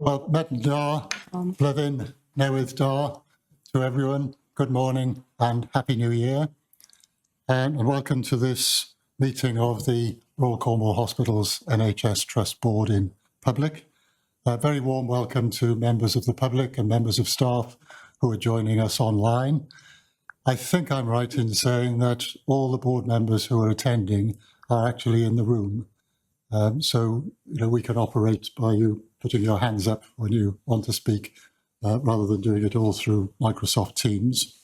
Well, Metin Dar, Blwyddyn Newydd Dar to everyone. Good morning and Happy New Year. And welcome to this meeting of the Royal Cornwall Hospitals NHS Trust Board in public. A very warm welcome to members of the public and members of staff who are joining us online. I think I'm right in saying that all the board members who are attending are actually in the room. So we can operate by you putting your hands up when you want to speak, rather than doing it all through Microsoft Teams.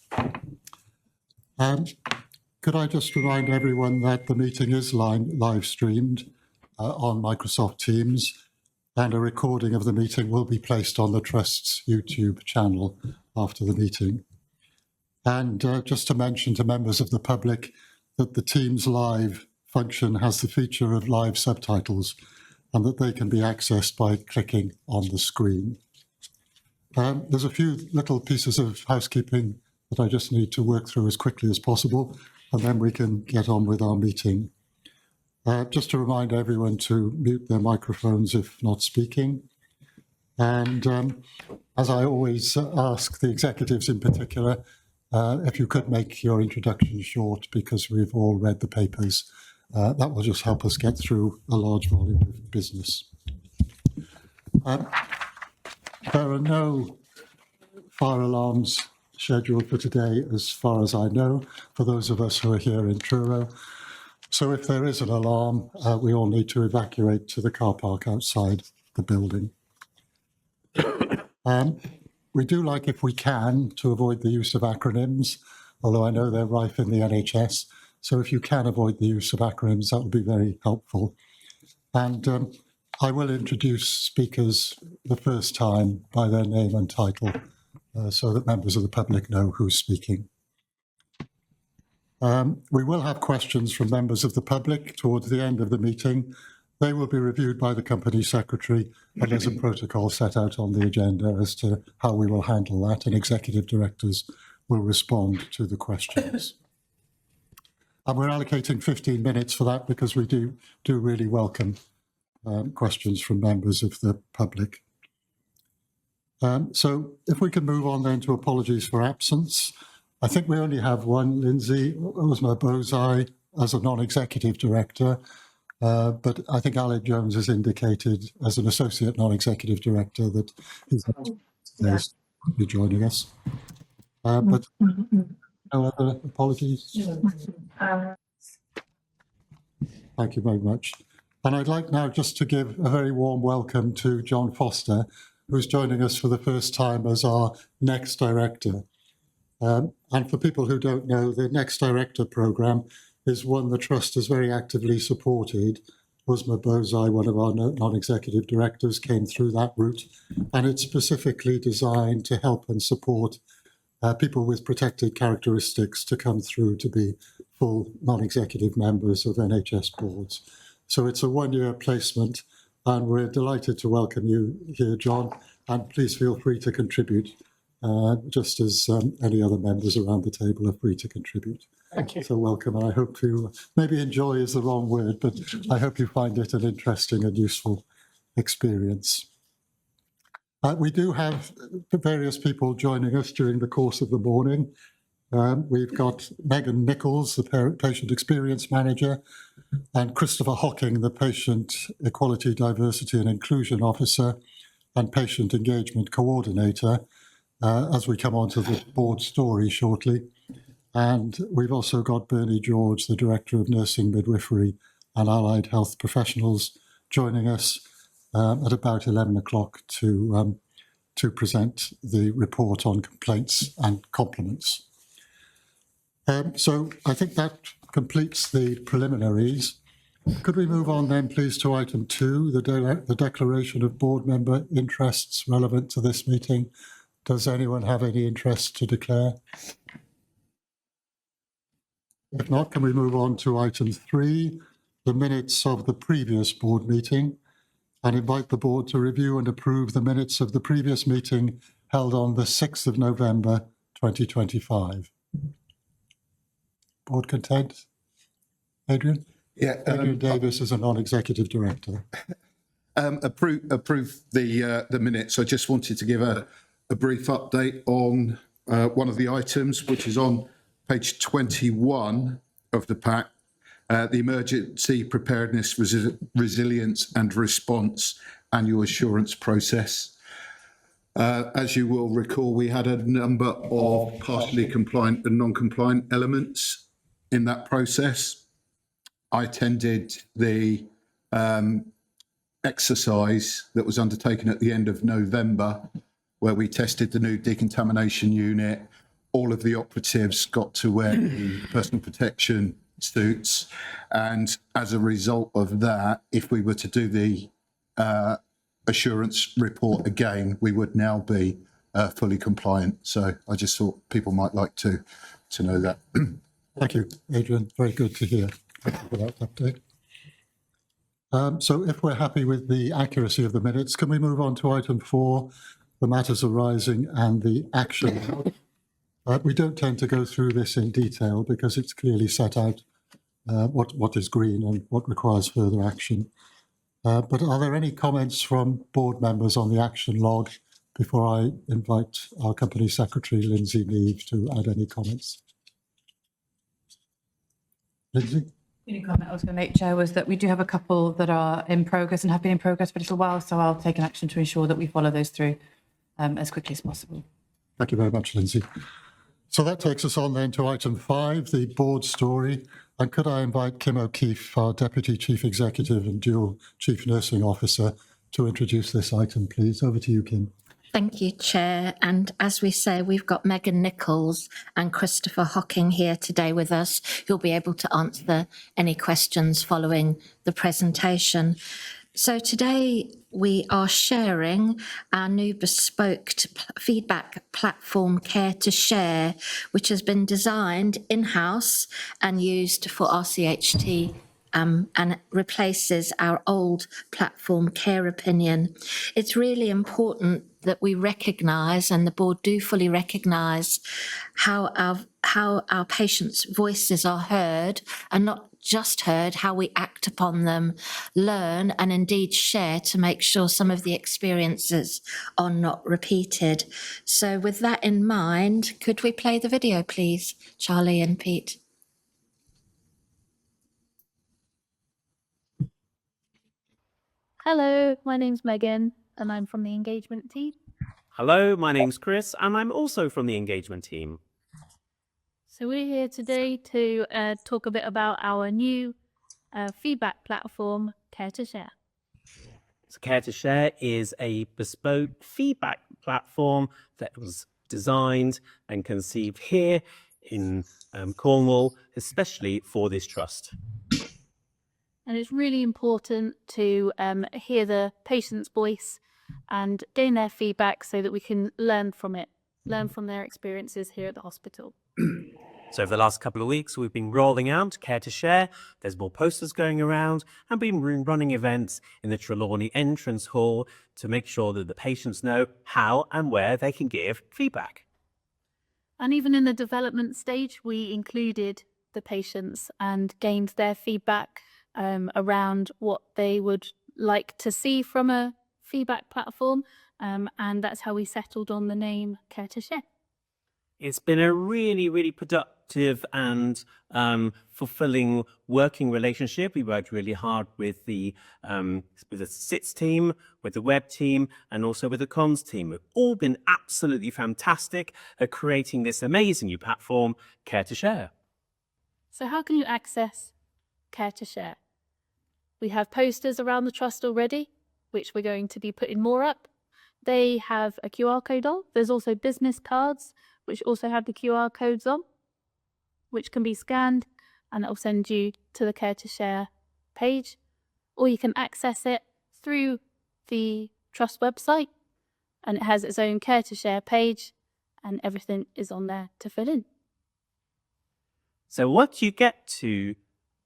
Could I just remind everyone that the meeting is live streamed on Microsoft Teams, and a recording of the meeting will be placed on the Trust's YouTube channel after the meeting. And just to mention to members of the public that the Teams Live function has the feature of live subtitles and that they can be accessed by clicking on the screen. There's a few little pieces of housekeeping that I just need to work through as quickly as possible, and then we can get on with our meeting. Just to remind everyone to mute their microphones if not speaking. And as I always ask the executives in particular, if you could make your introduction short, because we've all read the papers. That will just help us get through a large volume of business. There are no fire alarms scheduled for today, as far as I know, for those of us who are here in Truro. So if there is an alarm, we all need to evacuate to the car park outside the building. We do like, if we can, to avoid the use of acronyms, although I know they're rife in the NHS. So if you can avoid the use of acronyms, that would be very helpful. And I will introduce speakers the first time by their name and title, so that members of the public know who's speaking. We will have questions from members of the public towards the end of the meeting. They will be reviewed by the company secretary, and there's a protocol set out on the agenda as to how we will handle that, and executive directors will respond to the questions. And we're allocating 15 minutes for that because we do really welcome questions from members of the public. So if we can move on then to apologies for absence. I think we only have one, Lindsay Bozai, as a non-executive director, but I think Alec Jones has indicated as an associate non-executive director that he's will be joining us. But no other apologies? Thank you very much. And I'd like now just to give a very warm welcome to John Foster, who's joining us for the first time as our Next Director. And for people who don't know, the Next Director programme is one the Trust has very actively supported. Uzma Bozai, one of our non-executive directors, came through that route, and it's specifically designed to help and support people with protected characteristics to come through to be full non-executive members of NHS boards. So it's a one-year placement, and we're delighted to welcome you here, John, and please feel free to contribute, just as any other members around the table are free to contribute. Thank you. So welcome, and I hope you, maybe enjoy is the wrong word, but I hope you find it an interesting and useful experience. We do have various people joining us during the course of the morning. We've got Megan Nichols, the Patient Experience Manager, and Christopher Hocking, the Patient Equality, Diversity and Inclusion Officer and Patient Engagement Coordinator, as we come on to the board story shortly. And we've also got Bernie George, the Director of Nursing, Midwifery and Allied Health Professionals, joining us at about 11 o'clock to present the report on complaints and compliments. So I think that completes the preliminaries. Could we move on then, please, to item 2, the declaration of board member interests relevant to this meeting. Does anyone have any interest to declare? If not, can we move on to item 3, the minutes of the previous board meeting, and invite the board to review and approve the minutes of the previous meeting held on the 6th of November 2025. Board content? Adrian? Yeah. Adrian Davis is a non-executive director. approve the minutes. I just wanted to give a brief update on one of the items, which is on page 21 of the pack, the Emergency Preparedness, Resilience and Response Annual Assurance Process. As you will recall, we had a number of partially compliant and non-compliant elements in that process. I attended the exercise that was undertaken at the end of November, where we tested the new decontamination unit. All of the operatives got to wear the personal protection suits. And as a result of that, if we were to do the assurance report again, we would now be fully compliant. So I just thought people might like to know that. Thank you, Adrian. Very good to hear. Thank you for that update. So if we're happy with the accuracy of the minutes, can we move on to item 4, the matters arising and the action? We don't tend to go through this in detail because it's clearly set out what is green and what requires further action. But are there any comments from board members on the action log before I invite our company secretary, Lindsay Neve, to add any comments? Lindsay? The only comment I was going to make, Chair, was that we do have a couple that are in progress and have been in progress for a little while, so I'll take an action to ensure that we follow those through as quickly as possible. Thank you very much, Lindsay. So that takes us on then to item 5, the board story. And could I invite Kim O'Keefe, our Deputy Chief Executive and Dual Chief Nursing Officer, to introduce this item, please. Over to you, Kim. Thank you, Chair. And as we say, we've got Megan Nichols and Christopher Hocking here today with us, who'll be able to answer any questions following the presentation. So today we are sharing our new bespoke feedback platform, Care to Share, which has been designed in-house and used for RCHT and replaces our old platform, Care Opinion. It's really important that we recognise, and the board do fully recognise, how our patients' voices are heard, and not just heard, how we act upon them, learn, and indeed share to make sure some of the experiences are not repeated. So with that in mind, could we play the video, please, Charlie and Pete? Hello, my name's Megan and I'm from the engagement team. Hello, my name's Chris and I'm also from the engagement team. So we're here today to talk a bit about our new feedback platform, Care to Share. So Care to Share is a bespoke feedback platform that was designed and conceived here in Cornwall, especially for this trust. And it's really important to hear the patient's voice and gain their feedback so that we can learn from it, learn from their experiences here at the hospital. So over the last couple of weeks, we've been rolling out Care to Share. There's more posters going around and been running events in the Trelawney entrance hall to make sure that the patients know how and where they can give feedback. And even in the development stage, we included the patients and gained their feedback around what they would like to see from a feedback platform. And that's how we settled on the name Care to Share. It's been a really, really productive and fulfilling working relationship. We worked really hard with the SITS team, with the web team, and also with the comms team. We've all been absolutely fantastic at creating this amazing new platform, Care to Share. So how can you access Care to Share? We have posters around the trust already, which we're going to be putting more up. They have a QR code on. There's also business cards, which also have the QR codes on, which can be scanned, and it will send you to the Care to Share page. Or you can access it through the trust website, and it has its own Care to Share page, and everything is on there to fill in. So once you get to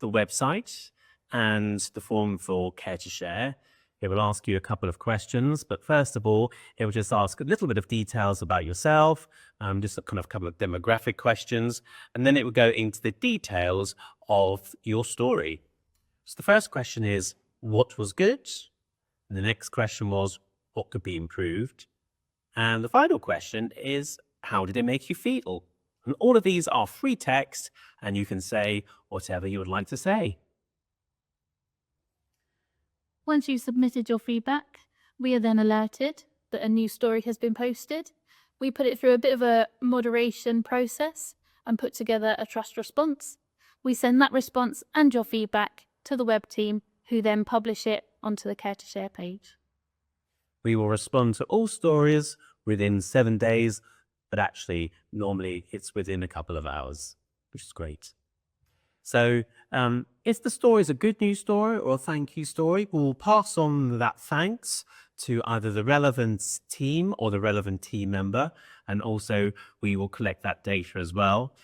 the website and the form for Care to Share, it will ask you a couple of questions, but first of all, it will just ask a little bit of details about yourself, just a couple of demographic questions, and then it will go into the details of your story. So the first question is, what was good? And the next question was, what could be improved? And the final question is, how did it make you feel? And all of these are free text, and you can say whatever you would like to say. Once you've submitted your feedback, we are then alerted that a new story has been posted. We put it through a bit of a moderation process and put together a trust response. We send that response and your feedback to the web team, who then publish it onto the Care to Share page. We will respond to all stories within 7 days, but actually, normally it's within a couple of hours, which is great. So if the story is a good news story or a thank you story, we'll pass on that thanks to either the relevant team or the relevant team member. And also we will collect that data as well.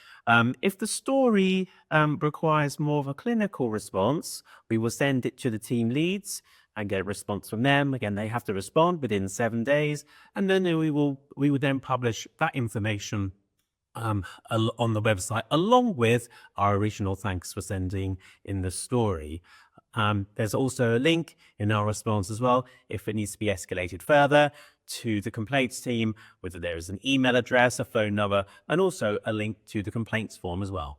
If the story requires more of a clinical response, we will send it to the team leads and get a response from them. Again, they have to respond within 7 days. And then we will then publish that information on the website, along with our original thanks for sending in the story. There's also a link in our response as well, if it needs to be escalated further to the complaints team, whether there is an email address, a phone number, and also a link to the complaints form as well.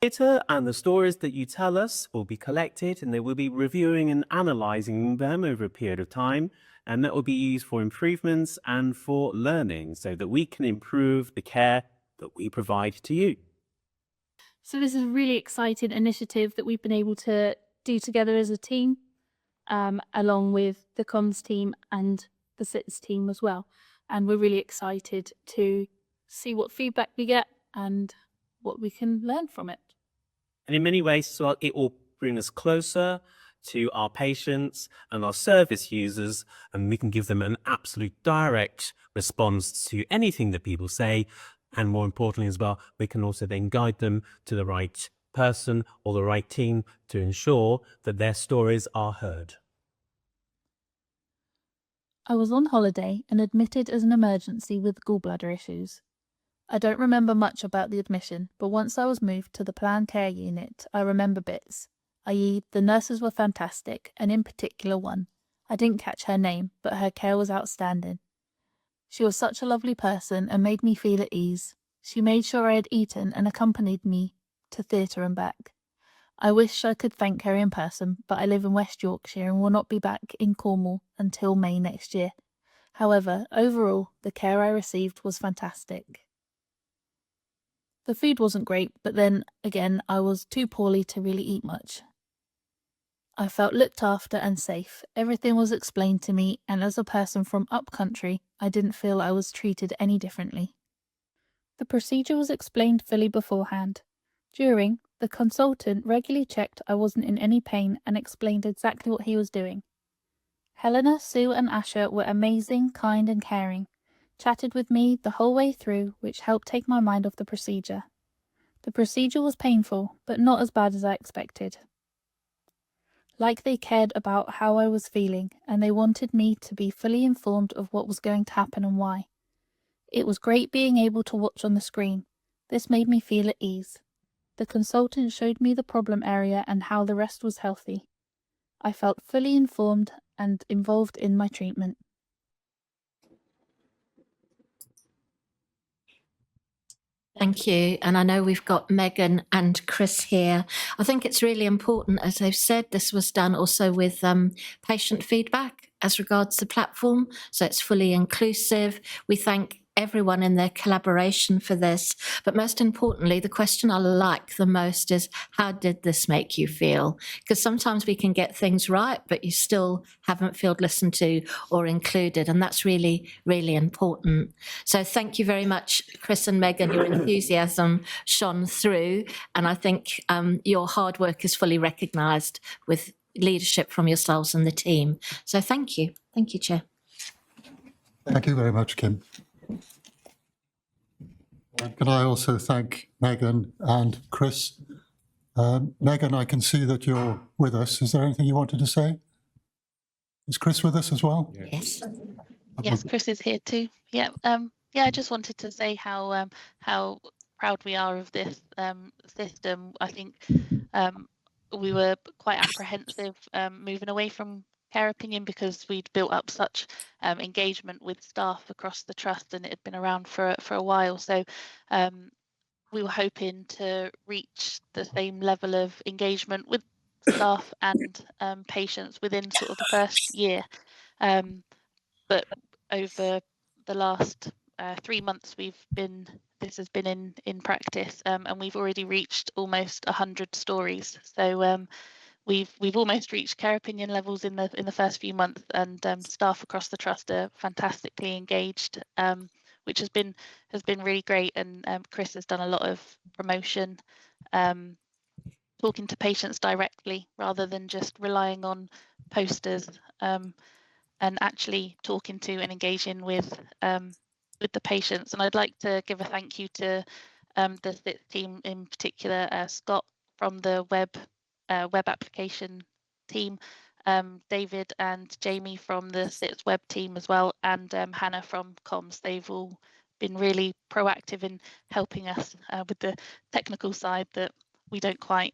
Data and the stories that you tell us will be collected, and they will be reviewing and analysing them over a period of time, and that will be used for improvements and for learning so that we can improve the care that we provide to you. So this is a really exciting initiative that we've been able to do together as a team, along with the comms team and the SITS team as well. And we're really excited to see what feedback we get and what we can learn from it. And in many ways as well, it will bring us closer to our patients and our service users, and we can give them an absolute direct response to anything that people say. And more importantly as well, we can also then guide them to the right person or the right team to ensure that their stories are heard. I was on holiday and admitted as an emergency with gallbladder issues. I don't remember much about the admission, but once I was moved to the planned care unit, I remember bits, i.e. the nurses were fantastic, and in particular one. I didn't catch her name, but her care was outstanding. She was such a lovely person and made me feel at ease. She made sure I had eaten and accompanied me to theatre and back. I wish I could thank her in person, but I live in West Yorkshire and will not be back in Cornwall until May next year. However, overall, the care I received was fantastic. The food wasn't great, but then, again, I was too poorly to really eat much. I felt looked after and safe. Everything was explained to me, and as a person from upcountry, I didn't feel I was treated any differently. The procedure was explained fully beforehand. During, the consultant regularly checked I wasn't in any pain and explained exactly what he was doing. Helena, Sue and Asher were amazing, kind and caring. Chatted with me the whole way through, which helped take my mind off the procedure. The procedure was painful, but not as bad as I expected. Like they cared about how I was feeling, and they wanted me to be fully informed of what was going to happen and why. It was great being able to watch on the screen. This made me feel at ease. The consultant showed me the problem area and how the rest was healthy. I felt fully informed and involved in my treatment. Thank you. And I know we've got Megan and Chris here. I think it's really important, as they've said, this was done also with patient feedback as regards the platform. So it's fully inclusive. We thank everyone in their collaboration for this. But most importantly, the question I like the most is, how did this make you feel? Because sometimes we can get things right, but you still haven't felt listened to or included. And that's really, really important. So thank you very much, Chris and Megan. Your enthusiasm shone through. And I think your hard work is fully recognised with leadership from yourselves and the team. So thank you. Thank you, Chair. Thank you very much, Kim. Can I also thank Megan and Chris? Megan, I can see that you're with us. Is there anything you wanted to say? Is Chris with us as well? Yes. Yes, Chris is here too. Yeah, I just wanted to say how proud we are of this system. I think we were quite apprehensive moving away from care opinion because we'd built up such engagement with staff across the trust, and it had been around for a while. So we were hoping to reach the same level of engagement with staff and patients within sort of the first year. But over the last 3 months, this has been in practice, and we've already reached almost 100 stories. So we've almost reached care opinion levels in the first few months, and staff across the trust are fantastically engaged, which has been really great. And Chris has done a lot of promotion, talking to patients directly rather than just relying on posters, and actually talking to and engaging with the patients. And I'd like to give a thank you to the SITS team, in particular, Scott from the web application team, David and Jamie from the SITS web team as well, and Hannah from comms. They've all been really proactive in helping us with the technical side that we don't quite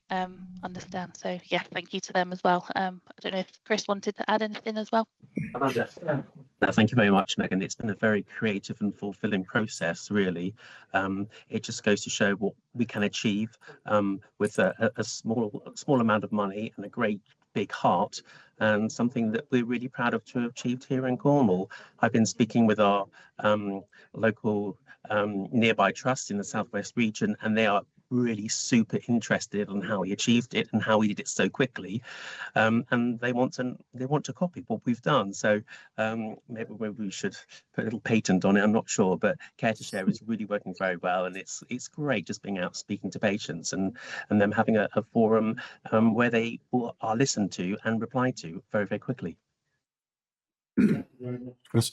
understand. So yeah, thank you to them as well. I don't know if Chris wanted to add anything as well. Thank you very much, Megan. It's been a very creative and fulfilling process, really. It just goes to show what we can achieve with a small amount of money and a great big heart, and something that we're really proud of to have achieved here in Cornwall. I've been speaking with our local nearby trust in the southwest region, and they are really super interested in how he achieved it and how he did it so quickly, and they want to copy what we've done. So maybe we should put a little patent on it, I'm not sure, but Care to Share is really working very well, and it's great just being out speaking to patients and them having a forum where they are listened to and replied to very, very quickly. Chris.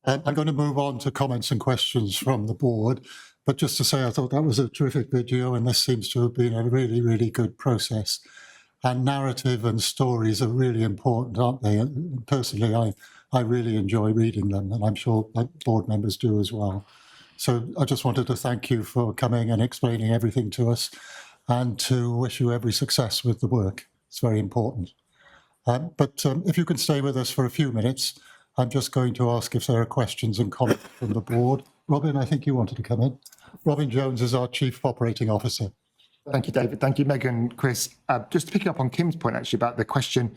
I'm going to move on to comments and questions from the board, but just to say I thought that was a terrific video, and this seems to have been a really, really good process. And narrative and stories are really important, aren't they? And personally, I really enjoy reading them, and I'm sure board members do as well. So I just wanted to thank you for coming and explaining everything to us, and to wish you every success with the work. It's very important. But if you can stay with us for a few minutes, I'm just going to ask if there are questions and comments from the board. Robin, I think you wanted to come in. Robin Jones is our Chief Operating Officer. Thank you, David. Thank you, Megan, Chris. Just picking up on Kim's point, actually, about the question,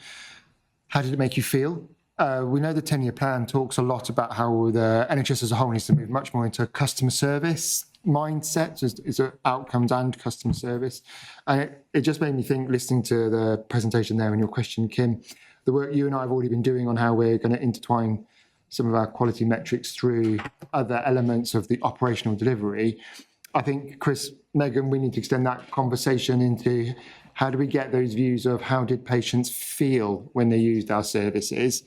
how did it make you feel? We know the 10-year plan talks a lot about how the NHS as a whole needs to move much more into a customer service mindset, is outcomes and customer service. And it just made me think, listening to the presentation there and your question, Kim, the work you and I have already been doing on how we're going to intertwine some of our quality metrics through other elements of the operational delivery. I think, Chris, Megan, we need to extend that conversation into how do we get those views of how did patients feel when they used our services,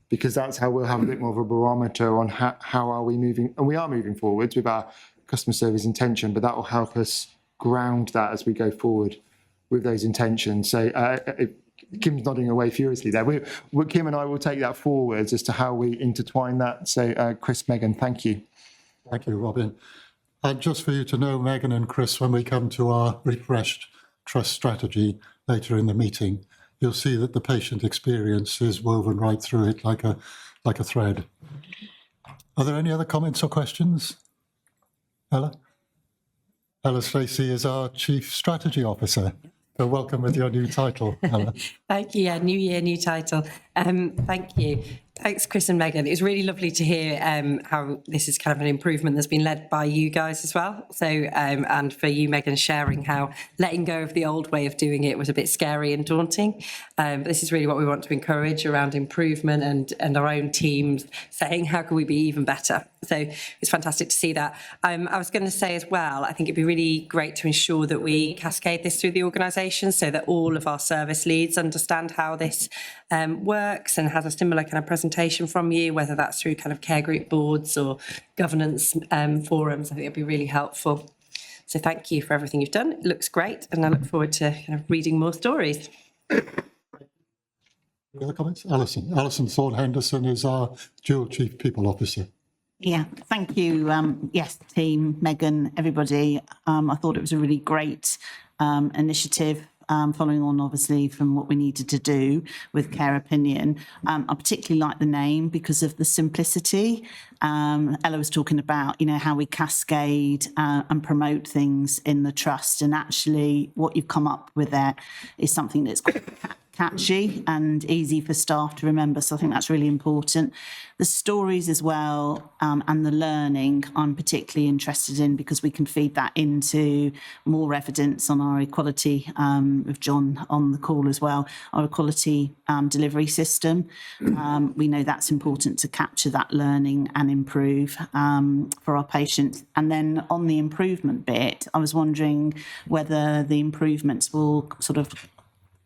because that's how we'll have a bit more of a barometer on how are we moving, and we are moving forwards with our customer service intention, but that will help us ground that as we go forward with those intentions. So Kim's nodding away furiously there. Kim and I will take that forwards as to how we intertwine that. So Chris, Megan, thank you. Thank you, Robin. And just for you to know, Megan and Chris, when we come to our refreshed trust strategy later in the meeting, you'll see that the patient experience is woven right through it like a thread. Are there any other comments or questions? Ella? Ella Stacey is our Chief Strategy Officer. So welcome with your new title, Ella. Thank you. Yeah, new year, new title. Thank you. Thanks, Chris and Megan. It was really lovely to hear how this is kind of an improvement that's been led by you guys as well. So, and for you, Megan, sharing how letting go of the old way of doing it was a bit scary and daunting. But this is really what we want to encourage around improvement and our own teams saying, how can we be even better? So it's fantastic to see that. I was going to say as well, I think it'd be really great to ensure that we cascade this through the organisation so that all of our service leads understand how this works and has a similar kind of presentation from you, whether that's through kind of care group boards or governance forums. I think it'd be really helpful. So thank you for everything you've done. It looks great, and I look forward to kind of reading more stories. Any other comments? Alison Thorne-Henderson is our dual Chief People Officer. Yeah, thank you. Yes, team, Megan, everybody. I thought it was a really great initiative. following on obviously from what we needed to do with care opinion. I particularly like the name because of the simplicity. Ella was talking about, how we cascade and promote things in the trust, and actually what you've come up with there is something that's quite catchy and easy for staff to remember. So I think that's really important. The stories as well, and the learning I'm particularly interested in, because we can feed that into more evidence on our equality, with John on the call as well, our equality delivery system. We know that's important to capture that learning and improve for our patients. And then on the improvement bit, I was wondering whether the improvements will sort of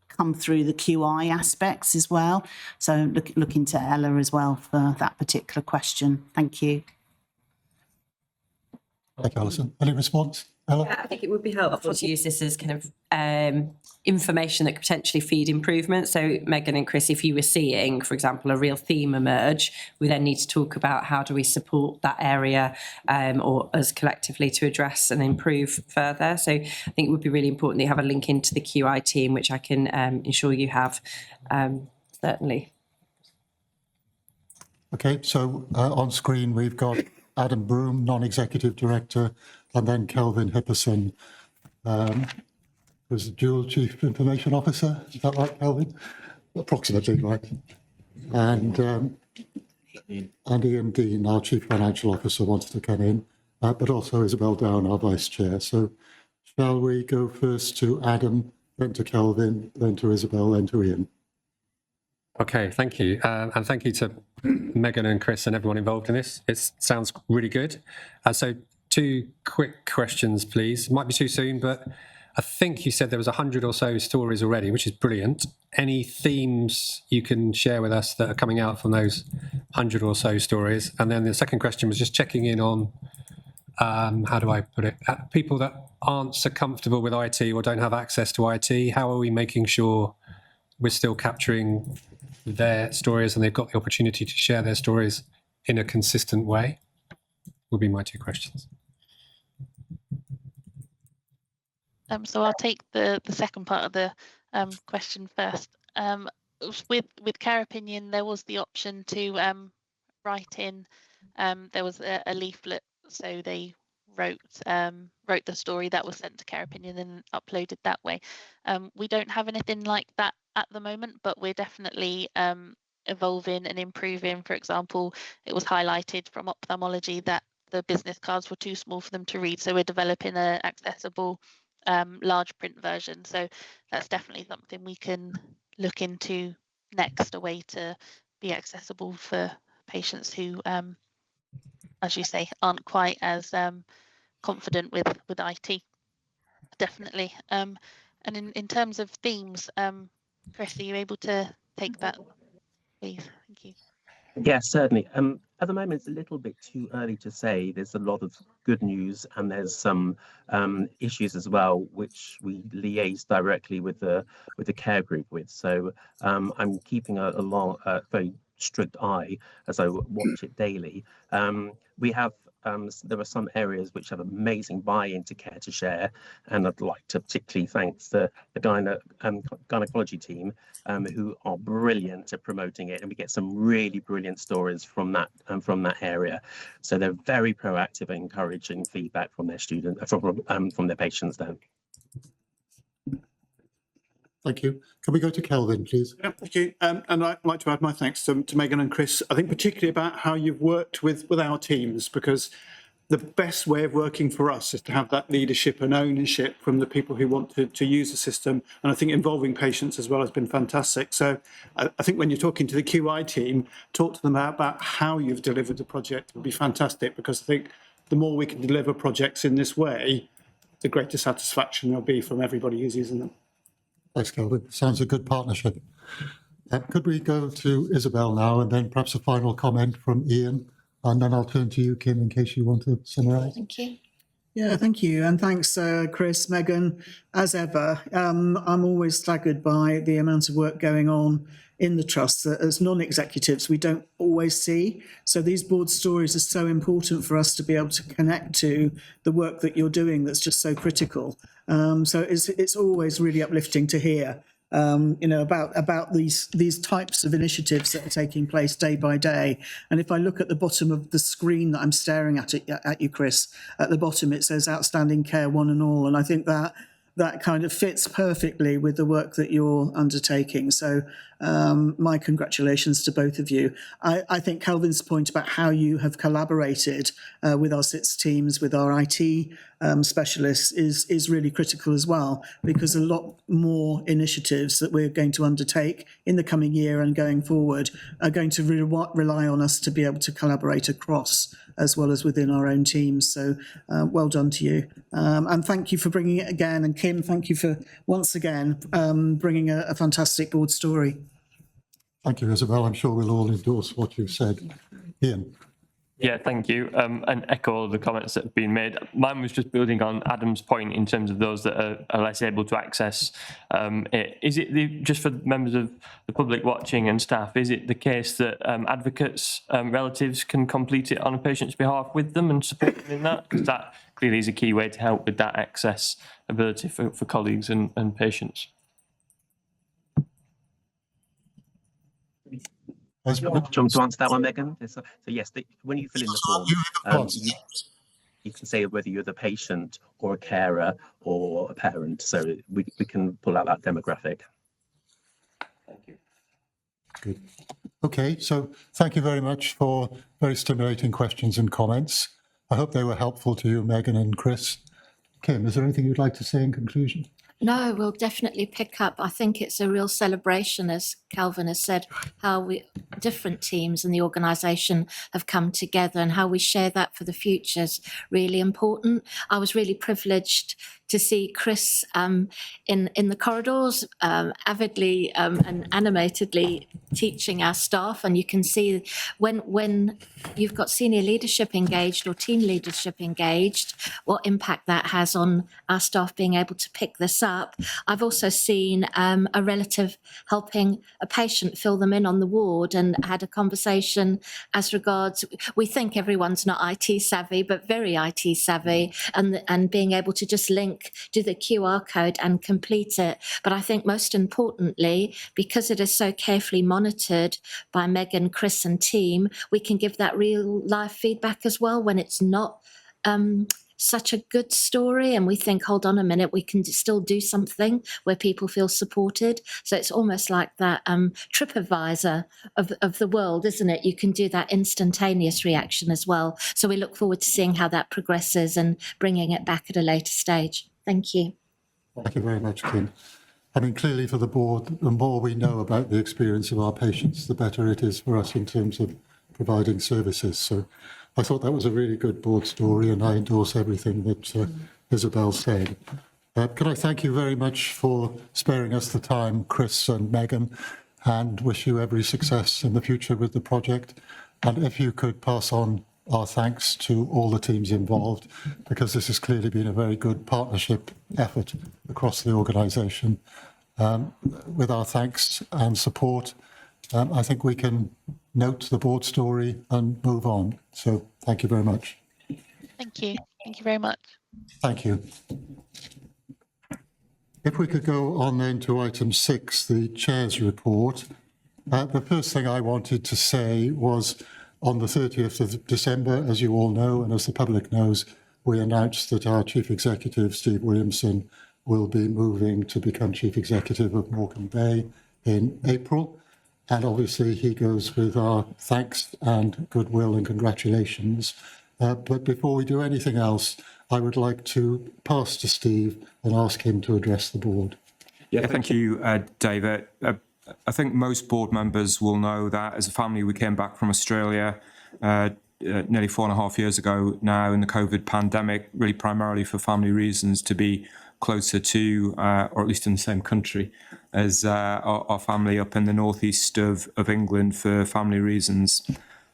come through the QI aspects as well. So looking to Ella as well for that particular question. Thank you. Thank you, Alison. Any response, Ella? Yeah, I think it would be helpful to use this as kind of information that could potentially feed improvement. So Megan and Chris, if you were seeing, for example, a real theme emerge, we then need to talk about how do we support that area or us collectively to address and improve further. So I think it would be really important that you have a link into the QI team, which I can ensure you have, certainly. Okay, so on screen we've got Adam Broom, Non-Executive Director, and then Kelvin Hipperson, who's the dual Chief Information Officer. Is that right, Kelvin? Approximately, right. And Ian Dean, our Chief Financial Officer, wants to come in, but also Isabel Down, our Vice Chair. So shall we go first to Adam, then to Kelvin, then to Isabel, then to Ian? Okay, thank you. And thank you to Megan and Chris and everyone involved in this. It sounds really good. So 2 quick questions, please. Might be too soon, but I think you said there was 100 or so stories already, which is brilliant. Any themes you can share with us that are coming out from those 100 or so stories? And then the second question was just checking in on, how do I put it? People that aren't so comfortable with IT or don't have access to IT, how are we making sure we're still capturing their stories and they've got the opportunity to share their stories in a consistent way? Would be my 2 questions. So I'll take the second part of the question first. With care opinion, there was the option to write in. There was a leaflet, so they wrote the story that was sent to care opinion and uploaded that way. We don't have anything like that at the moment, but we're definitely evolving and improving. For example, it was highlighted from ophthalmology that the business cards were too small for them to read, so we're developing an accessible large print version. So that's definitely something we can look into next, a way to be accessible for patients who, as you say, aren't quite as confident with IT. Definitely. And in terms of themes, Chris, are you able to take that, please? Thank you. Yeah, certainly. At the moment, it's a little bit too early to say. There's a lot of good news, and there's some issues as well, which we liaise directly with the care group with. So I'm keeping a very strict eye as I watch it daily. We have there are some areas which have amazing buy-in to Care to Share, and I'd like to particularly thank the gynecology team, who are brilliant at promoting it, and we get some really brilliant stories from that area. So they're very proactive, encouraging feedback from their students, from their patients. Then. Thank you. Can we go to Kelvin, please? Yeah, thank you. And I'd like to add my thanks to Megan and Chris. I think particularly about how you've worked with our teams, because the best way of working for us is to have that leadership and ownership from the people who want to use the system. And I think involving patients as well has been fantastic. So I think when you're talking to the QI team, talk to them about how you've delivered the project would be fantastic, because I think the more we can deliver projects in this way, the greater satisfaction there'll be from everybody who's using them. Thanks, Kelvin. Sounds a good partnership. Could we go to Isabel now, and then perhaps a final comment from Ian, and then I'll turn to you, Kim, in case you want to summarise. Thank you. Yeah, thank you. And thanks, Chris, Megan. As ever, I'm always staggered by the amount of work going on in the trust that as non-executives we don't always see. So these board stories are so important for us to be able to connect to the work that you're doing that's just so critical. So it's always really uplifting to hear about these types of initiatives that are taking place day by day. And if I look at the bottom of the screen that I'm staring at you, Chris, at the bottom it says "Outstanding Care, One and All," and I think that kind of fits perfectly with the work that you're undertaking. So my congratulations to both of you. I think Kelvin's point about how you have collaborated with our SITS teams, with our IT specialists is really critical as well, because a lot more initiatives that we're going to undertake in the coming year and going forward are going to rely on us to be able to collaborate across as well as within our own teams. So well done to you. And thank you for bringing it again. And Kim, thank you for once again bringing a fantastic board story. Thank you, Isabel. I'm sure we'll all endorse what you've said. Ian. Yeah, thank you. And echo all the comments that have been made. Mine was just building on Adam's point in terms of those that are less able to access it. Is it just for members of the public watching and staff, is it the case that advocates, relatives can complete it on a patient's behalf with them and support them in that? Because that clearly is a key way to help with that access ability for colleagues and patients. Do you want to answer that one, Megan? So yes, when you fill in the form, you can say whether you're the patient or a carer or a parent. So we can pull out that demographic. Thank you. Good. Okay, so thank you very much for very stimulating questions and comments. I hope they were helpful to you, Megan and Chris. Kim, is there anything you'd like to say in conclusion? No, we'll definitely pick up. I think it's a real celebration, as Calvin has said, how different teams in the organisation have come together and how we share that for the future is really important. I was really privileged to see Chris in the corridors, avidly and animatedly teaching our staff. And you can see when you've got senior leadership engaged or team leadership engaged, what impact that has on our staff being able to pick this up. I've also seen a relative helping a patient fill them in on the ward and had a conversation as regards, we think everyone's not IT savvy, but very IT savvy, and being able to just do the QR code and complete it. But I think most importantly, because it is so carefully monitored by Megan, Chris and team, we can give that real life feedback as well when it's not such a good story and we think, hold on a minute, we can still do something where people feel supported. So it's almost like that TripAdvisor of the world, isn't it? You can do that instantaneous reaction as well. So we look forward to seeing how that progresses and bringing it back at a later stage. Thank you. Thank you very much, Kim. I mean, clearly for the board, the more we know about the experience of our patients, the better it is for us in terms of providing services. So I thought that was a really good board story, and I endorse everything that Isabel said. Could I thank you very much for sparing us the time, Chris and Megan, and wish you every success in the future with the project. And if you could pass on our thanks to all the teams involved, because this has clearly been a very good partnership effort across the organisation. With our thanks and support, I think we can note the board story and move on. So thank you very much. Thank you. Thank you very much. Thank you. If we could go on then to item 6, the chair's report. The first thing I wanted to say was on the 30th of December, as you all know, and as the public knows, we announced that our Chief Executive, Steve Williamson, will be moving to become Chief Executive of Morecambe Bay in April. And obviously he goes with our thanks and goodwill and congratulations. But before we do anything else, I would like to pass to Steve and ask him to address the board. Yeah, thank you, David. I think most board members will know that as a family we came back from Australia nearly 4.5 years ago now in the COVID pandemic, really primarily for family reasons, to be closer to, or at least in the same country as our family up in the northeast of England for family reasons.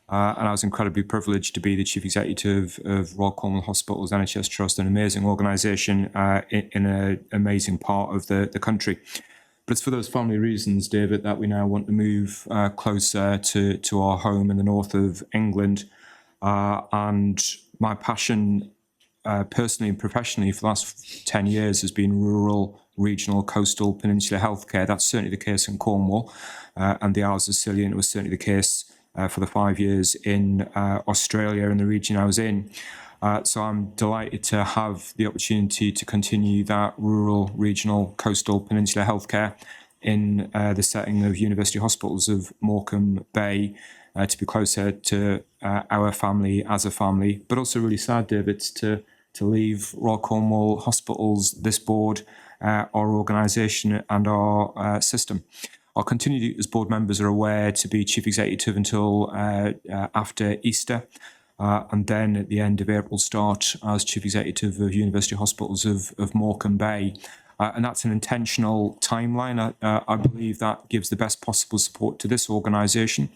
And I was incredibly privileged to be the Chief Executive of Royal Cornwall Hospitals NHS Trust, an amazing organisation in an amazing part of the country. But it's for those family reasons, David, that we now want to move closer to our home in the north of England. And my passion, personally and professionally, for the last 10 years has been rural, regional, coastal, peninsular healthcare. That's certainly the case in Cornwall. And the Isles of Scilly, and it was certainly the case for the 5 years in Australia and the region I was in. So I'm delighted to have the opportunity to continue that rural, regional, coastal, peninsular healthcare in the setting of University Hospitals of Morecambe Bay, to be closer to our family as a family. But also really sad, David, to leave Royal Cornwall Hospitals, this board, our organisation and our system. I'll continue, as board members are aware, to be Chief Executive until after Easter. And then at the end of April start as Chief Executive of University Hospitals of Morecambe Bay. And that's an intentional timeline. I believe that gives the best possible support to this organisation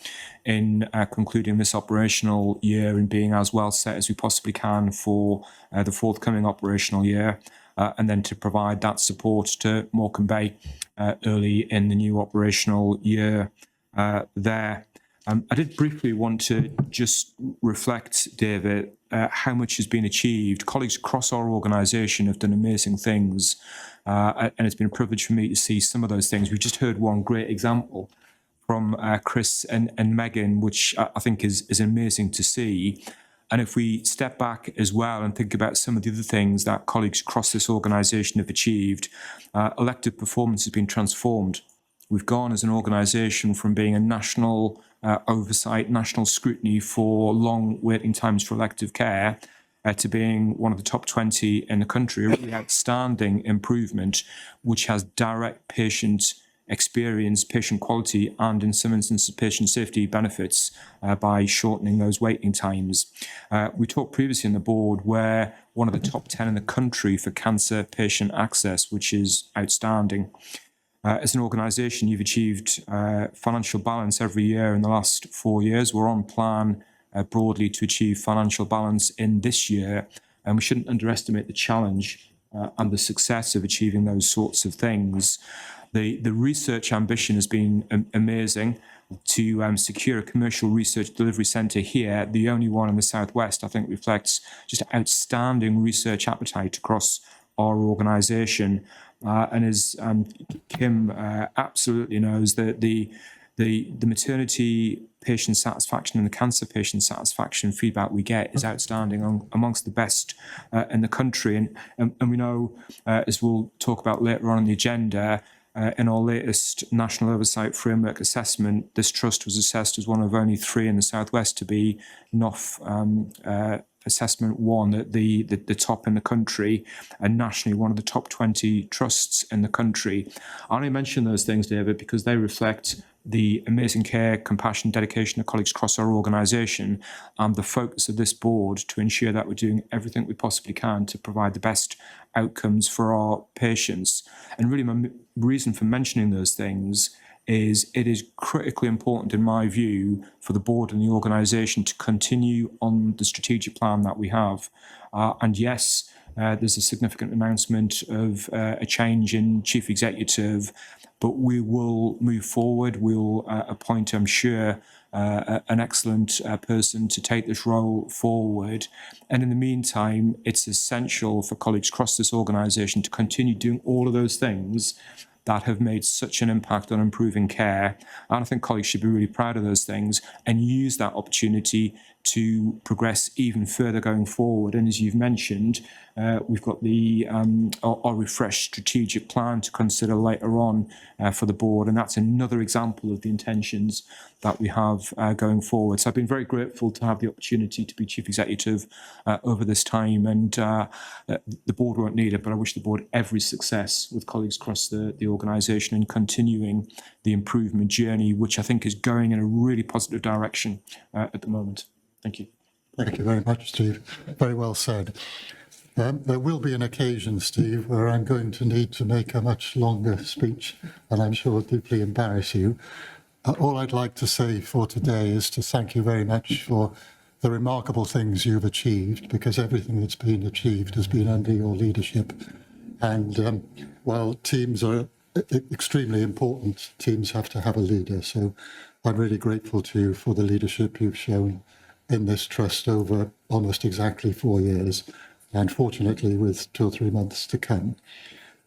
in concluding this operational year and being as well set as we possibly can for the forthcoming operational year. And then to provide that support to Morecambe Bay early in the new operational year there. I did briefly want to just reflect, David, how much has been achieved. Colleagues across our organisation have done amazing things, and it's been a privilege for me to see some of those things. We've just heard one great example from Chris and Megan, which I think is amazing to see. And if we step back as well and think about some of the other things that colleagues across this organisation have achieved, elective performance has been transformed. We've gone as an organisation from being a national oversight, national scrutiny for long waiting times for elective care to being one of the top 20 in the country, a really outstanding improvement, which has direct patient experience, patient quality, and in some instances, patient safety benefits by shortening those waiting times. We talked previously on the board where one of the top 10 in the country for cancer patient access, which is outstanding. As an organisation, you've achieved financial balance every year in the last 4 years. We're on plan broadly to achieve financial balance in this year, and we shouldn't underestimate the challenge and the success of achieving those sorts of things. The research ambition has been amazing. To secure a commercial research delivery centre here, the only one in the southwest, I think reflects just outstanding research appetite across our organisation. And as Kim absolutely knows, that the maternity patient satisfaction and the cancer patient satisfaction feedback we get is outstanding, amongst the best in the country. And we know, as we'll talk about later on in the agenda, in our latest National Oversight Framework assessment, this trust was assessed as one of only 3 in the southwest to be NOF Assessment 1 at the top in the country, and nationally one of the top 20 trusts in the country. I only mention those things, David, because they reflect the amazing care, compassion, dedication of colleagues across our organisation and the focus of this board to ensure that we're doing everything we possibly can to provide the best outcomes for our patients. And really my reason for mentioning those things is it is critically important, in my view, for the board and the organisation to continue on the strategic plan that we have. And yes, there's a significant announcement of a change in chief executive, but we will move forward. We'll appoint, I'm sure, an excellent person to take this role forward. And in the meantime, it's essential for colleagues across this organisation to continue doing all of those things that have made such an impact on improving care. And I think colleagues should be really proud of those things and use that opportunity to progress even further going forward. And as you've mentioned, we've got the our refreshed strategic plan to consider later on for the board, and that's another example of the intentions that we have going forward. So I've been very grateful to have the opportunity to be chief executive over this time, and the board won't need it, but I wish the board every success with colleagues across the organisation in continuing the improvement journey, which I think is going in a really positive direction at the moment. Thank you. Thank you very much, Steve. Very well said. There will be an occasion, Steve, where I'm going to need to make a much longer speech, and I'm sure will deeply embarrass you. all I'd like to say for today is to thank you very much for the remarkable things you've achieved, because everything that's been achieved has been under your leadership. And while teams are extremely important, teams have to have a leader. So I'm really grateful to you for the leadership you've shown in this trust over almost exactly 4 years, and fortunately with 2 or 3 months to come.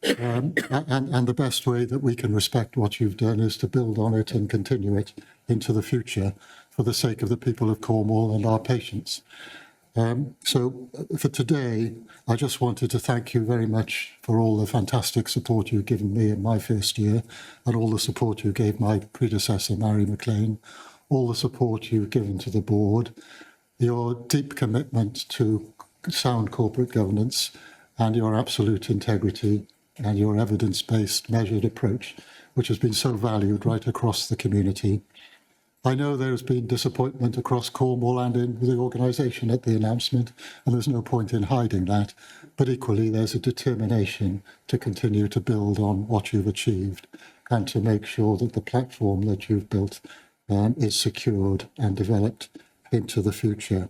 And the best way that we can respect what you've done is to build on it and continue it into the future for the sake of the people of Cornwall and our patients. So for today, I just wanted to thank you very much for all the fantastic support you've given me in my first year, and all the support you gave my predecessor, Mary McLean, all the support you've given to the board, your deep commitment to sound corporate governance, and your absolute integrity and your evidence-based measured approach, which has been so valued right across the community. I know there has been disappointment across Cornwall and in the organisation at the announcement, and there's no point in hiding that, but equally there's a determination to continue to build on what you've achieved and to make sure that the platform that you've built is secured and developed into the future.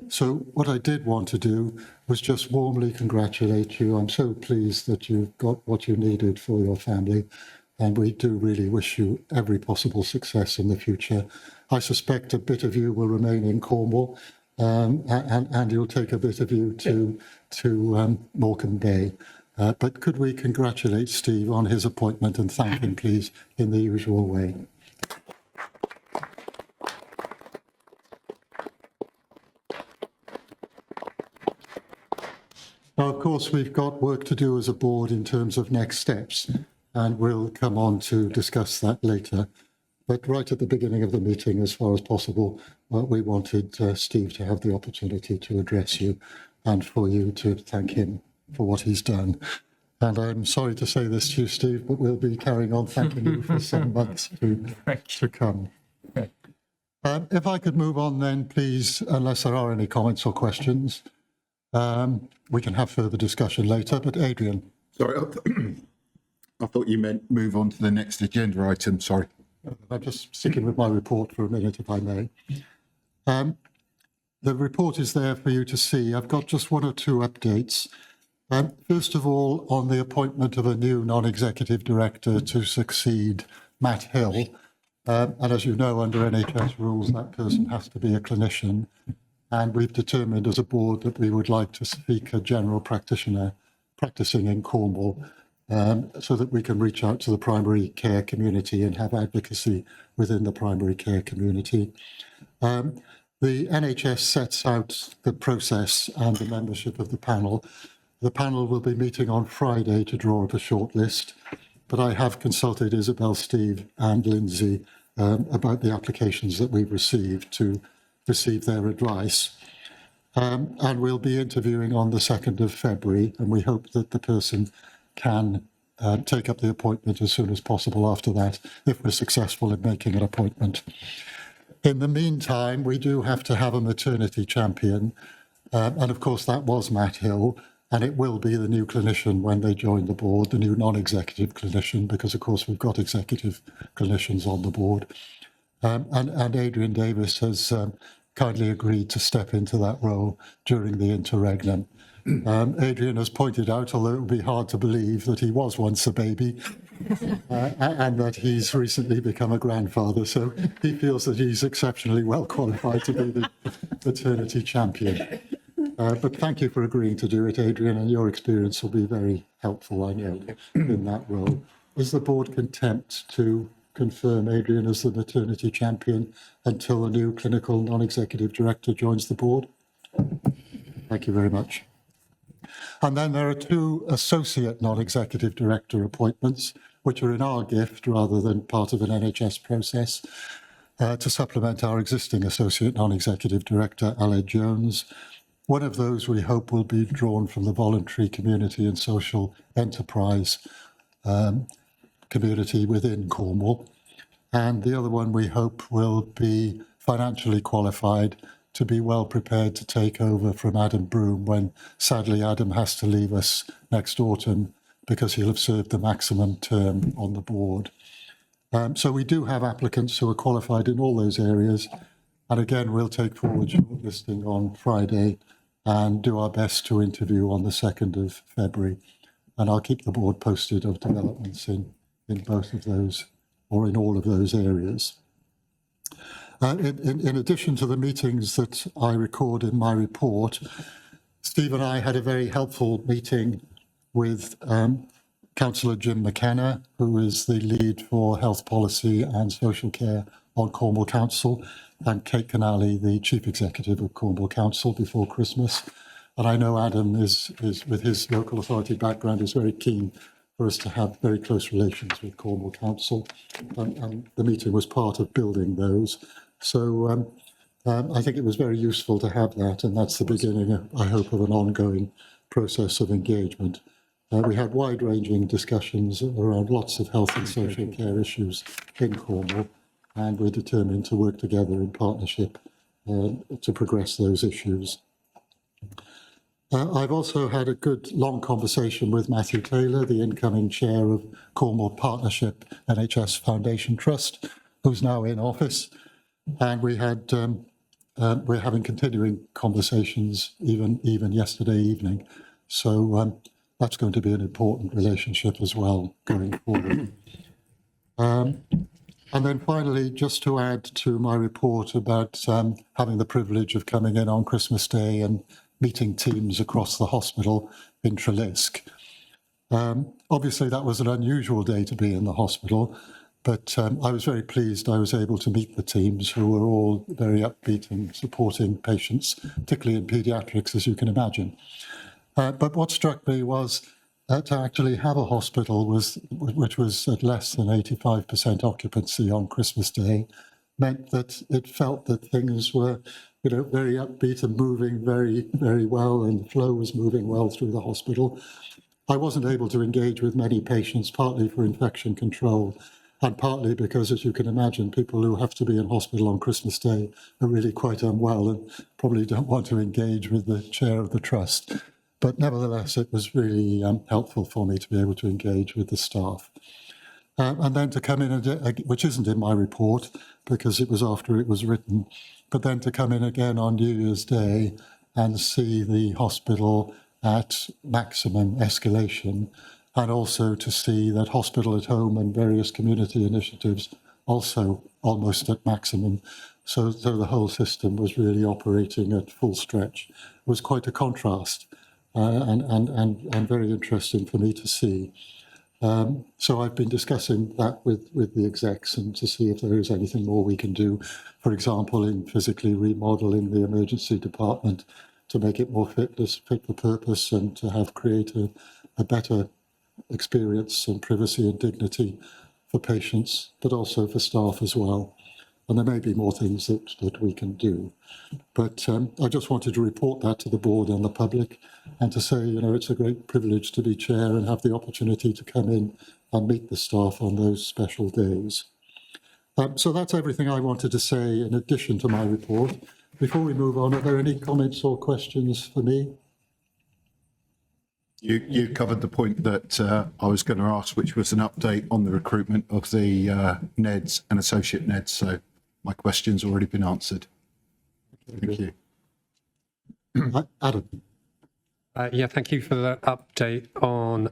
So what I did want to do was just warmly congratulate you. I'm so pleased that you've got what you needed for your family, and we do really wish you every possible success in the future. I suspect a bit of you will remain in Cornwall, and you'll take a bit of you to Morecambe Bay. But could we congratulate Steve on his appointment and thank him, please, in the usual way? Now, of course, we've got work to do as a board in terms of next steps, and we'll come on to discuss that later. But right at the beginning of the meeting, as far as possible, we wanted Steve to have the opportunity to address you and for you to thank him for what he's done. And I'm sorry to say this to you, Steve, but we'll be carrying on thanking you for some months to come. If I could move on then, please, unless there are any comments or questions. We can have further discussion later, but Adrian. Sorry, I thought you meant move on to the next agenda item, sorry. I'm just sticking with my report for a minute, if I may. The report is there for you to see. I've got just 1 or 2 updates. First of all, on the appointment of a new non-executive director to succeed Matt Hill. And as you know, under NHS rules, that person has to be a clinician. And we've determined as a board that we would like to seek a general practitioner practicing in Cornwall, so that we can reach out to the primary care community and have advocacy within the primary care community. The NHS sets out the process and the membership of the panel. The panel will be meeting on Friday to draw up a short list, but I have consulted Isabel, Steve and Lindsay about the applications that we've received to receive their advice. And we'll be interviewing on the 2nd of February, and we hope that the person can take up the appointment as soon as possible after that, if we're successful in making an appointment. In the meantime, we do have to have a maternity champion, and of course that was Matt Hill, and it will be the new clinician when they join the board, the new non-executive clinician, because of course we've got executive clinicians on the board. And Adrian Davis has kindly agreed to step into that role during the interregnum. Adrian has pointed out, although it would be hard to believe, that he was once a baby and that he's recently become a grandfather. So he feels that he's exceptionally well qualified to be the maternity champion. But thank you for agreeing to do it, Adrian, and your experience will be very helpful, I know, in that role. Is the board content to confirm Adrian as the maternity champion until a new clinical non-executive director joins the board? Thank you very much. And then there are 2 associate non-executive director appointments, which are in our gift rather than part of an NHS process, to supplement our existing associate non-executive director, Aled Jones. One of those we hope will be drawn from the voluntary community and social enterprise community within Cornwall. And the other one we hope will be financially qualified to be well prepared to take over from Adam Broom when sadly Adam has to leave us next autumn because he'll have served the maximum term on the board. So we do have applicants who are qualified in all those areas. And again, we'll take forward shortlisting on Friday and do our best to interview on the 2nd of February. And I'll keep the board posted of developments in both of those, or in all of those areas. In addition to the meetings that I record in my report, Steve and I had a very helpful meeting with Councillor Jim McKenna, who is the lead for health policy and social care on Cornwall Council, and Kate Canali, the chief executive of Cornwall Council, before Christmas. And I know Adam is with his local authority background, is very keen for us to have very close relations with Cornwall Council. And the meeting was part of building those. So I think it was very useful to have that, and that's the beginning, I hope, of an ongoing process of engagement. We had wide-ranging discussions around lots of health and social care issues in Cornwall, and we're determined to work together in partnership to progress those issues. I've also had a good long conversation with Matthew Taylor, the incoming chair of Cornwall Partnership NHS Foundation Trust, who's now in office. And we had, we're having continuing conversations even yesterday evening. So that's going to be an important relationship as well going forward. And then finally, just to add to my report about having the privilege of coming in on Christmas Day and meeting teams across the hospital in Trelisk. Obviously, that was an unusual day to be in the hospital, but I was very pleased I was able to meet the teams, who were all very upbeat and supporting patients, particularly in paediatrics, as you can imagine. But what struck me was to actually have a hospital which was at less than 85% occupancy on Christmas Day, meant that it felt that things were, very upbeat and moving very, very well, and the flow was moving well through the hospital. I wasn't able to engage with many patients, partly for infection control, and partly because, as you can imagine, people who have to be in hospital on Christmas Day are really quite unwell and probably don't want to engage with the chair of the trust. But nevertheless, it was really helpful for me to be able to engage with the staff. And then to come in, which isn't in my report because it was after it was written, but then to come in again on New Year's Day and see the hospital at maximum escalation, and also to see that hospital at home and various community initiatives also almost at maximum. So the whole system was really operating at full stretch. It was quite a contrast and very interesting for me to see. So I've been discussing that with the execs, and to see if there is anything more we can do, for example, in physically remodelling the emergency department to make it more fit for purpose, and to create a better experience and privacy and dignity for patients, but also for staff as well. And there may be more things that we can do. But I just wanted to report that to the board and the public, and to say, it's a great privilege to be chair and have the opportunity to come in and meet the staff on those special days. So that's everything I wanted to say in addition to my report. Before we move on, are there any comments or questions for me? You covered the point that I was going to ask, which was an update on the recruitment of the NEDs and associate NEDs. So my question's already been answered. Thank you. Adam. Yeah, thank you for that update on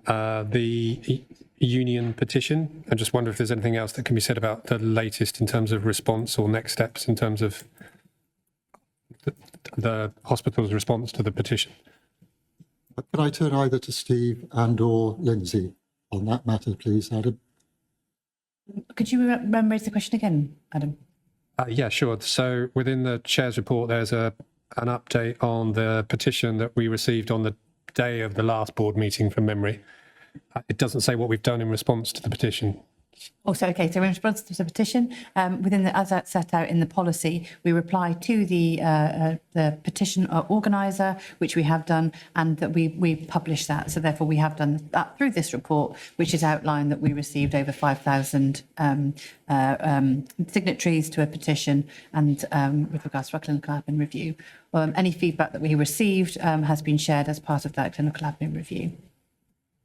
the union petition. I just wonder if there's anything else that can be said about the latest in terms of response or next steps in terms of the hospital's response to the petition. Can I turn either to Steve and or Lindsay on that matter, please, Adam? Could you raise the question again, Adam? Yeah, sure. So within the chair's report, there's an update on the petition that we received on the day of the last board meeting from memory. It doesn't say what we've done in response to the petition. Also, okay, so in response to the petition, as that's set out in the policy, we reply to the petition organiser, which we have done, and that we publish that. So therefore, we have done that through this report, which is outlined that we received over 5,000 signatories to a petition, and with regards to our clinical admin review. Any feedback that we received has been shared as part of that clinical admin review.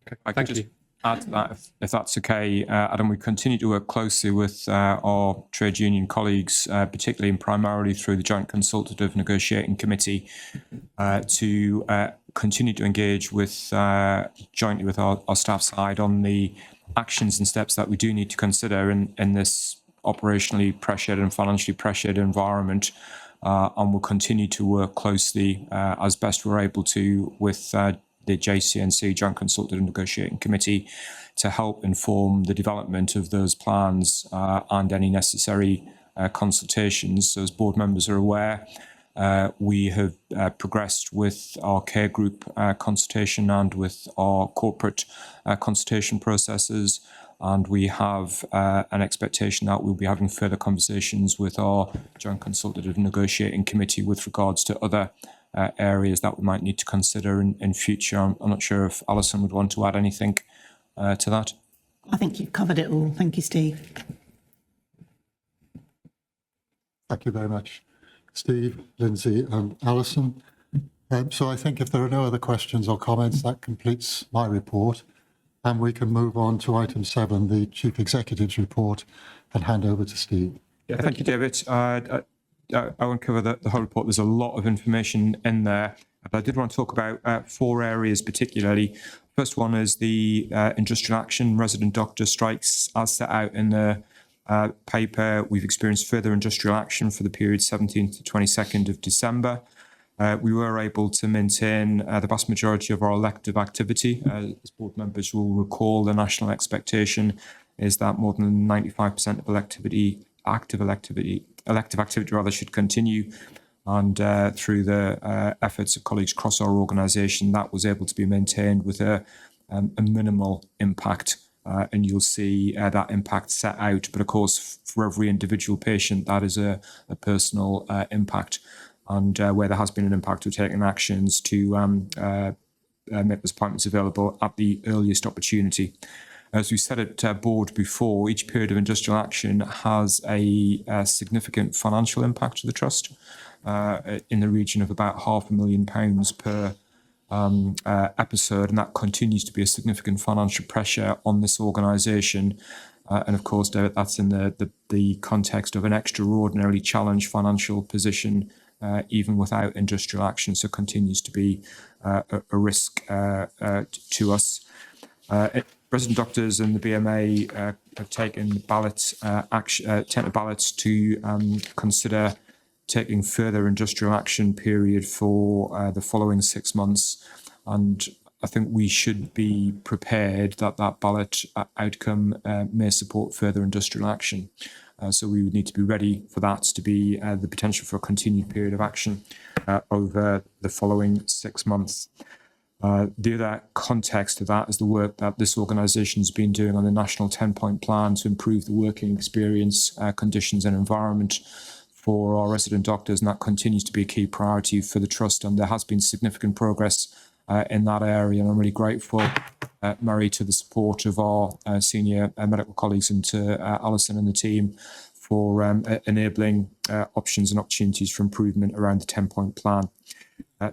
Okay, thank you. add to that, if that's okay, Adam. We continue to work closely with our trade union colleagues, particularly and primarily through the Joint Consultative Negotiating Committee, to continue to engage with jointly with our staff side on the actions and steps that we do need to consider in this operationally pressured and financially pressured environment. And we'll continue to work closely as best we're able to with the JCNC, Joint Consultative Negotiating Committee, to help inform the development of those plans and any necessary consultations. So as board members are aware, we have progressed with our care group consultation and with our corporate consultation processes. And we have an expectation that we'll be having further conversations with our Joint Consultative Negotiating Committee with regards to other areas that we might need to consider in future. I'm not sure if Alison would want to add anything to that. I think you've covered it all. Thank you, Steve. Thank you very much, Steve, Lindsay and Alison. So I think if there are no other questions or comments, that completes my report. And we can move on to item 7, the Chief Executive's report, and hand over to Steve. Yeah, thank you, David. I won't cover the whole report. There's a lot of information in there, but I did want to talk about 4 areas particularly. First one is the industrial action, resident doctor strikes. As set out in the paper, we've experienced further industrial action for the period 17th to 22nd of December. We were able to maintain the vast majority of our elective activity. As board members will recall, the national expectation is that more than 95% of elective activity should continue. And through the efforts of colleagues across our organisation, that was able to be maintained with a minimal impact. And you'll see that impact set out. But of course, for every individual patient, that is a personal impact. And where there has been an impact, we're taking actions to make those appointments available at the earliest opportunity. As we said at board before, each period of industrial action has a significant financial impact to the trust in the region of about £500,000 per episode, and that continues to be a significant financial pressure on this organisation. And of course, David, that's in the context of an extraordinarily challenged financial position, even without industrial action, so continues to be a risk to us. Resident doctors and the BMA have taken ballots to consider taking further industrial action period for the following 6 months, and I think we should be prepared that ballot outcome may support further industrial action. So we would need to be ready for that to be the potential for a continued period of action over the following 6 months. The other context of that is the work that this organisation has been doing on the National 10-Point Plan to improve the working experience, conditions and environment for our resident doctors, and that continues to be a key priority for the Trust, and there has been significant progress in that area, and I'm really grateful, Mary, to the support of our senior medical colleagues and to Alison and the team for enabling options and opportunities for improvement around the 10-point plan.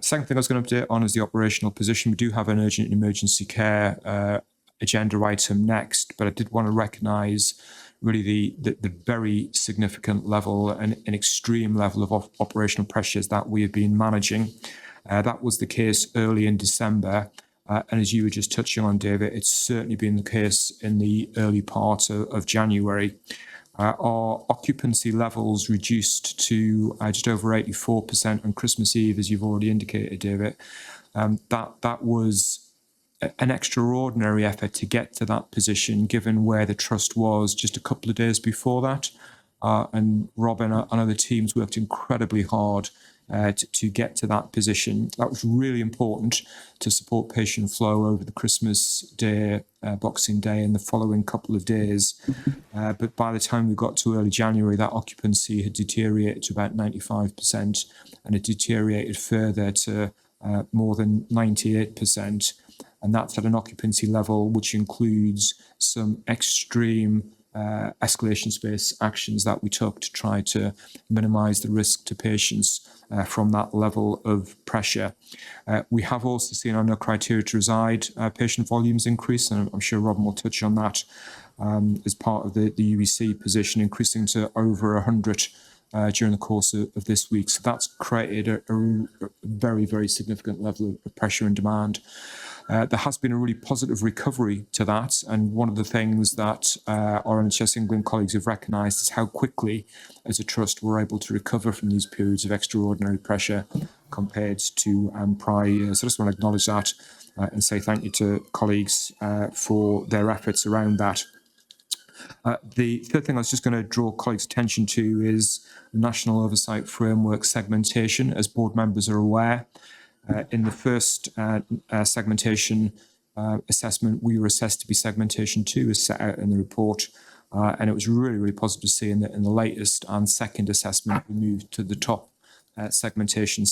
Second thing I was going to update on is the operational position. We do have an urgent and emergency care agenda item next, but I did want to recognise really the very significant level and an extreme level of operational pressures that we have been managing. That was the case early in December, and as you were just touching on, David, it's certainly been the case in the early part of January. Our occupancy levels reduced to just over 84% on Christmas Eve, as you've already indicated, David. That was an extraordinary effort to get to that position, given where the Trust was just a couple of days before that. And Robin and other teams worked incredibly hard to get to that position. That was really important to support patient flow over the Christmas Day, Boxing Day and the following couple of days. But by the time we got to early January, that occupancy had deteriorated to about 95%, and it deteriorated further to more than 98%. And that's at an occupancy level which includes some extreme escalation space actions that we took to try to minimise the risk to patients from that level of pressure. We have also seen on our criteria to reside patient volumes increase, and I'm sure Robin will touch on that as part of the UEC position, increasing to over 100 during the course of this week. So that's created a very, very significant level of pressure and demand. There has been a really positive recovery to that, and one of the things that our NHS England colleagues have recognised is how quickly, as a trust, we're able to recover from these periods of extraordinary pressure compared to prior years. So I just want to acknowledge that and say thank you to colleagues for their efforts around that. The third thing I was just going to draw colleagues' attention to is the National Oversight Framework segmentation. As board members are aware, in the first segmentation assessment, we were assessed to be segmentation 2, as set out in the report, and it was really, really positive to see in the latest and second assessment we moved to the top segmentation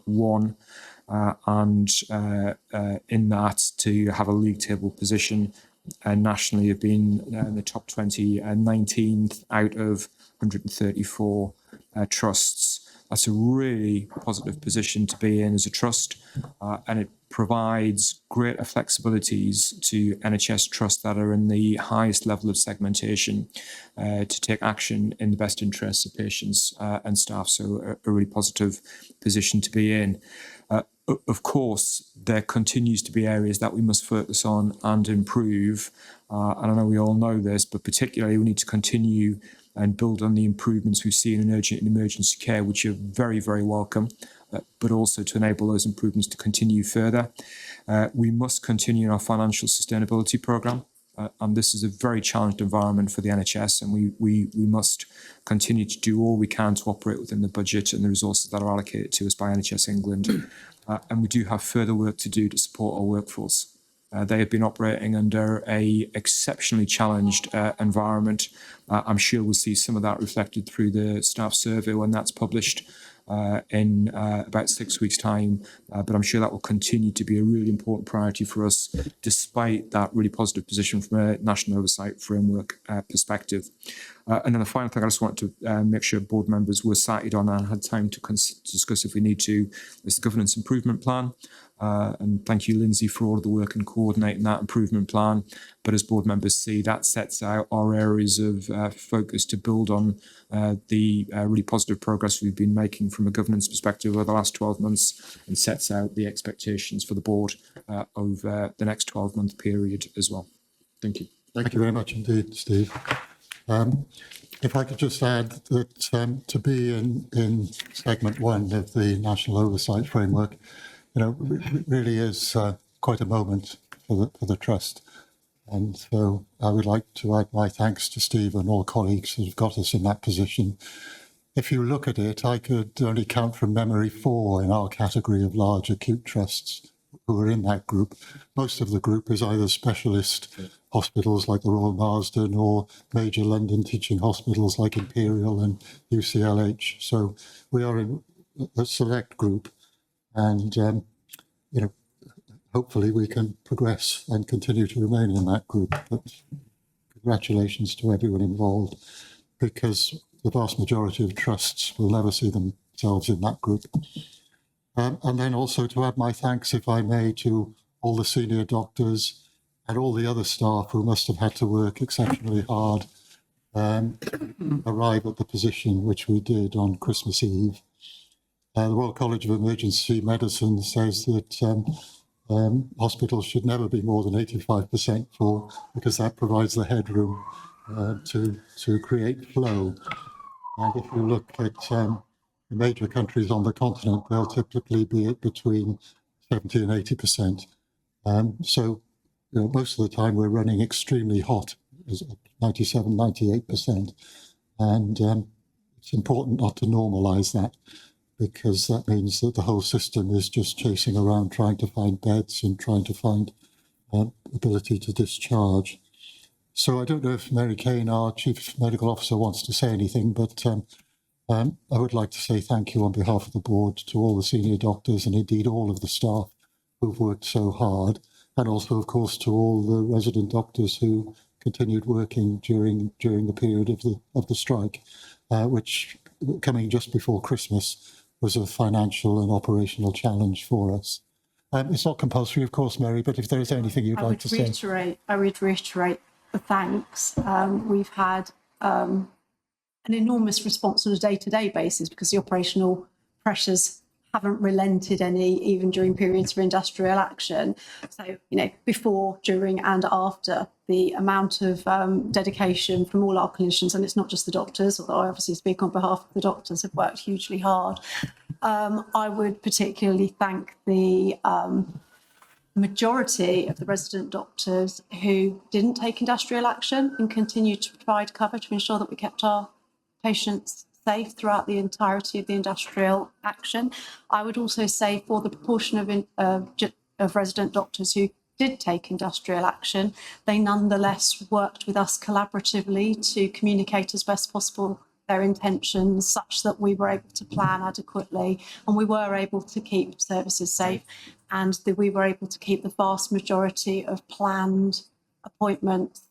1, and in that to have a league table position. And nationally have been in the top 20 and 19th out of 134 trusts. That's a really positive position to be in as a trust, and it provides greater flexibilities to NHS trusts that are in the highest level of segmentation to take action in the best interests of patients and staff. So a really positive position to be in. Of course, there continues to be areas that we must focus on and improve. And I know we all know this, but particularly we need to continue and build on the improvements we've seen in urgent and emergency care, which are very, very welcome, but also to enable those improvements to continue further. We must continue our financial sustainability programme. And this is a very challenged environment for the NHS, and we must continue to do all we can to operate within the budget and the resources that are allocated to us by NHS England. And we do have further work to do to support our workforce. They have been operating under a exceptionally challenged environment. I'm sure we'll see some of that reflected through the staff survey when that's published in about 6 weeks' time. But I'm sure that will continue to be a really important priority for us, despite that really positive position from a National Oversight Framework perspective. And then the final thing I just wanted to make sure board members were cited on and had time to discuss if we need to is the governance improvement plan. And thank you, Lindsay, for all of the work in coordinating that improvement plan. But as board members see, that sets out our areas of focus to build on the really positive progress we've been making from a governance perspective over the last 12 months, and sets out the expectations for the board over the next 12-month period as well. Thank you. Thank you very much indeed, Steve. If I could just add that to be in segment 1 of the National Oversight Framework, really is quite a moment for the Trust. And so I would like to add my thanks to Steve and all colleagues who have got us in that position. If you look at it, I could only count from memory 4 in our category of large acute trusts who are in that group. Most of the group is either specialist hospitals like the Royal Marsden or major London teaching hospitals like Imperial and UCLH. So we are in a select group, and hopefully we can progress and continue to remain in that group. But congratulations to everyone involved, because the vast majority of trusts will never see themselves in that group. And then also to add my thanks, if I may, to all the senior doctors and all the other staff who must have had to work exceptionally hard, arrive at the position which we did on Christmas Eve. The Royal College of Emergency Medicine says that hospitals should never be more than 85% full, because that provides the headroom to create flow. And if you look at the major countries on the continent, they'll typically be at between 70 and 80%. So most of the time we're running extremely hot, 97, 98%. And it's important not to normalise that, because that means that the whole system is just chasing around trying to find beds and trying to find ability to discharge. So I don't know if Mary Kane, our Chief Medical Officer, wants to say anything, but I would like to say thank you on behalf of the board to all the senior doctors and indeed all of the staff who've worked so hard, and also, of course, to all the resident doctors who continued working during the period of the strike, which, coming just before Christmas, was a financial and operational challenge for us. It's not compulsory, of course, Mary, but if there is anything you'd like to say. I would reiterate the thanks. We've had an enormous response on a day-to-day basis because the operational pressures haven't relented any, even during periods of industrial action. So, before, during and after, the amount of dedication from all our clinicians, and it's not just the doctors, although I obviously speak on behalf of the doctors, have worked hugely hard. I would particularly thank the majority of the resident doctors who didn't take industrial action and continued to provide cover to ensure that we kept our patients safe throughout the entirety of the industrial action. I would also say for the proportion of resident doctors who did take industrial action, they nonetheless worked with us collaboratively to communicate as best possible their intentions such that we were able to plan adequately and we were able to keep services safe and that we were able to keep the vast majority of planned appointments,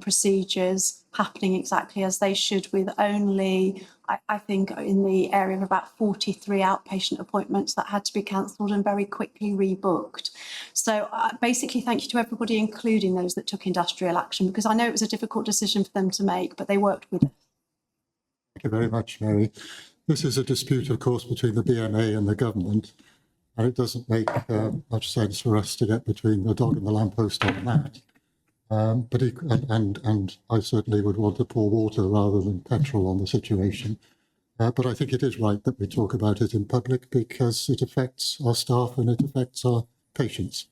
procedures happening exactly as they should, with only, I think, in the area of about 43 outpatient appointments that had to be cancelled and very quickly rebooked. So basically, thank you to everybody, including those that took industrial action, because I know it was a difficult decision for them to make, but they worked with us. Thank you very much, Mary. This is a dispute, of course, between the BMA and the government, and it doesn't make much sense for us to get between the dog and the lamppost on that. And I certainly would want to pour water rather than petrol on the situation. But I think it is right that we talk about it in public because it affects our staff and it affects our patients.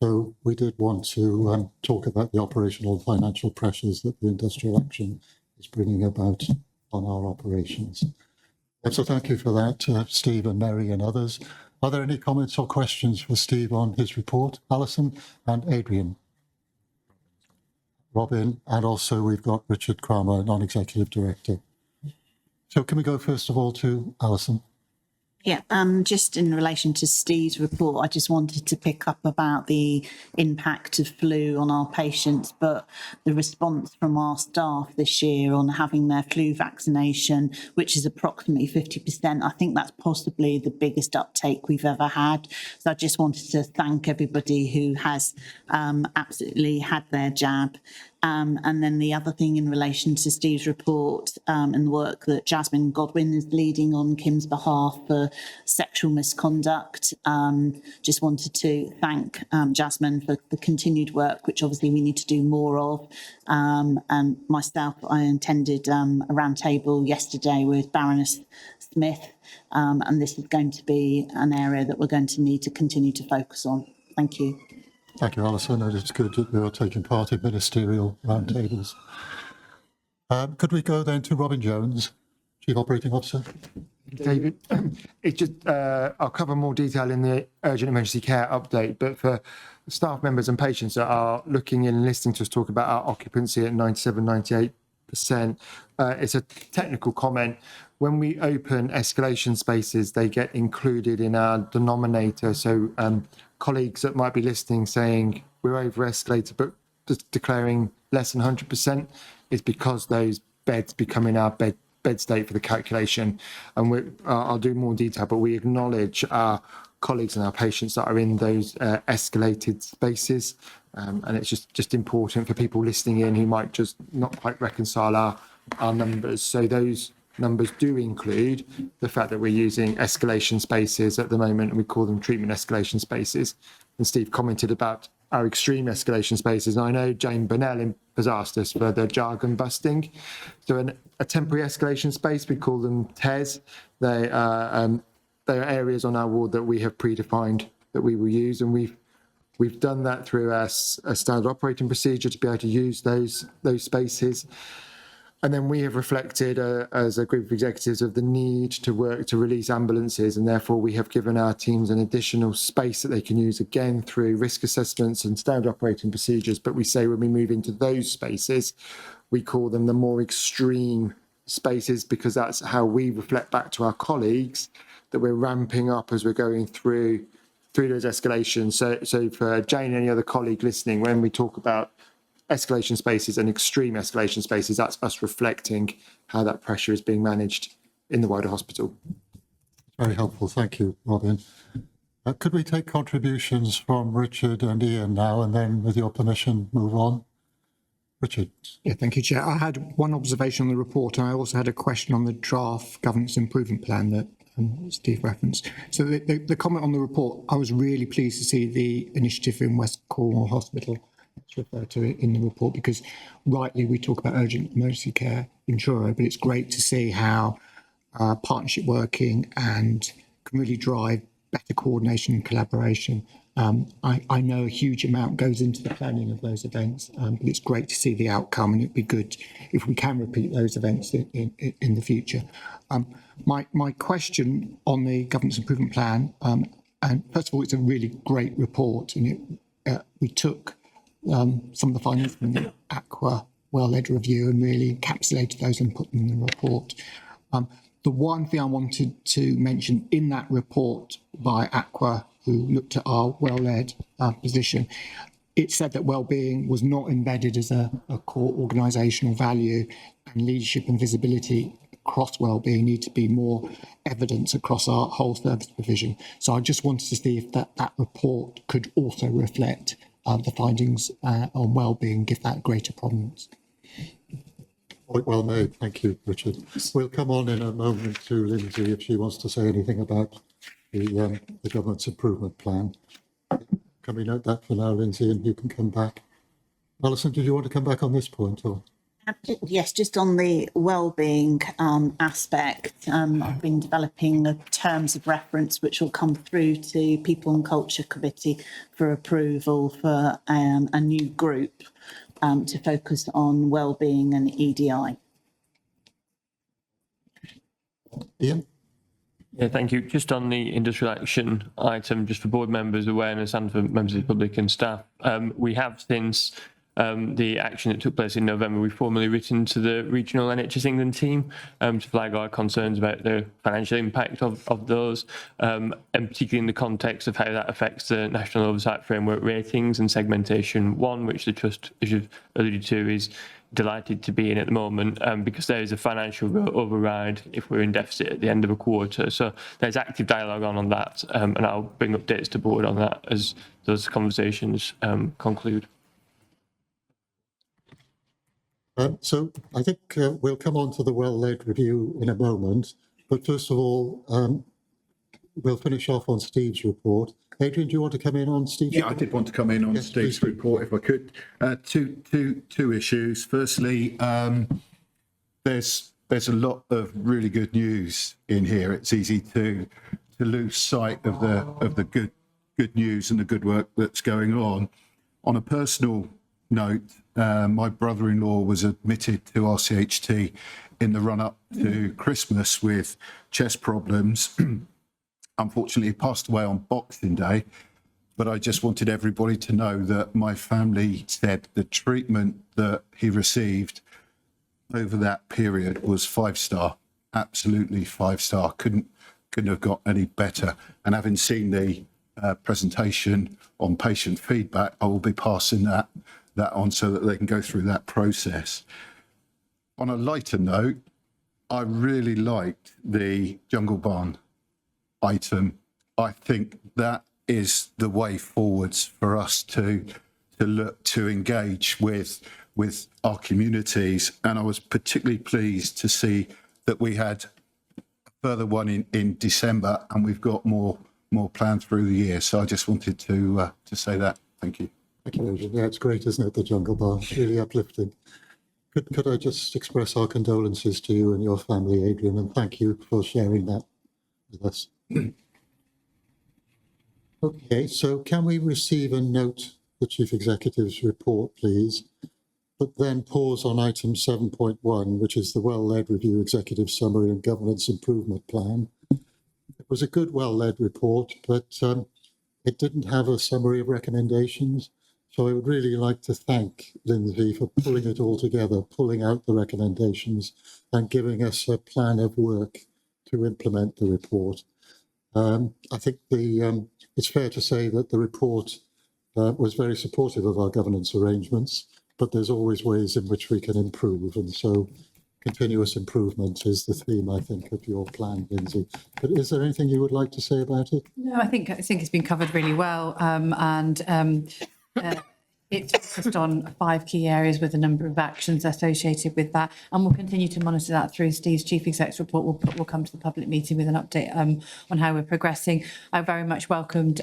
So we did want to talk about the operational and financial pressures that the industrial action is bringing about on our operations. So thank you for that, Steve and Mary and others. Are there any comments or questions for Steve on his report? Alison and Adrian. Robin, and also we've got Richard Kramer, Non-Executive Director. So can we go first of all to Alison? Yeah, just in relation to Steve's report, I just wanted to pick up about the impact of flu on our patients, but the response from our staff this year on having their flu vaccination, which is approximately 50%, I think that's possibly the biggest uptake we've ever had. So I just wanted to thank everybody who has absolutely had their jab. And then the other thing in relation to Steve's report and the work that Jasmine Godwin is leading on Kim's behalf for sexual misconduct, just wanted to thank Jasmine for the continued work, which obviously we need to do more of. And myself, I attended a roundtable yesterday with Baroness Smith, and this is going to be an area that we're going to need to continue to focus on. Thank you. Thank you, Alison. And it's good that we are taking part in ministerial roundtables. Could we go then to Robin Jones, Chief Operating Officer? David, it's just I'll cover more detail in the urgent emergency care update, but for staff members and patients that are looking in and listening to us talk about our occupancy at 97, 98%, it's a technical comment. When we open escalation spaces, they get included in our denominator. So colleagues that might be listening saying we're over escalated, but just declaring less than 100% is because those beds become in our bed state for the calculation. And I'll do more detail, but we acknowledge our colleagues and our patients that are in those escalated spaces. And it's just important for people listening in who might just not quite reconcile our numbers. So those numbers do include the fact that we're using escalation spaces at the moment, and we call them treatment escalation spaces. And Steve commented about our extreme escalation spaces. And I know Jane Burnell has asked us for the jargon busting. So a temporary escalation space, we call them TES. They are areas on our ward that we have predefined that we will use, and we've done that through a standard operating procedure to be able to use those spaces. And then we have reflected as a group of executives of the need to work to release ambulances, and therefore we have given our teams an additional space that they can use again through risk assessments and standard operating procedures. But we say when we move into those spaces, we call them the more extreme spaces, because that's how we reflect back to our colleagues that we're ramping up as we're going through those escalations. So for Jane and any other colleague listening, when we talk about escalation spaces and extreme escalation spaces. That's us reflecting how that pressure is being managed in the wider hospital. Very helpful. Thank you, Robin. Could we take contributions from Richard and Ian now, and then, with your permission, move on? Richard. Yeah, thank you, Chair. I had one observation on the report, and I also had a question on the draft governance improvement plan that Steve referenced. So the comment on the report, I was really pleased to see the initiative in West Cornwall Hospital. It's referred to it in the report, because rightly we talk about urgent emergency care in Truro, but it's great to see how partnership working and can really drive better coordination and collaboration. I know a huge amount goes into the planning of those events, but it's great to see the outcome, and it'd be good if we can repeat those events in the future. My question on the governance improvement plan, and first of all, it's a really great report, and we took some of the findings from the Aqua well-led review and really encapsulated those and put them in the report. The one thing I wanted to mention in that report by Aqua, who looked at our well-led position, it said that well-being was not embedded as a core organisational value, and leadership and visibility across well-being need to be more evidence across our whole service provision. So I just wanted to see if that report could also reflect the findings on well-being, give that greater prominence. Well made. Thank you, Richard. We'll come on in a moment to Lindsay if she wants to say anything about the government's improvement plan. Can we note that for now, Lindsay, and you can come back? Alison, did you want to come back on this point? Or? Yes, just on the wellbeing aspect, I've been developing terms of reference which will come through to People and Culture Committee for approval for a new group to focus on wellbeing and EDI. Ian? Yeah, thank you. Just on the industrial action item, just for board members' awareness and for members of the public and staff, we have since the action that took place in November, we've formally written to the regional NHS England team to flag our concerns about the financial impact of those, and particularly in the context of how that affects the National Oversight Framework ratings and segmentation 1, which the Trust, as you've alluded to, is delighted to be in at the moment, because there is a financial override if we're in deficit at the end of a quarter. So there's active dialogue on that, and I'll bring updates to board on that as those conversations conclude. So I think we'll come on to the well-led review in a moment, but first of all, we'll finish off on Steve's report. Adrian, do you want to come in on Steve's report? I did want to come in on Steve's report if I could. Two issues. Firstly, there's a lot of really good news in here. It's easy to lose sight of the good news and the good work that's going on. On a personal note, my brother-in-law was admitted to RCHT in the run-up to Christmas with chest problems. Unfortunately, he passed away on Boxing Day, but I just wanted everybody to know that my family said the treatment that he received over that period was 5-star, absolutely 5-star. Couldn't have got any better. And having seen the presentation on patient feedback, I will be passing that on so that they can go through that process. On a lighter note, I really liked the Jungle Barn item. I think that is the way forwards for us to look to engage with our communities, and I was particularly pleased to see that we had a further one in December, and we've got more planned through the year. So I just wanted to say that. Thank you. Thank you, Adrian. Yeah, it's great, isn't it, the Jungle Barn? Really uplifting. Could I just express our condolences to you and your family, Adrian, and thank you for sharing that with us. Okay, so can we receive and note the Chief Executive's report, please, but then pause on item 7.1, which is the well-led review executive summary and governance improvement plan. It was a good well-led report, but it didn't have a summary of recommendations. So I would really like to thank Lindsay for pulling it all together, pulling out the recommendations and giving us a plan of work to implement the report. I think it's fair to say that the report was very supportive of our governance arrangements, but there's always ways in which we can improve. And so continuous improvement is the theme, I think, of your plan, Lindsay. But is there anything you would like to say about it? No, I think it's been covered really well, it's focused on 5 key areas with a number of actions associated with that, and we'll continue to monitor that through Steve's Chief Exec's report. We'll come to the public meeting with an update on how we're progressing. I very much welcomed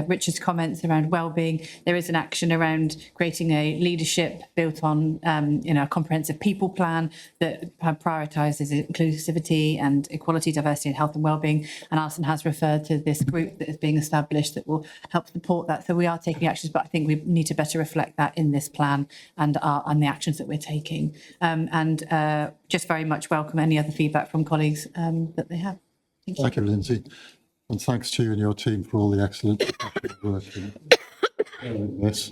Richard's comments around wellbeing. There is an action around creating a leadership built on a comprehensive people plan that prioritises inclusivity and equality, diversity and health and wellbeing. And Alison has referred to this group that is being established that will help support that. So we are taking actions, but I think we need to better reflect that in this plan and the actions that we're taking. Just very much welcome any other feedback from colleagues that they have. Thank you, Lindsay. And thanks to you and your team for all the excellent work in this.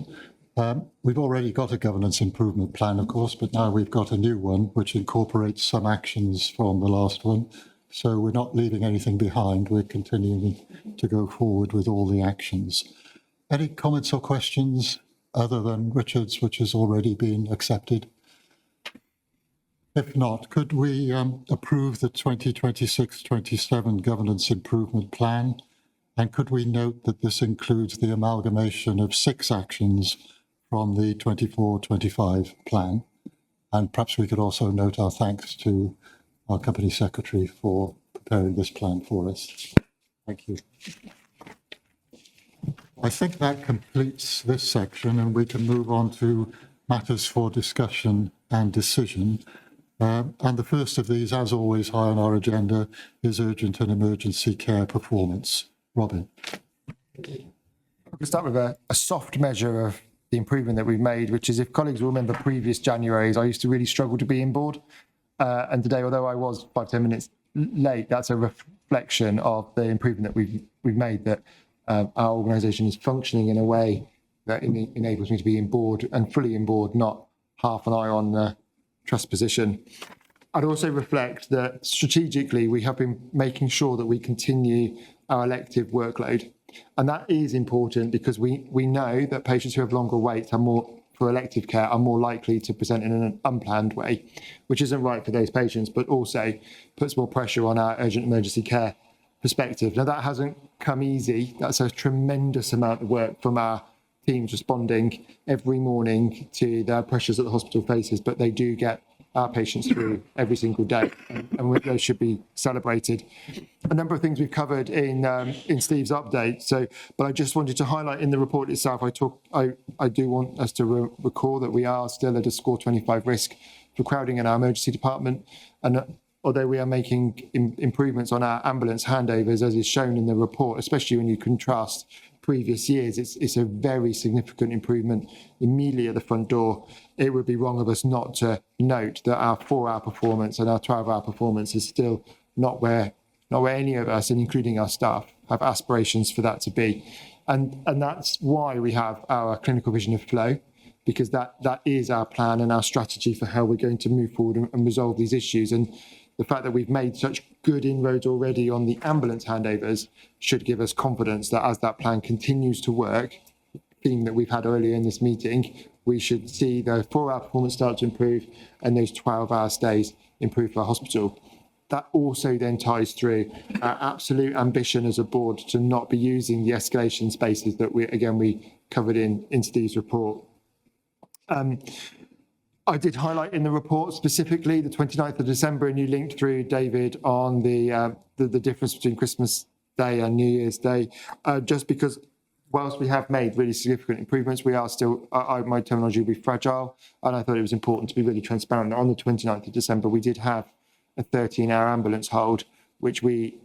We've already got a governance improvement plan, of course, but now we've got a new one which incorporates some actions from the last one. So we're not leaving anything behind. We're continuing to go forward with all the actions. Any comments or questions other than Richard's, which has already been accepted? If not, could we approve the 2026-27 Governance Improvement Plan? And could we note that this includes the amalgamation of 6 actions from the 24-25 plan? And perhaps we could also note our thanks to our Company Secretary for preparing this plan for us. Thank you. I think that completes this section, and we can move on to matters for discussion and decision. And the first of these, as always high on our agenda, is urgent and emergency care performance. Robin. We'll start with a soft measure of the improvement that we've made, which is, if colleagues will remember previous Januaries, I used to really struggle to be in board. And today, although I was 5-10 minutes late, that's a reflection of the improvement that we've made, that our organisation is functioning in a way that enables me to be in board and fully in board, not half an eye on the trust position. I'd also reflect that strategically we have been making sure that we continue our elective workload. And that is important because we know that patients who have longer waits are more for elective care are more likely to present in an unplanned way, which isn't right for those patients, but also puts more pressure on our urgent emergency care perspective. Now, that hasn't come easy. That's a tremendous amount of work from our teams responding every morning to the pressures that the hospital faces, but they do get our patients through every single day, and those should be celebrated. A number of things we've covered in Steve's update. But I just wanted to highlight in the report itself. I do want us to recall that we are still at a score 25 risk for crowding in our emergency department, and although we are making improvements on our ambulance handovers, as is shown in the report, especially when you contrast previous years, it's a very significant improvement immediately at the front door. It would be wrong of us not to note that our 4-hour performance and our 12-hour performance is still not where any of us, and including our staff, have aspirations for that to be. And that's why we have our clinical vision of flow, because that is our plan and our strategy for how we're going to move forward and resolve these issues. And the fact that we've made such good inroads already on the ambulance handovers should give us confidence that as that plan continues to work, theme that we've had earlier in this meeting, we should see the 4-hour performance start to improve and those 12-hour stays improve for our hospital. That also then ties through our absolute ambition as a board to not be using the escalation spaces that we covered in Steve's report. I did highlight in the report specifically the 29th of December, and you linked through, David, on the difference between Christmas Day and New Year's Day, just because whilst we have made really significant improvements, we are still, my terminology would be fragile, and I thought it was important to be really transparent. On the 29th of December, we did have a 13-hour ambulance hold, which we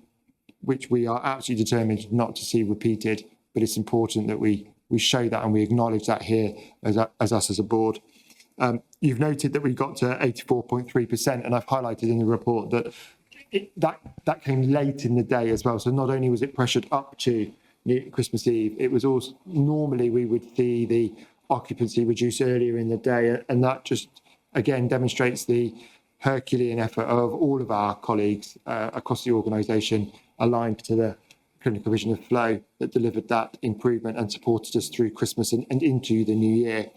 are absolutely determined not to see repeated, but it's important that we show that and we acknowledge that here as us as a board. You've noted that we got to 84.3%, and I've highlighted in the report that that came late in the day as well. So not only was it pressured up to Christmas Eve, it was also normally we would see the occupancy reduce earlier in the day, and that just again demonstrates the Herculean effort of all of our colleagues across the organisation aligned to the clinical vision of flow that delivered that improvement and supported us through Christmas and into the new year.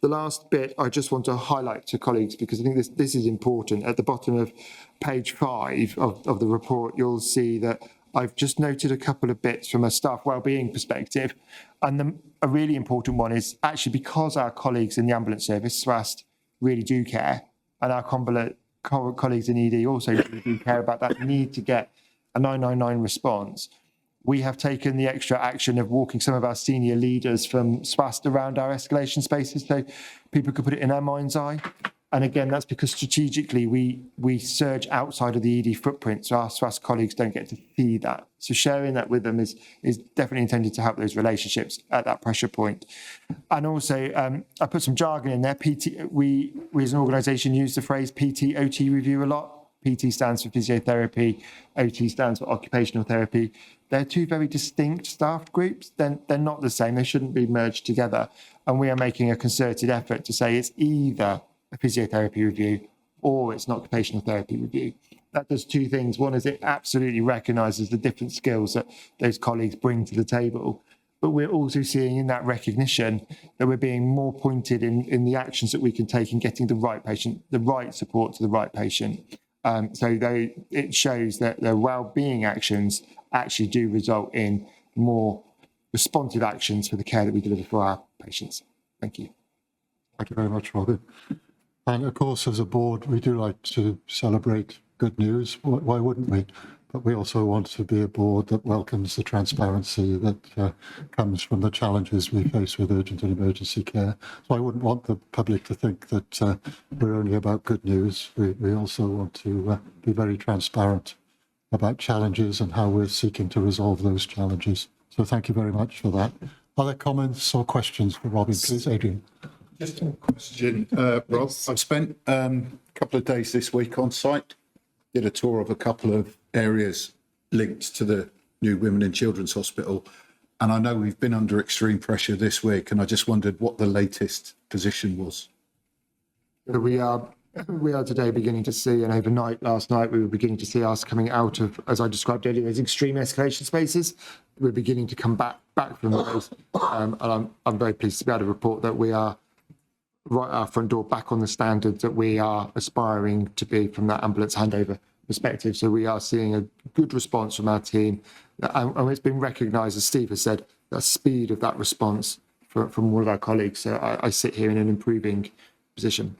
The last bit I just want to highlight to colleagues, because I think this is important. At the bottom of page 5 of the report, you'll see that I've just noted a couple of bits from a staff wellbeing perspective. And a really important one is actually because our colleagues in the ambulance service, SWAST, really do care, and our colleagues in ED also really do care about that need to get a 999 response. We have taken the extra action of walking some of our senior leaders from SWAST around our escalation spaces so people could put it in their mind's eye. And again, that's because strategically we surge outside of the ED footprint, so our SWAST colleagues don't get to see that. So sharing that with them is definitely intended to help those relationships at that pressure point. And also, I put some jargon in there. We as an organisation use the phrase PT-OT review a lot. PT stands for physiotherapy, OT stands for occupational therapy. They're two very distinct staff groups. They're not the same. They shouldn't be merged together. And we are making a concerted effort to say it's either a physiotherapy review or it's an occupational therapy review. That does two things. One is it absolutely recognises the different skills that those colleagues bring to the table. But we're also seeing in that recognition that we're being more pointed in the actions that we can take in getting the right patient, the right support to the right patient. It shows that the well-being actions actually do result in more responsive actions for the care that we deliver for our patients. Thank you. Thank you very much, Robin. And of course, as a board, we do like to celebrate good news. Why wouldn't we? But we also want to be a board that welcomes the transparency that comes from the challenges we face with urgent and emergency care. So I wouldn't want the public to think that we're only about good news. We also want to be very transparent about challenges and how we're seeking to resolve those challenges. So thank you very much for that. Other comments or questions for Robin, please, Adrian? Just a question, Rob. I've spent a couple of days this week on site, did a tour of a couple of areas linked to the new Women and Children's Hospital. And I know we've been under extreme pressure this week, and I just wondered what the latest position was. We are today beginning to see, and overnight last night, we were beginning to see us coming out of, as I described earlier, those extreme escalation spaces. We're beginning to come back from those. And I'm very pleased to be able to report that we are right at our front door back on the standards that we are aspiring to be from that ambulance handover perspective. So we are seeing a good response from our team. And it's been recognised, as Steve has said, the speed of that response from all of our colleagues. So I sit here in an improving position.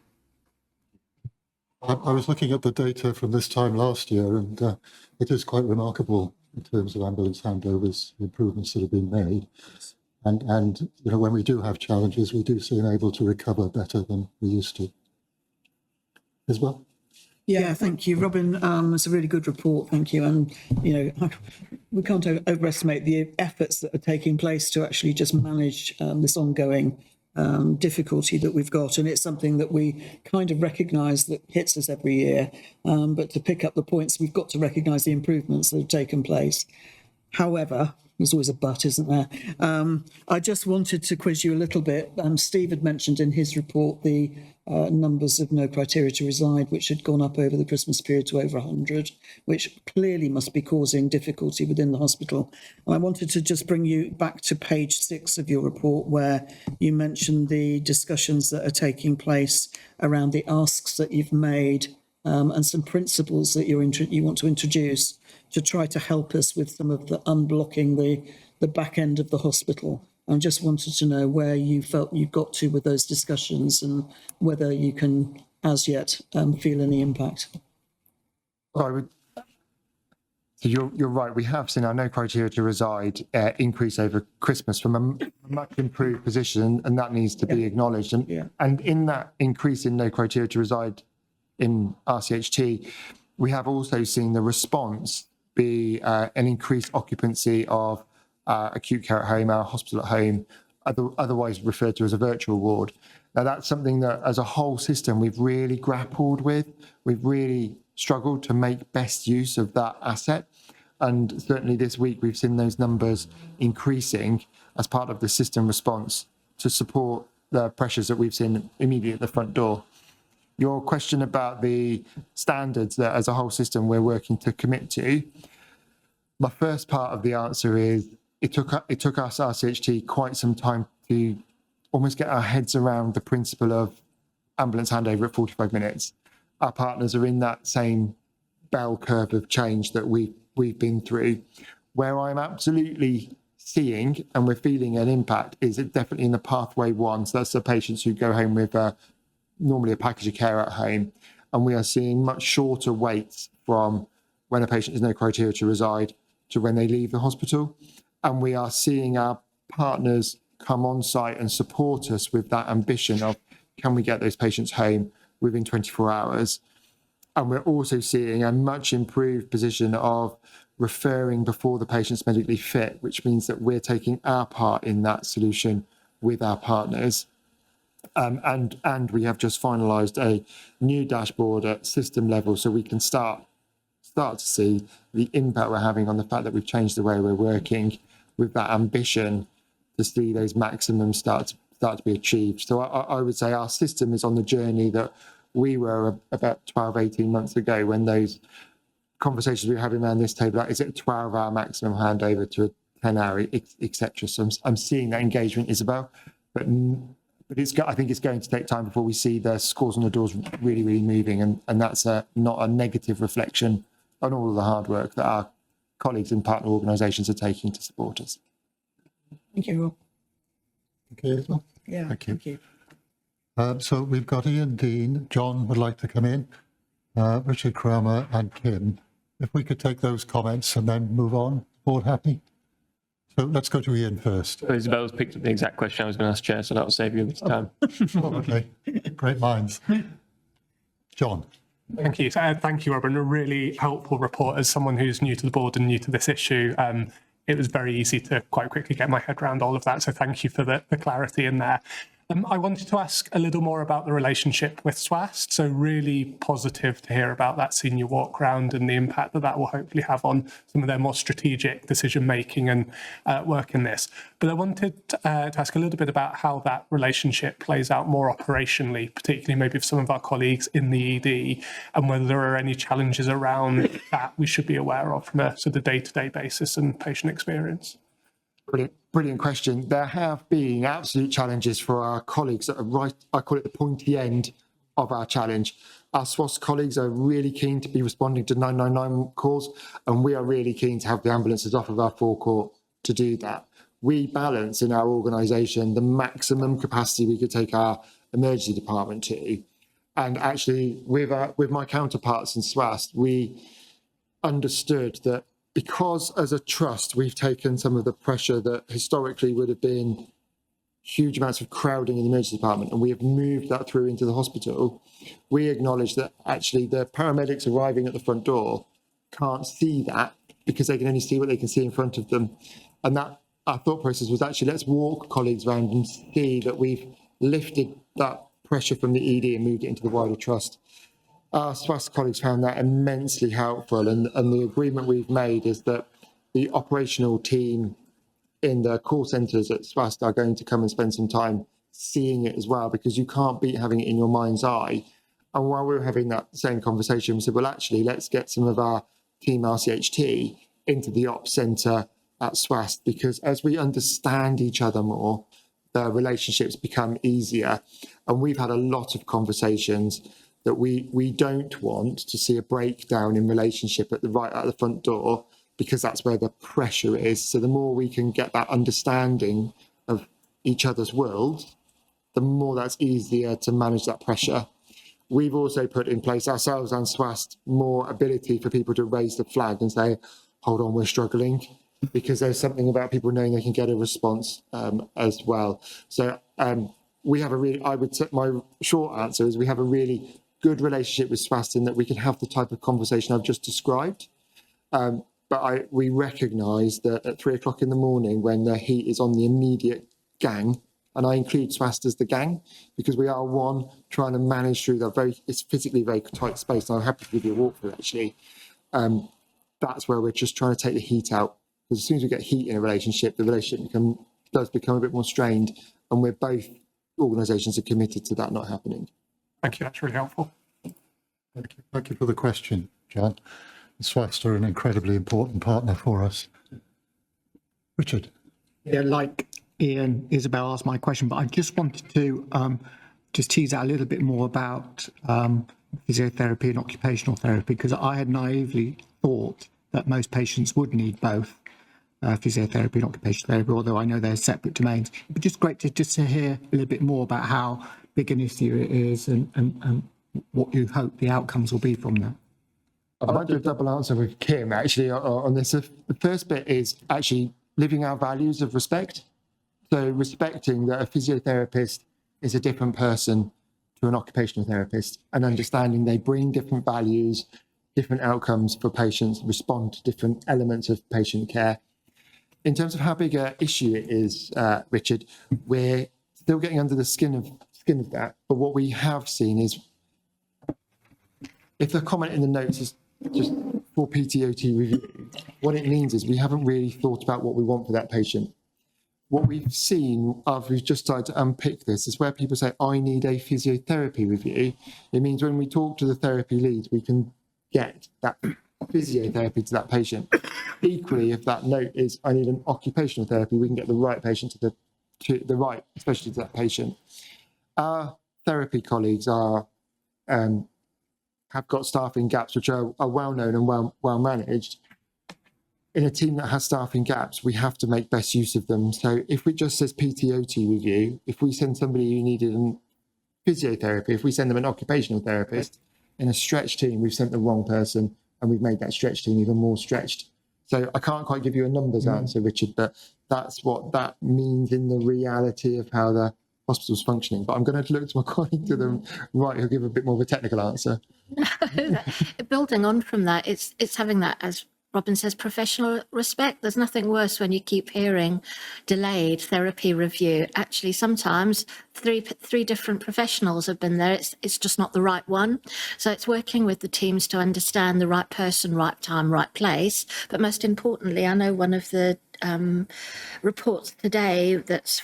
I was looking at the data from this time last year, and it is quite remarkable in terms of ambulance handovers, the improvements that have been made. And you know, when we do have challenges, we do seem able to recover better than we used to. Isabel? Yeah, thank you, Robin. It's a really good report. Thank you. And, you know, we can't overestimate the efforts that are taking place to actually just manage this ongoing difficulty that we've got. And it's something that we kind of recognise that hits us every year. But to pick up the points, we've got to recognise the improvements that have taken place. However, there's always a but, isn't there? I just wanted to quiz you a little bit. Steve had mentioned in his report the numbers of no criteria to reside, which had gone up over the Christmas period to over 100, which clearly must be causing difficulty within the hospital. And I wanted to just bring you back to page 6 of your report, where you mentioned the discussions that are taking place around the asks that you've made and some principles that you want to introduce to try to help us with some of the unblocking the back end of the hospital. I just wanted to know where you felt you got to with those discussions and whether you can, as yet, feel any impact. So you're right. We have seen our no criteria to reside increase over Christmas from a much improved position, and that needs to be acknowledged. And in that increase in no criteria to reside in RCHT, we have also seen the response be an increased occupancy of acute care at home, our hospital at home, otherwise referred to as a virtual ward. Now, that's something that as a whole system we've really grappled with. We've really struggled to make best use of that asset. And certainly this week we've seen those numbers increasing as part of the system response to support the pressures that we've seen immediately at the front door. Your question about the standards that as a whole system we're working to commit to, my first part of the answer is it took us, RCHT, quite some time to almost get our heads around the principle of ambulance handover at 45 minutes. Our partners are in that same bell curve of change that we've been through. Where I'm absolutely seeing and we're feeling an impact is it definitely in the pathway 1. So that's the patients who go home with normally a package of care at home. And we are seeing much shorter waits from when a patient has no criteria to reside to when they leave the hospital. And we are seeing our partners come on site and support us with that ambition of, can we get those patients home within 24 hours? And we're also seeing a much improved position of referring before the patient's medically fit, which means that we're taking our part in that solution with our partners. And we have just finalised a new dashboard at system level, so we can start to see the impact we're having on the fact that we've changed the way we're working with that ambition to see those maximums start to be achieved. So I would say our system is on the journey that we were about 12, 18 months ago, when those conversations we were having around this table, is it a 12-hour maximum handover to a 10-hour, etc. So I'm seeing that engagement, Isabel, but I think it's going to take time before we see the scores on the doors really, really moving, and that's not a negative reflection on all of the hard work that our colleagues and partner organisations are taking to support us. Thank you. Okay, Isabel? Yeah, thank you. So we've got Ian Dean, John would like to come in, Richard Kramer and Kim. If we could take those comments and then move on, board happy? So let's go to Ian first. Isabel's picked up the exact question I was going to ask, Chair, so that'll save you a bit of time. Okay, great minds. John. Thank you. Thank you, Robin. A really helpful report. As someone who's new to the board and new to this issue, it was very easy to quite quickly get my head around all of that. So thank you for the clarity in there. I wanted to ask a little more about the relationship with SWAST. So really positive to hear about that senior walk round and the impact that will hopefully have on some of their more strategic decision making and work in this. But I wanted to ask a little bit about how that relationship plays out more operationally, particularly maybe for some of our colleagues in the ED, and whether there are any challenges around that we should be aware of from a sort of day-to-day basis and patient experience. Brilliant question. There have been absolute challenges for our colleagues that are right, I call it the pointy end of our challenge. Our SWAS colleagues are really keen to be responding to 999 calls, and we are really keen to have the ambulances off of our forecourt to do that. We balance in our organisation the maximum capacity we could take our emergency department to. And actually, with my counterparts in SWAS, we understood that because as a trust, we've taken some of the pressure that historically would have been huge amounts of crowding in the emergency department, and we have moved that through into the hospital. We acknowledge that actually the paramedics arriving at the front door can't see that because they can only see what they can see in front of them. And that our thought process was actually, let's walk colleagues around and see that we've lifted that pressure from the ED and moved it into the wider trust. Our SWAS colleagues found that immensely helpful, and the agreement we've made is that the operational team in the call centres at SWAS are going to come and spend some time seeing it as well, because you can't beat having it in your mind's eye. And while we were having that same conversation, we said, well, actually, let's get some of our team RCHT into the ops centre at SWAS, because as we understand each other more, the relationships become easier. And we've had a lot of conversations that we don't want to see a breakdown in relationship at the front door, because that's where the pressure is. So the more we can get that understanding of each other's world, the more that's easier to manage that pressure. We've also put in place ourselves and SWAST more ability for people to raise the flag and say, hold on, we're struggling, because there's something about people knowing they can get a response as well. So we have I would say my short answer is we have a really good relationship with SWAST in that we can have the type of conversation I've just described. But we recognise that at 3 o'clock in the morning, when the heat is on the immediate gang, and I include SWAST as the gang, because we are one trying to manage through that it's physically very tight space. And I'm happy to give you a walk through, actually. That's where we're just trying to take the heat out. Because as soon as we get heat in a relationship, the relationship does become a bit more strained. And we're both organisations are committed to that not happening. Thank you, that's really helpful. Thank you for the question, John. SWAST are an incredibly important partner for us. Richard. Yeah, like Ian, Isabel asked my question, but I just wanted to just tease out a little bit more about physiotherapy and occupational therapy, because I had naively thought that most patients would need both physiotherapy and occupational therapy, although I know they're separate domains. But just great to hear a little bit more about how big an issue it is and what you hope the outcomes will be from that. I'd like to do a double answer with Kim actually on this. The first bit is actually living our values of respect. So respecting that a physiotherapist is a different person to an occupational therapist, and understanding they bring different values, different outcomes for patients, respond to different elements of patient care. In terms of how big an issue it is, Richard, we're still getting under the skin of that. But what we have seen is, if the comment in the notes is just for PTOT review, what it means is we haven't really thought about what we want for that patient. What we've seen after we've just started to unpick this is where people say, I need a physiotherapy review. It means when we talk to the therapy lead, we can get that physiotherapy to that patient. Equally, if that note is, I need an occupational therapy, we can get the right patient to the right specialty to that patient. Our therapy colleagues are have got staffing gaps which are well known and well managed. In a team that has staffing gaps, we have to make best use of them. So if it just says PTOT review, if we send somebody who needed physiotherapy, if we send them an occupational therapist, in a stretch team, we've sent the wrong person and we've made that stretch team even more stretched. So I can't quite give you a numbers answer, Richard, but that's what that means in the reality of how the hospital's functioning. But I'm going to look to my colleague to the right who'll give a bit more of a technical answer. Building on from that, it's having that, as Robin says, professional respect. There's nothing worse when you keep hearing delayed therapy review. Actually, sometimes three different professionals have been there. It's just not the right one. So it's working with the teams to understand the right person, right time, right place. But most importantly, I know one of the reports today that's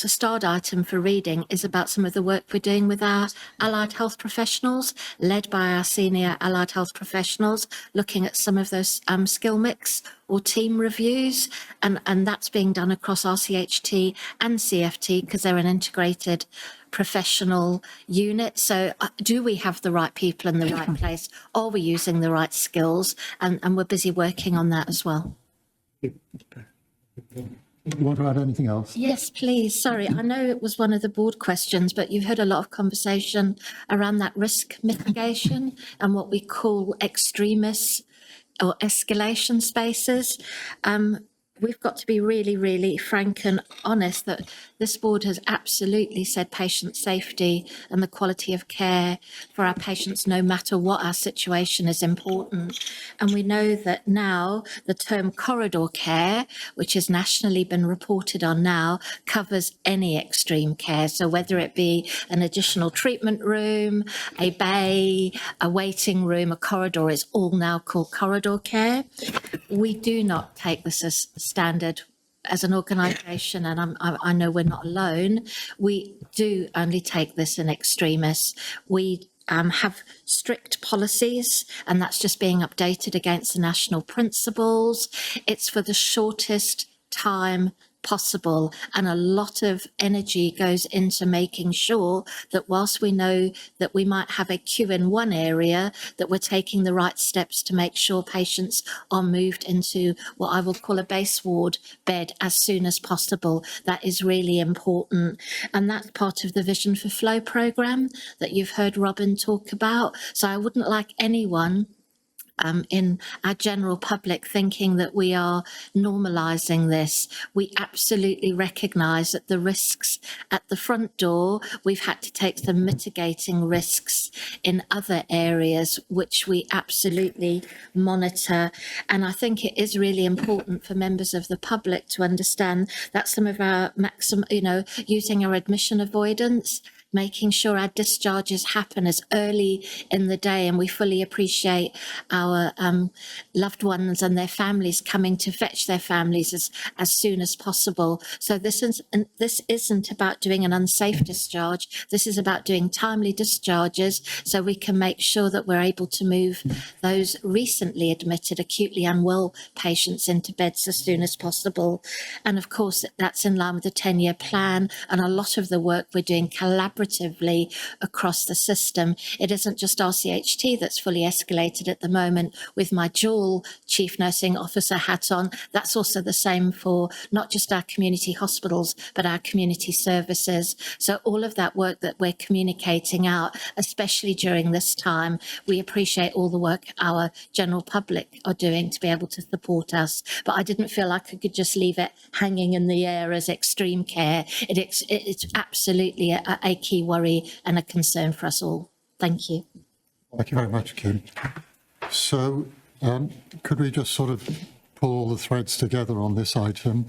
a starred item for reading is about some of the work we're doing with our allied health professionals, led by our senior allied health professionals, looking at some of those skill mix or team reviews. And that's being done across RCHT and CFT because they're an integrated professional unit. So do we have the right people in the right place? Are we using the right skills? And we're busy working on that as well. You want to add anything else? Yes, please. Sorry, I know it was one of the board questions, but you've heard a lot of conversation around that risk mitigation and what we call extremists or escalation spaces. We've got to be really, really frank and honest that this board has absolutely said patient safety and the quality of care for our patients, no matter what our situation, is important. And we know that now the term corridor care, which has nationally been reported on now, covers any extreme care. So whether it be an additional treatment room, a bay, a waiting room, a corridor, is all now called corridor care. We do not take this as standard as an organisation, and I know we're not alone. We do only take this in extremis. We have strict policies, and that's just being updated against the national principles. It's for the shortest time possible, and a lot of energy goes into making sure that whilst we know that we might have a queue in one area, that we're taking the right steps to make sure patients are moved into what I will call a base ward bed as soon as possible. That is really important, and that's part of the Vision for Flow programme that you've heard Robin talk about. So I wouldn't like anyone in our general public thinking that we are normalising this. We absolutely recognise that the risks at the front door, we've had to take some mitigating risks in other areas, which we absolutely monitor. And I think it is really important for members of the public to understand that some of our maximum, using our admission avoidance making sure our discharges happen as early in the day, and we fully appreciate our loved ones and their families coming to fetch their families as soon as possible. So this isn't about doing an unsafe discharge. This is about doing timely discharges so we can make sure that we're able to move those recently admitted acutely unwell patients into beds as soon as possible. And of course, that's in line with the 10-year plan and a lot of the work we're doing collaboratively across the system. It isn't just RCHT that's fully escalated at the moment with my dual Chief Nursing Officer hat on. That's also the same for not just our community hospitals, but our community services. So all of that work that we're communicating out, especially during this time, we appreciate all the work our general public are doing to be able to support us. But I didn't feel like I could just leave it hanging in the air as extreme care. It's absolutely a key worry and a concern for us all. Thank you. Thank you very much, Kim. So could we just sort of pull all the threads together on this item?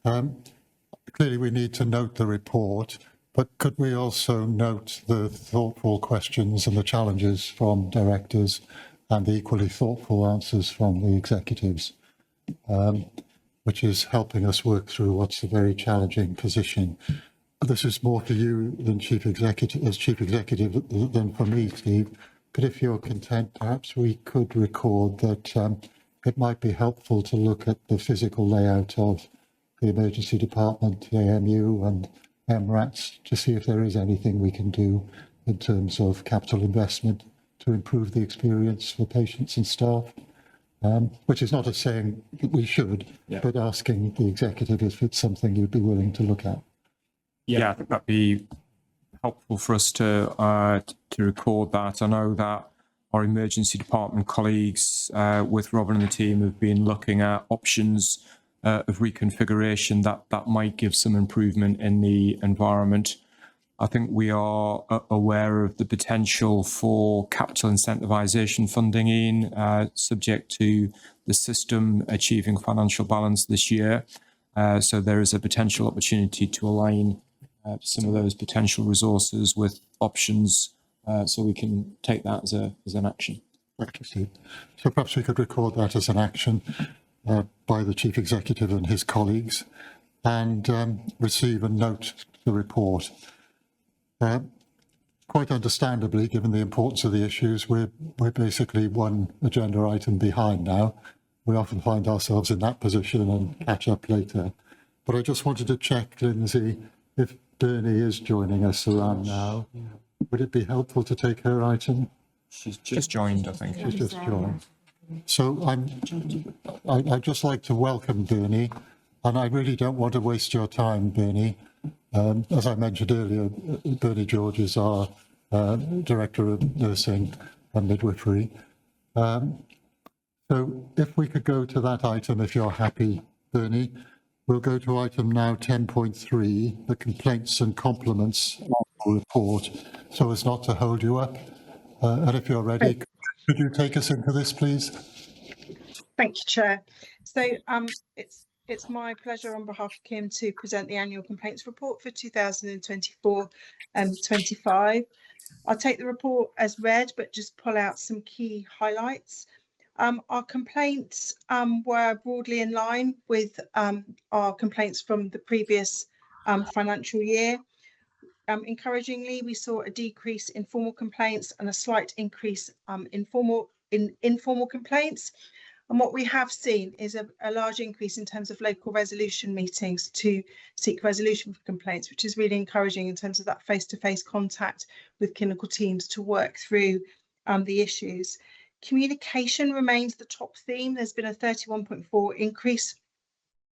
Clearly, we need to note the report, but could we also note the thoughtful questions and the challenges from directors and the equally thoughtful answers from the executives, which is helping us work through what's a very challenging position. This is more for you than Chief Executive, than for me, Steve. But if you're content, perhaps we could record that it might be helpful to look at the physical layout of the emergency department, the AMU and MRATs to see if there is anything we can do in terms of capital investment to improve the experience for patients and staff, which is not a saying that we should, but asking the executive if it's something you'd be willing to look at. Yeah, I think that'd be helpful for us to record that. I know that our emergency department colleagues with Robin and the team have been looking at options of reconfiguration that might give some improvement in the environment. I think we are aware of the potential for capital incentivisation funding subject to the system achieving financial balance this year. So there is a potential opportunity to align some of those potential resources with options so we can take that as an action. Thank you, Steve. So perhaps we could record that as an action by the Chief Executive and his colleagues and receive and note the report. Quite understandably, given the importance of the issues, we're basically one agenda item behind now. We often find ourselves in that position and catch up later. But I just wanted to check, Lindsay, if Bernie is joining us around now. Would it be helpful to take her item? She's just joined, I think. She's just joined. So I'd just like to welcome Bernie, and I really don't want to waste your time, Bernie. As I mentioned earlier, Bernie George is our Director of Nursing and Midwifery. So if we could go to that item, if you're happy, Bernie, we'll go to item now 10.3, the complaints and compliments report, so as not to hold you up. And if you're ready, could you take us into this, please? Thank you, Chair. So it's my pleasure on behalf of Kim to present the annual complaints report for 2024-25. I'll take the report as read, but just pull out some key highlights. Our complaints were broadly in line with our complaints from the previous financial year. Encouragingly, we saw a decrease in formal complaints and a slight increase in informal complaints. And what we have seen is a large increase in terms of local resolution meetings to seek resolution for complaints, which is really encouraging in terms of that face-to-face contact with clinical teams to work through the issues. Communication remains the top theme. There's been a 31.4 increase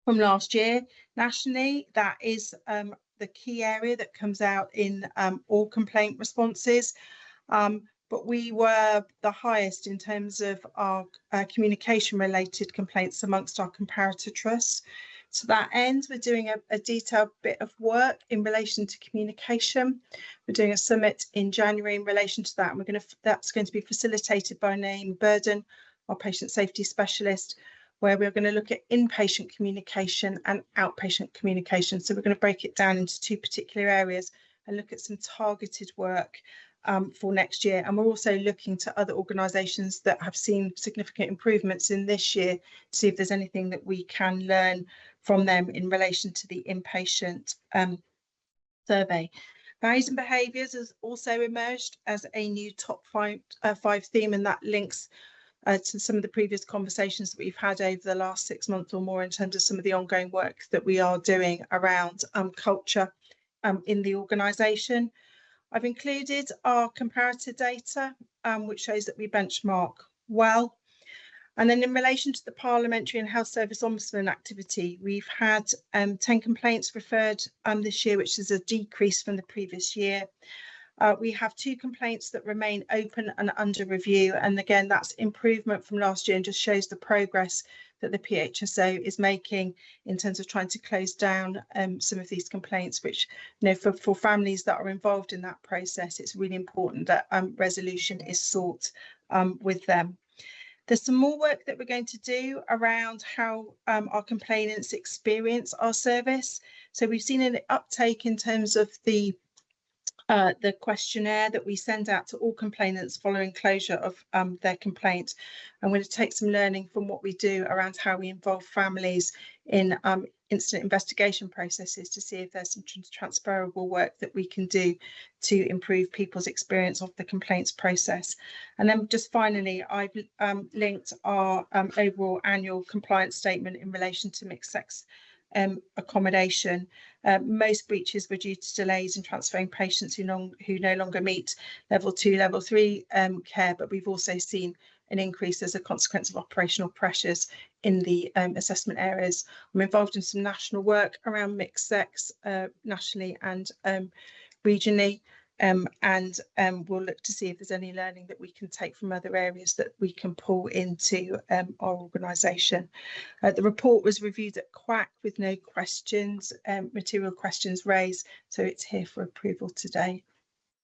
from last year. Nationally, that is the key area that comes out in all complaint responses. But we were the highest in terms of our communication-related complaints amongst our comparator trusts. To that end, we're doing a detailed bit of work in relation to communication. We're doing a summit in January in relation to that, and that's going to be facilitated by Naomi Burden, our patient safety specialist, where we're going to look at inpatient communication and outpatient communication. So we're going to break it down into two particular areas and look at some targeted work for next year. And we're also looking to other organisations that have seen significant improvements in this year to see if there's anything that we can learn from them in relation to the inpatient survey. Values and behaviours has also emerged as a new top five theme, and that links to some of the previous conversations that we've had over the last 6 months or more in terms of some of the ongoing work that we are doing around culture in the organisation. I've included our comparator data, which shows that we benchmark well. And then in relation to the Parliamentary and Health Service Ombudsman activity, we've had 10 complaints referred this year, which is a decrease from the previous year. We have 2 complaints that remain open and under review. And again, that's improvement from last year and just shows the progress that the PHSO is making in terms of trying to close down some of these complaints, which, you know, for families that are involved in that process, it's really important that resolution is sought with them. There's some more work that we're going to do around how our complainants experience our service. So we've seen an uptake in terms of the questionnaire that we send out to all complainants following closure of their complaint. I'm going to take some learning from what we do around how we involve families in incident investigation processes to see if there's some transferable work that we can do to improve people's experience of the complaints process. And then just finally, I've linked our overall annual compliance statement in relation to mixed sex accommodation. Most breaches were due to delays in transferring patients who no longer meet level 2, level 3 care, but we've also seen an increase as a consequence of operational pressures in the assessment areas. I'm involved in some national work around mixed sex nationally and regionally, and we'll look to see if there's any learning that we can take from other areas that we can pull into our organisation. The report was reviewed at QAC with no questions, material questions raised, so it's here for approval today.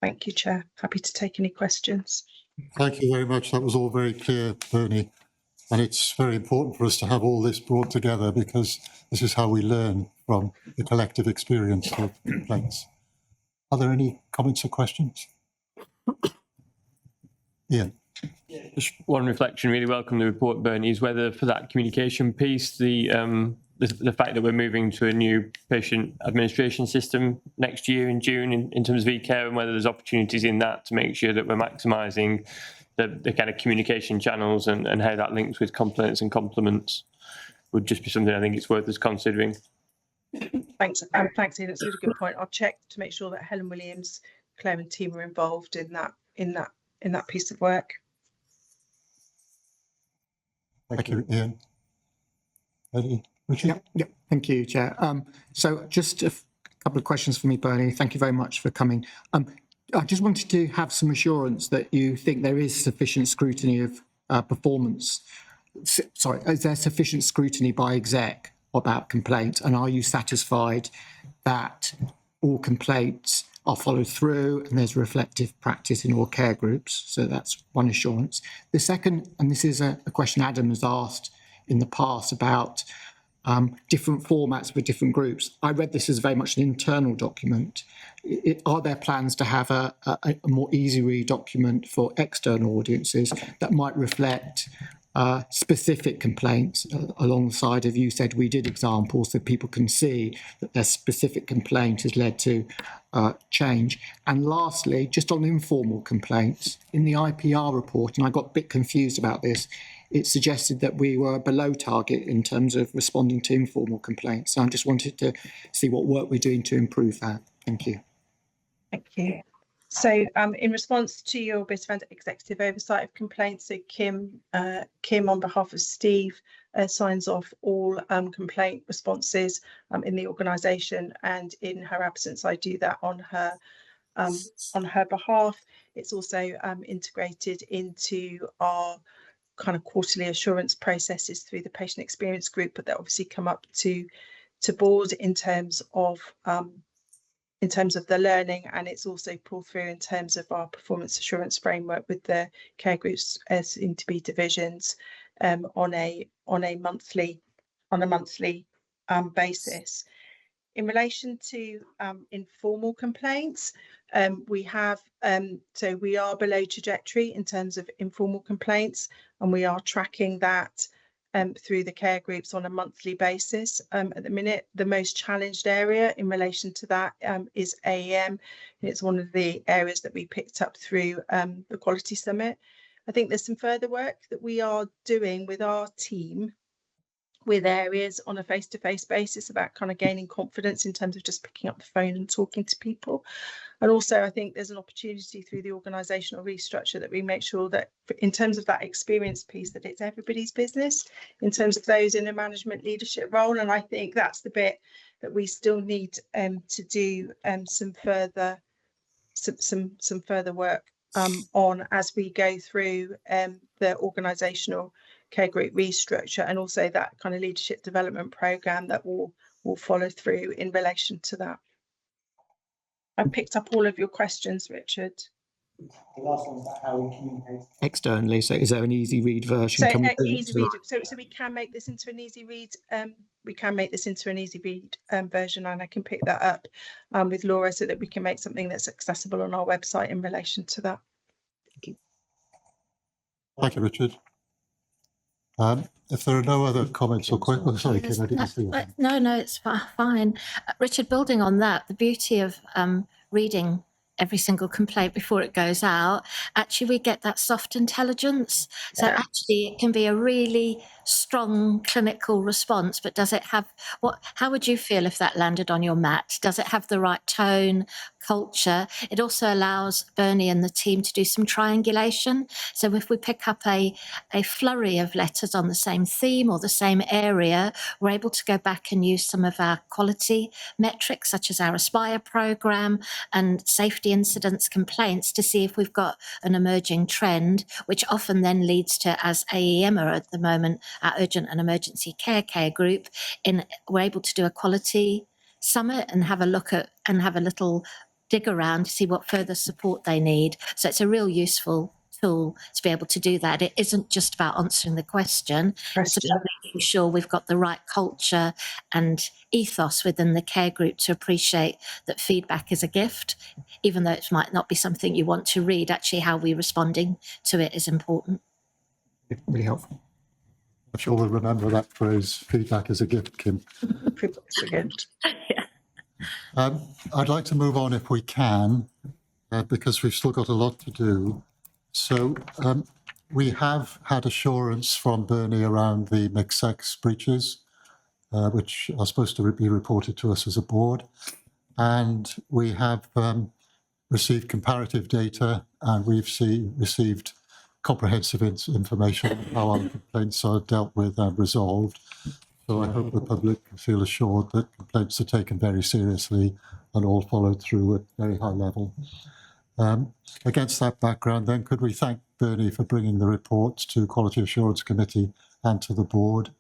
Thank you, Chair. Happy to take any questions. Thank you very much. That was all very clear, Bernie. And it's very important for us to have all this brought together because this is how we learn from the collective experience of complaints. Are there any comments or questions? Ian. Just one reflection, really welcome the report, Bernie, is whether for that communication piece, the fact that we're moving to a new patient administration system next year in June in terms of e-care, and whether there's opportunities in that to make sure that we're maximising the kind of communication channels and how that links with complaints and compliments would just be something I think it's worth us considering. Thanks, thanks, Ian. That's a really good point. I'll check to make sure that Helen Williams, Claire, and team are involved in that piece of work. Thank you, Ian. Eddie, Richard? Yeah, thank you, Chair. So just a couple of questions for me, Bernie. Thank you very much for coming. I just wanted to have some assurance that you think there is sufficient scrutiny of performance. Sorry, is there sufficient scrutiny by exec about complaints, and are you satisfied that all complaints are followed through and there's reflective practice in all care groups? So that's one assurance. The second, and this is a question Adam has asked in the past about different formats for different groups. I read this as very much an internal document. Are there plans to have a more easy read document for external audiences that might reflect specific complaints alongside of, you said we did examples so people can see that their specific complaint has led to change? And lastly, just on informal complaints, in the IPR report, and I got a bit confused about this, it suggested that we were below target in terms of responding to informal complaints. So I just wanted to see what work we're doing to improve that. Thank you. Thank you. So in response to your bit of executive oversight of complaints, so Kim on behalf of Steve signs off all complaint responses in the organisation, and in her absence I do that on her behalf. It's also integrated into our kind of quarterly assurance processes through the patient experience group, but that obviously come up to board in terms of the learning, and it's also pulled through in terms of our performance assurance framework with the care groups as in to be divisions on a monthly basis. In relation to informal complaints, we have, so we are below trajectory in terms of informal complaints, and we are tracking that through the care groups on a monthly basis. At the minute, the most challenged area in relation to that is AEM, and it's one of the areas that we picked up through the Quality Summit. I think there's some further work that we are doing with our team with areas on a face-to-face basis about kind of gaining confidence in terms of just picking up the phone and talking to people. And also, I think there's an opportunity through the organisational restructure that we make sure that in terms of that experience piece, that it's everybody's business in terms of those in a management leadership role. And I think that's the bit that we still need to do some further work on as we go through the organisational care group restructure, and also that kind of leadership development programme that will follow through in relation to that. I picked up all of your questions, Richard. The last one about how we communicate externally. So is there an easy read version? So easy read. So we can make this into an easy read. We can make this into an easy read version, and I can pick that up with Laura so that we can make something that's accessible on our website in relation to that. Thank you, Richard. If there are no other comments or questions, sorry, Kim, I didn't see you. No, it's fine. Richard, building on that, the beauty of reading every single complaint before it goes out, actually we get that soft intelligence. So actually it can be a really strong clinical response, but does it have how would you feel if that landed on your mat? Does it have the right tone, culture? It also allows Bernie and the team to do some triangulation. So if we pick up a flurry of letters on the same theme or the same area, we're able to go back and use some of our quality metrics, such as our Aspire programme and safety incidents complaints, to see if we've got an emerging trend, which often then leads to, as AEM are at the moment, our urgent and emergency care group, we're able to do a quality summit and have a look at and have a little dig around to see what further support they need. So it's a real useful tool to be able to do that. It isn't just about answering the question, it's about making sure we've got the right culture and ethos within the care group to appreciate that feedback is a gift, even though it might not be something you want to read. Actually, how we're responding to it is important. Really helpful. I'm sure we'll remember that phrase, feedback is a gift, Kim. Feedback's a gift. I'd like to move on if we can, because we've still got a lot to do. So we have had assurance from Bernie around the mixed-sex breaches, which are supposed to be reported to us as a board. And we have received comparative data, and we've received comprehensive information on how our complaints are dealt with and resolved. So I hope the public can feel assured that complaints are taken very seriously and all followed through at very high level. Against that background, then, could we thank Bernie for bringing the report to Quality Assurance Committee and to the board?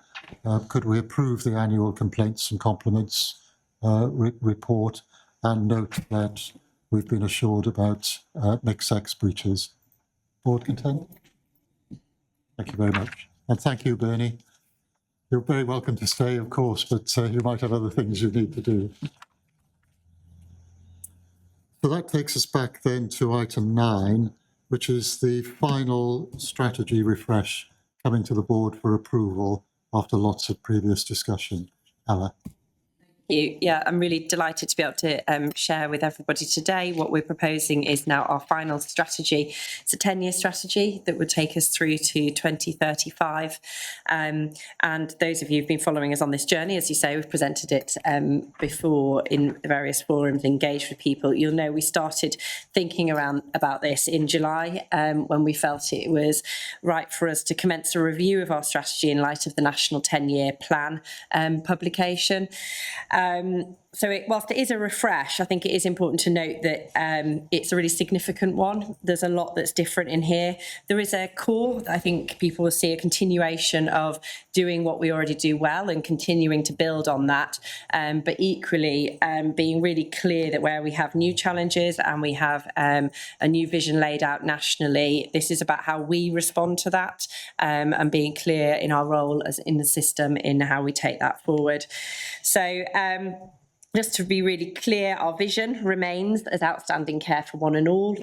Could we approve the annual complaints and compliments report and note that we've been assured about mixed-sex breaches? Board content? Thank you very much. And thank you, Bernie. You're very welcome to stay, of course, but you might have other things you need to do. So that takes us back then to item 9, which is the final strategy refresh coming to the board for approval after lots of previous discussion. Ella. Yeah, I'm really delighted to be able to share with everybody today. What we're proposing is now our final strategy. It's a 10-year strategy that would take us through to 2035. And those of you who've been following us on this journey, as you say, we've presented it before in various forums, engaged with people. You'll know we started thinking about this in July when we felt it was right for us to commence a review of our strategy in light of the National 10-Year Plan publication. So whilst it is a refresh, I think it is important to note that it's a really significant one. There's a lot that's different in here. There is a core, I think people will see a continuation of doing what we already do well and continuing to build on that, but equally being really clear that where we have new challenges and we have a new vision laid out nationally, this is about how we respond to that and being clear in our role as in the system in how we take that forward. So Just to be really clear, our vision remains as outstanding care for one and all.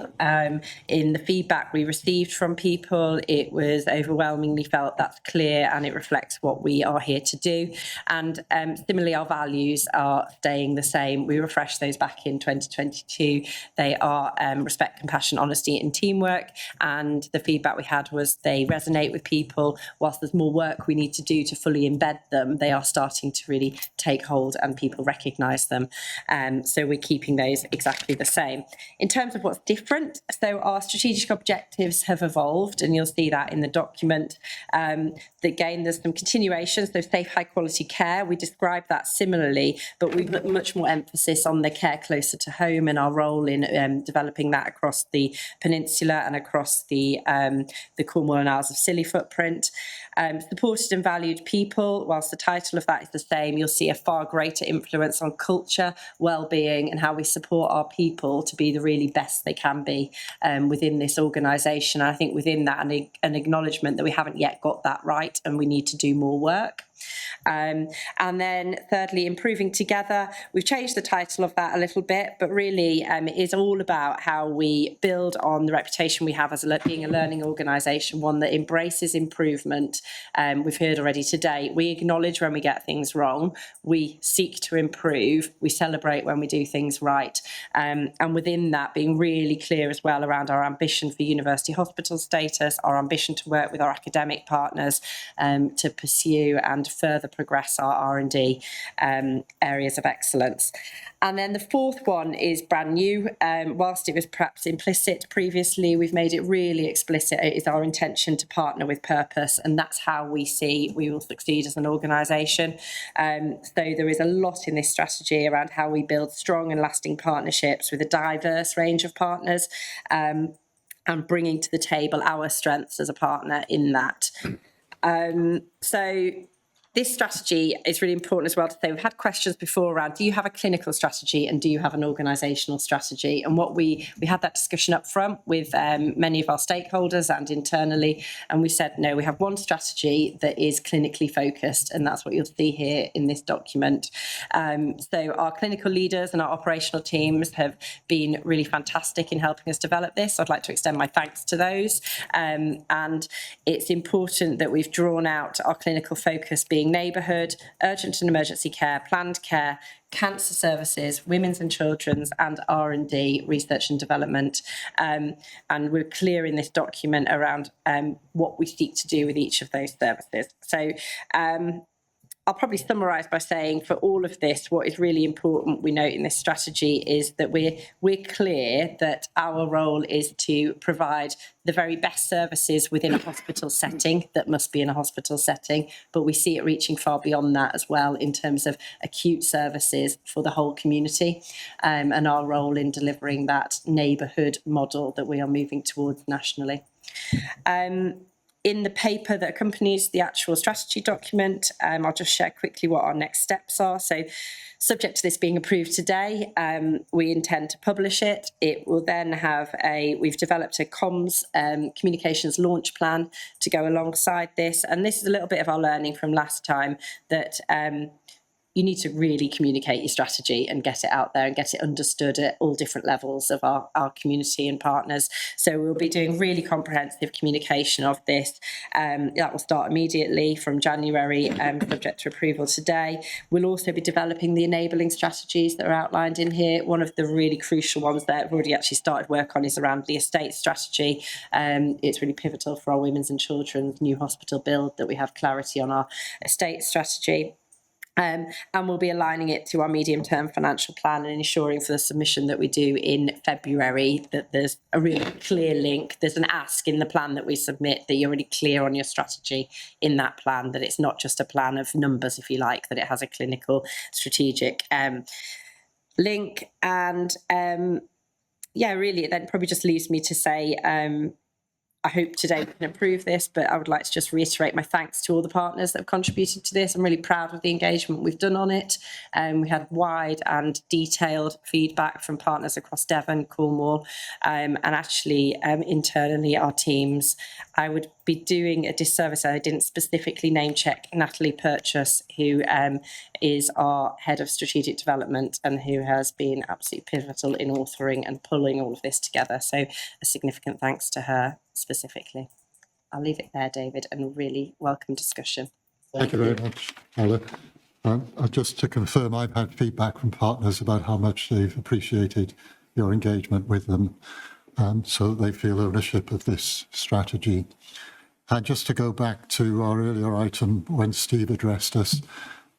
In the feedback we received from people, it was overwhelmingly felt that's clear and it reflects what we are here to do. And similarly, our values are staying the same. We refreshed those back in 2022. They are respect, compassion, honesty and teamwork. And the feedback we had was they resonate with people. Whilst there's more work we need to do to fully embed them, they are starting to really take hold and people recognise them. So we're keeping those exactly the same. In terms of what's different, so our strategic objectives have evolved, and you'll see that in the document. Again, there's some continuation, so safe, high quality care. We describe that similarly, but we've put much more emphasis on the care closer to home and our role in developing that across the peninsula and across the Cornwall and Isles of Scilly footprint. Supported and valued people, whilst the title of that is the same, you'll see a far greater influence on culture, well-being and how we support our people to be the really best they can be within this organisation. I think within that an acknowledgement that we haven't yet got that right and we need to do more work. And then thirdly, improving together. We've changed the title of that a little bit, but really it is all about how we build on the reputation we have as being a learning organisation, one that embraces improvement. We've heard already today, we acknowledge when we get things wrong, we seek to improve, we celebrate when we do things right. And within that, being really clear as well around our ambition for university hospital status, our ambition to work with our academic partners to pursue and further progress our R&D areas of excellence. And then the fourth one is brand new. Whilst it was perhaps implicit previously, we've made it really explicit. It is our intention to partner with purpose, and that's how we see we will succeed as an organisation. So there is a lot in this strategy around how we build strong and lasting partnerships with a diverse range of partners and bringing to the table our strengths as a partner in that. So this strategy is really important as well to say. We've had questions before around, do you have a clinical strategy and do you have an organisational strategy? And what we had that discussion up front with many of our stakeholders and internally, and we said, no, we have one strategy that is clinically focused, and that's what you'll see here in this document. So our clinical leaders and our operational teams have been really fantastic in helping us develop this. I'd like to extend my thanks to those. And it's important that we've drawn out our clinical focus being neighbourhood, urgent and emergency care, planned care, cancer services, women's and children's, and R&D, research and development. And we're clear in this document around what we seek to do with each of those services. So I'll probably summarise by saying for all of this, what is really important we note in this strategy is that we're clear that our role is to provide the very best services within a hospital setting that must be in a hospital setting, but we see it reaching far beyond that as well in terms of acute services for the whole community and our role in delivering that neighbourhood model that we are moving towards nationally. In the paper that accompanies the actual strategy document, I'll just share quickly what our next steps are. So subject to this being approved today, we intend to publish it. It will then have we've developed a comms communications launch plan to go alongside this. And this is a little bit of our learning from last time that you need to really communicate your strategy and get it out there and get it understood at all different levels of our community and partners. So we'll be doing really comprehensive communication of this. That will start immediately from January, subject to approval today. We'll also be developing the enabling strategies that are outlined in here. One of the really crucial ones that we've already actually started work on is around the estate strategy. It's really pivotal for our women's and children's new hospital build that we have clarity on our estate strategy. And we'll be aligning it to our medium-term financial plan and ensuring for the submission that we do in February that there's a really clear link. There's an ask in the plan that we submit that you're really clear on your strategy in that plan, that it's not just a plan of numbers, if you like, that it has a clinical strategic link. And yeah, really, it then probably just leaves me to say I hope today we can approve this, but I would like to just reiterate my thanks to all the partners that have contributed to this. I'm really proud of the engagement we've done on it. We had wide and detailed feedback from partners across Devon, Cornwall, and actually internally our teams. I would be doing a disservice. I didn't specifically name check Natalie Purchase, who is our head of strategic development and who has been absolutely pivotal in authoring and pulling all of this together. So a significant thanks to her specifically. I'll leave it there, David, and really welcome discussion. Thank you very much, Ella. Just to confirm, I've had feedback from partners about how much they've appreciated your engagement with them, so they feel ownership of this strategy. And just to go back to our earlier item when Steve addressed us,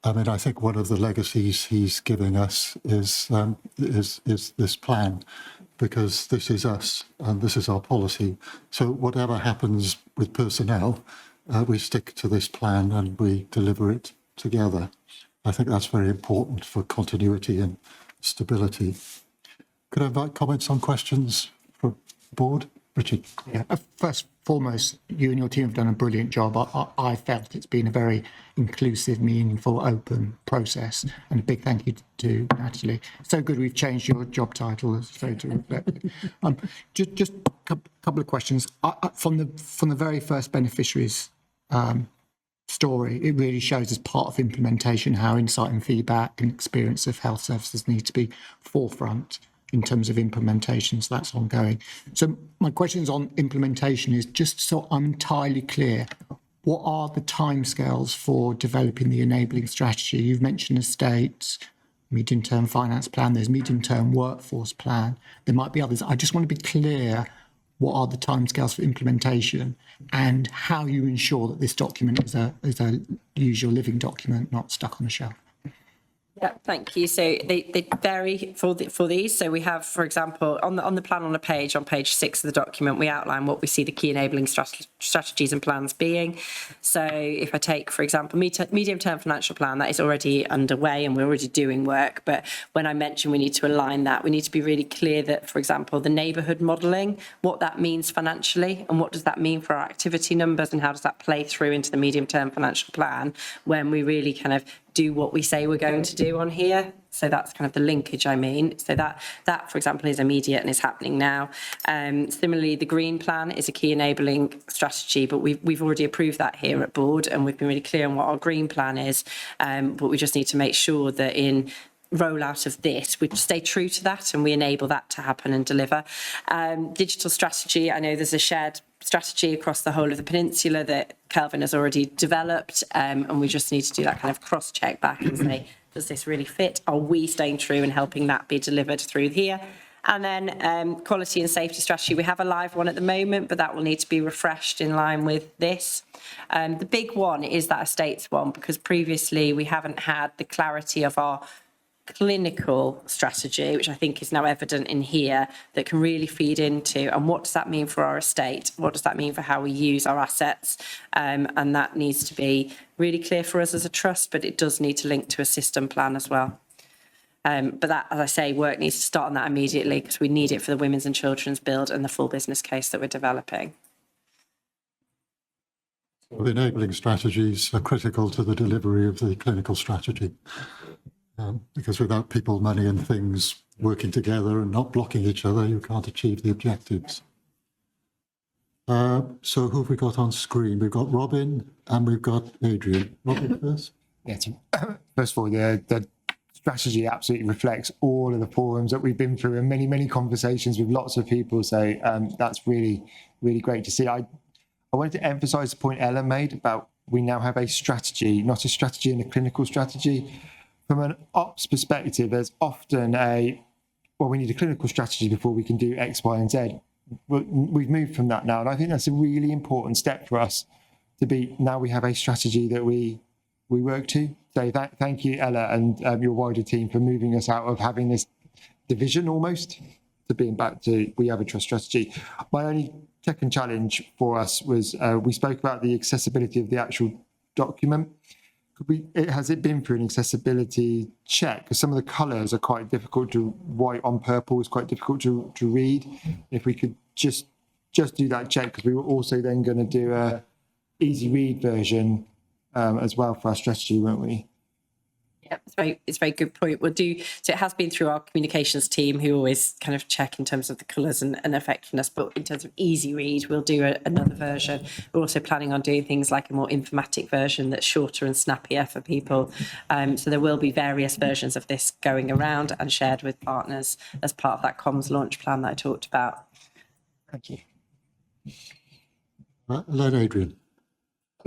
I mean, I think one of the legacies he's giving us is this plan, because this is us and this is our policy. So whatever happens with personnel, we stick to this plan and we deliver it together. I think that's very important for continuity and stability. Could I invite comments on questions from the board? Richard. Yeah. First, foremost, you and your team have done a brilliant job. I felt it's been a very inclusive, meaningful, open process, and a big thank you to Natalie. So good we've changed your job title so to reflect it. Just a couple of questions. From the very first beneficiaries story, it really shows as part of implementation how insight and feedback and experience of health services need to be forefront in terms of implementation, so that's ongoing. So my questions on implementation is, just so I'm entirely clear, what are the timescales for developing the enabling strategy? You've mentioned estates, medium-term finance plan, there's medium-term workforce plan, there might be others. I just want to be clear, what are the timescales for implementation and how you ensure that this document is a usual living document, not stuck on a shelf? Yeah, thank you. So they vary for these. So we have, for example, on the plan on page 6 of the document, we outline what we see the key enabling strategies and plans being. So if I take, for example, medium-term financial plan, that is already underway and we're already doing work. But when I mention we need to align that, we need to be really clear that, for example, the neighbourhood modelling, what that means financially and what does that mean for our activity numbers and how does that play through into the medium-term financial plan when we really kind of do what we say we're going to do on here. So that's kind of the linkage I mean. So that for example, is immediate and is happening now. Similarly, the green plan is a key enabling strategy, but we've already approved that here at board and we've been really clear on what our green plan is. But we just need to make sure that in rollout of this, we stay true to that and we enable that to happen and deliver. Digital strategy, I know there's a shared strategy across the whole of the peninsula that Kelvin has already developed, and we just need to do that kind of cross-check back and say, does this really fit? Are we staying true and helping that be delivered through here? And then quality and safety strategy, we have a live one at the moment, but that will need to be refreshed in line with this. The big one is that estates one, because previously we haven't had the clarity of our clinical strategy, which I think is now evident in here, that can really feed into, and what does that mean for our estate? What does that mean for how we use our assets? And that needs to be really clear for us as a trust, but it does need to link to a system plan as well. But that, as I say, work needs to start on that immediately because we need it for the women's and children's build and the full business case that we're developing. The enabling strategies are critical to the delivery of the clinical strategy. Because without people, money and things working together and not blocking each other, you can't achieve the objectives. So who have we got on screen? We've got Robin and we've got Adrian. Robin first. Yeah, first of all, the strategy absolutely reflects all of the forums that we've been through and many, many conversations with lots of people. So that's really, really great to see. I wanted to emphasise the point Ella made about we now have a strategy, not a strategy and a clinical strategy. From an ops perspective, there's often we need a clinical strategy before we can do X, Y, and Z. We've moved from that now, and I think that's a really important step for us to be. Now we have a strategy that we work to. So thank you, Ella, and your wider team for moving us out of having this division almost to being back to we have a trust strategy. My only second challenge for us was we spoke about the accessibility of the actual document. Has it been through an accessibility check? Because some of the colours are quite difficult to, white on purple is quite difficult to read. If we could just just do that check, because we were also then going to do a easy read version as well for our strategy, weren't we? Yeah, it's a very good point. We'll do, so it has been through our communications team who always kind of check in terms of the colours and effectiveness, but in terms of easy read, we'll do another version. We're also planning on doing things like a more informatic version that's shorter and snappier for people. So there will be various versions of this going around and shared with partners as part of that comms launch plan that I talked about. Thank you. Then Adrian.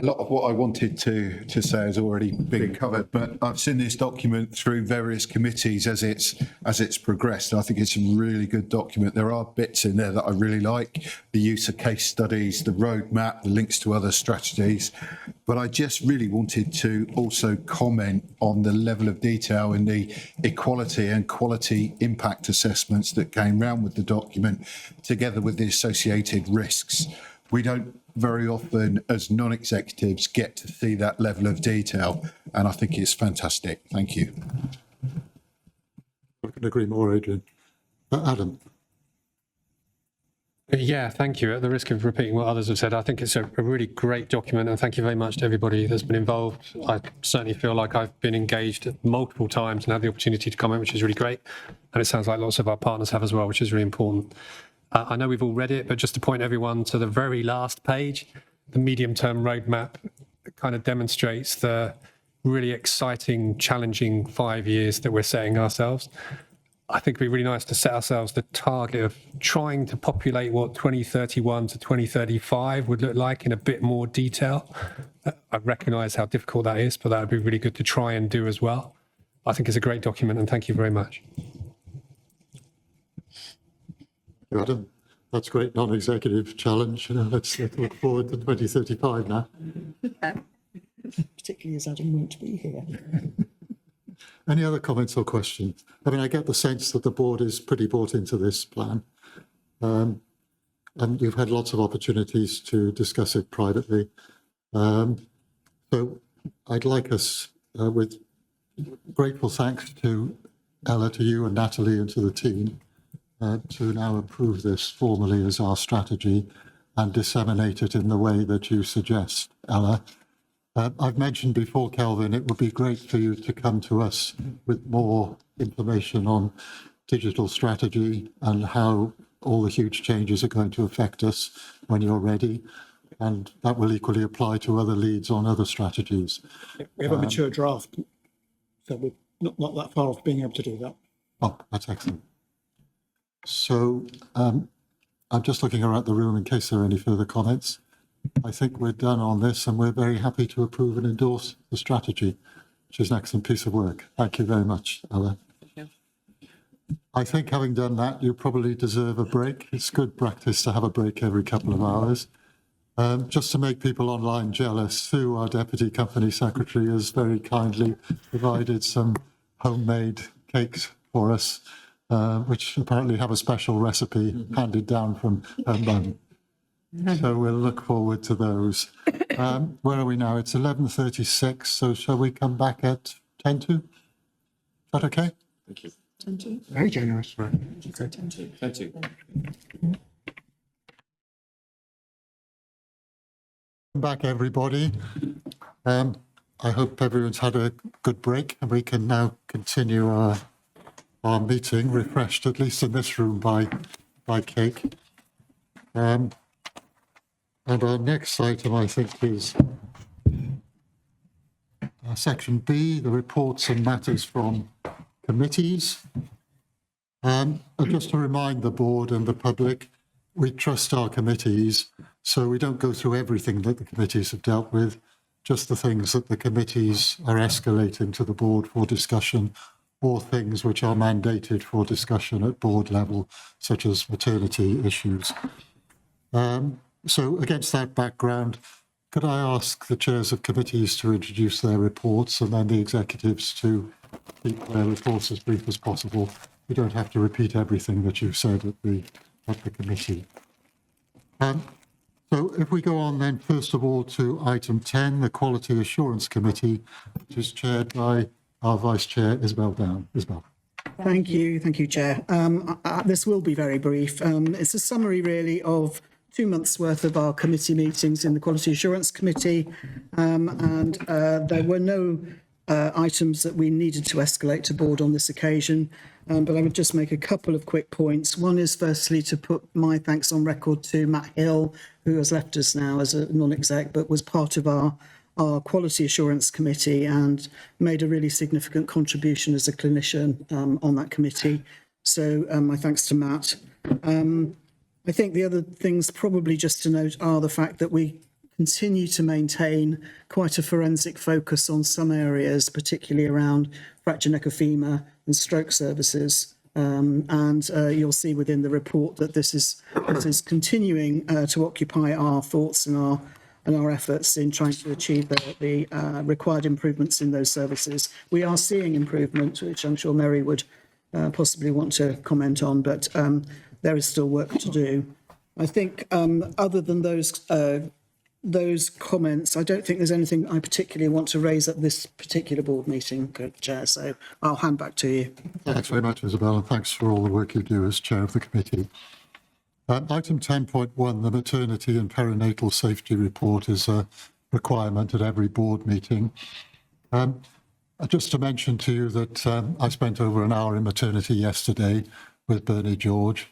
A lot of what I wanted to say has already been covered, but I've seen this document through various committees as it's progressed. And I think it's a really good document. There are bits in there that I really like, the use of case studies, the roadmap, the links to other strategies. But I just really wanted to also comment on the level of detail in the equality and quality impact assessments that came round with the document, together with the associated risks. We don't very often, as non-executives, get to see that level of detail, and I think it's fantastic. Thank you. I can agree more, Adrian. Adam. Yeah, thank you. At the risk of repeating what others have said, I think it's a really great document, and thank you very much to everybody that's been involved. I certainly feel like I've been engaged multiple times and had the opportunity to comment, which is really great. And it sounds like lots of our partners have as well, which is really important. I know we've all read it, but just to point everyone to the very last page, the medium-term roadmap kind of demonstrates the really exciting, challenging 5 years that we're setting ourselves. I think it'd be really nice to set ourselves the target of trying to populate what 2031 to 2035 would look like in a bit more detail. I recognise how difficult that is, but that would be really good to try and do as well. I think it's a great document, and thank you very much. Adam, that's a great non-executive challenge. Let's look forward to 2035 now. Particularly as Adam won't be here. Any other comments or questions? I mean, I get the sense that the board is pretty bought into this plan. And you've had lots of opportunities to discuss it privately. So I'd like us, with grateful thanks to Ella, to you and Natalie and to the team, to now approve this formally as our strategy and disseminate it in the way that you suggest, Ella. I've mentioned before, Kelvin, it would be great for you to come to us with more information on digital strategy and how all the huge changes are going to affect us when you're ready. And that will equally apply to other leads on other strategies. We have a mature draft, so we're not that far off being able to do that. Oh, that's excellent. So I'm just looking around the room in case there are any further comments. I think we're done on this, and we're very happy to approve and endorse the strategy, which is an excellent piece of work. Thank you very much, Ella. I think having done that, you probably deserve a break. It's good practice to have a break every couple of hours. Just to make people online jealous, Sue, our Deputy Company Secretary, has very kindly provided some homemade cakes for us, which apparently have a special recipe handed down from her mum. So we'll look forward to those. Where are we now? It's 11:36, so shall we come back at 10 to? Is that okay? Thank you. 10 to. Very generous. Right. Okay. 10 to. 10 to. Back, everybody. I hope everyone's had a good break, and we can now continue our meeting, refreshed at least in this room by cake. And our next item, I think, is section B, the reports and matters from committees. And just to remind the board and the public, we trust our committees, so we don't go through everything that the committees have dealt with, just the things that the committees are escalating to the board for discussion, or things which are mandated for discussion at board level, such as maternity issues. So against that background, could I ask the chairs of committees to introduce their reports, and then the executives to keep their reports as brief as possible? You don't have to repeat everything that you've said at the committee. So if we go on then, first of all, to item 10, the Quality Assurance Committee, which is chaired by our Vice Chair, Isabel Down. Isabel. Thank you, Chair. This will be very brief. It's a summary, really, of 2 months worth of our committee meetings in the Quality Assurance Committee, and there were no items that we needed to escalate to board on this occasion. But I would just make a couple of quick points. One is firstly to put my thanks on record to Matt Hill, who has left us now as a non-exec, but was part of our Quality Assurance Committee and made a really significant contribution as a clinician on that committee. So my thanks to Matt. I think the other things probably just to note are the fact that we continue to maintain quite a forensic focus on some areas, particularly around fracture neck ophema and stroke services. And you'll see within the report that this is continuing to occupy our thoughts and our efforts in trying to achieve the required improvements in those services. We are seeing improvement, which I'm sure Mary would possibly want to comment on, but there is still work to do. I think other than those comments, I don't think there's anything I particularly want to raise at this particular board meeting, Chair, so I'll hand back to you. Thanks very much, Isabel, and thanks for all the work you do as Chair of the committee. Item 10.1, the Maternity and Perinatal Safety Report, is a requirement at every board meeting. Just to mention to you that I spent over an hour in maternity yesterday with Bernie George,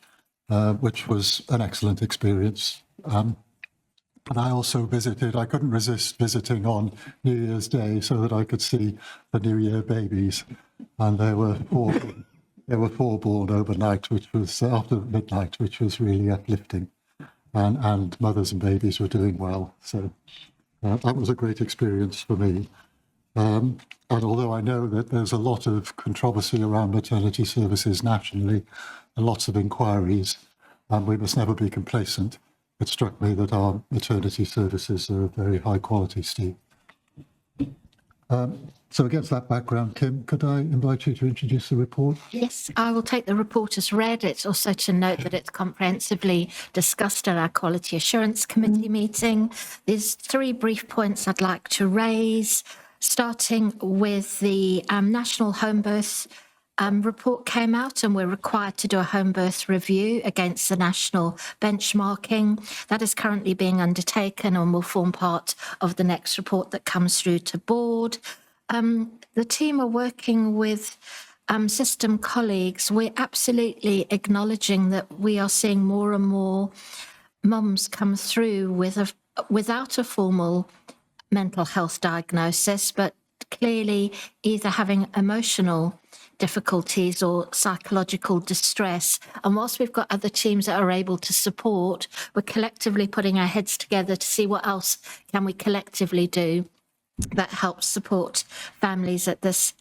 which was an excellent experience. And I also visited, I couldn't resist visiting on New Year's Day so that I could see the New Year babies. And there were four born overnight, which was after midnight, which was really uplifting. And mothers and babies were doing well. So that was a great experience for me. And although I know that there's a lot of controversy around maternity services nationally and lots of inquiries, and we must never be complacent, it struck me that our maternity services are of very high quality, Steve. So against that background, Kim, could I invite you to introduce the report? Yes, I will take the report as read. It's also to note that it's comprehensively discussed at our Quality Assurance Committee meeting. There's 3 brief points I'd like to raise, starting with the National Home Birth report came out, and we're required to do a home birth review against the national benchmarking. That is currently being undertaken and will form part of the next report that comes through to board. The team are working with system colleagues. We're absolutely acknowledging that we are seeing more and more mums come through without a formal mental health diagnosis, but clearly either having emotional difficulties or psychological distress. And whilst we've got other teams that are able to support, we're collectively putting our heads together to see what else can we collectively do that helps support families at this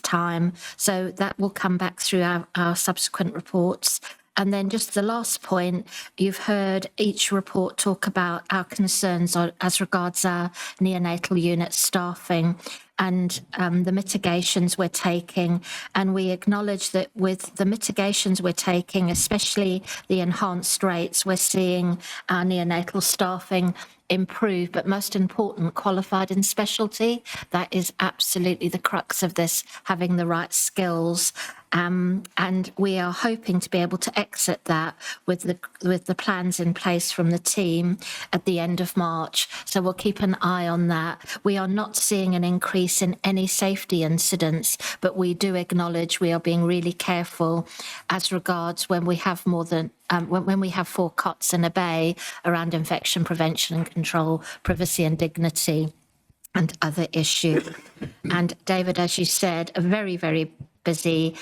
time. So that will come back through our subsequent reports. And then just the last point, you've heard each report talk about our concerns as regards our neonatal unit staffing and the mitigations we're taking. And we acknowledge that with the mitigations we're taking, especially the enhanced rates, we're seeing our neonatal staffing improve, but most important, qualified in specialty. That is absolutely the crux of this, having the right skills. And we are hoping to be able to exit that with the plans in place from the team at the end of March. So we'll keep an eye on that. We are not seeing an increase in any safety incidents, but we do acknowledge we are being really careful as regards when we have more than when we have 4 cots in a bay around infection prevention and control, privacy and dignity, and other issues. And David, as you said, a very, very busy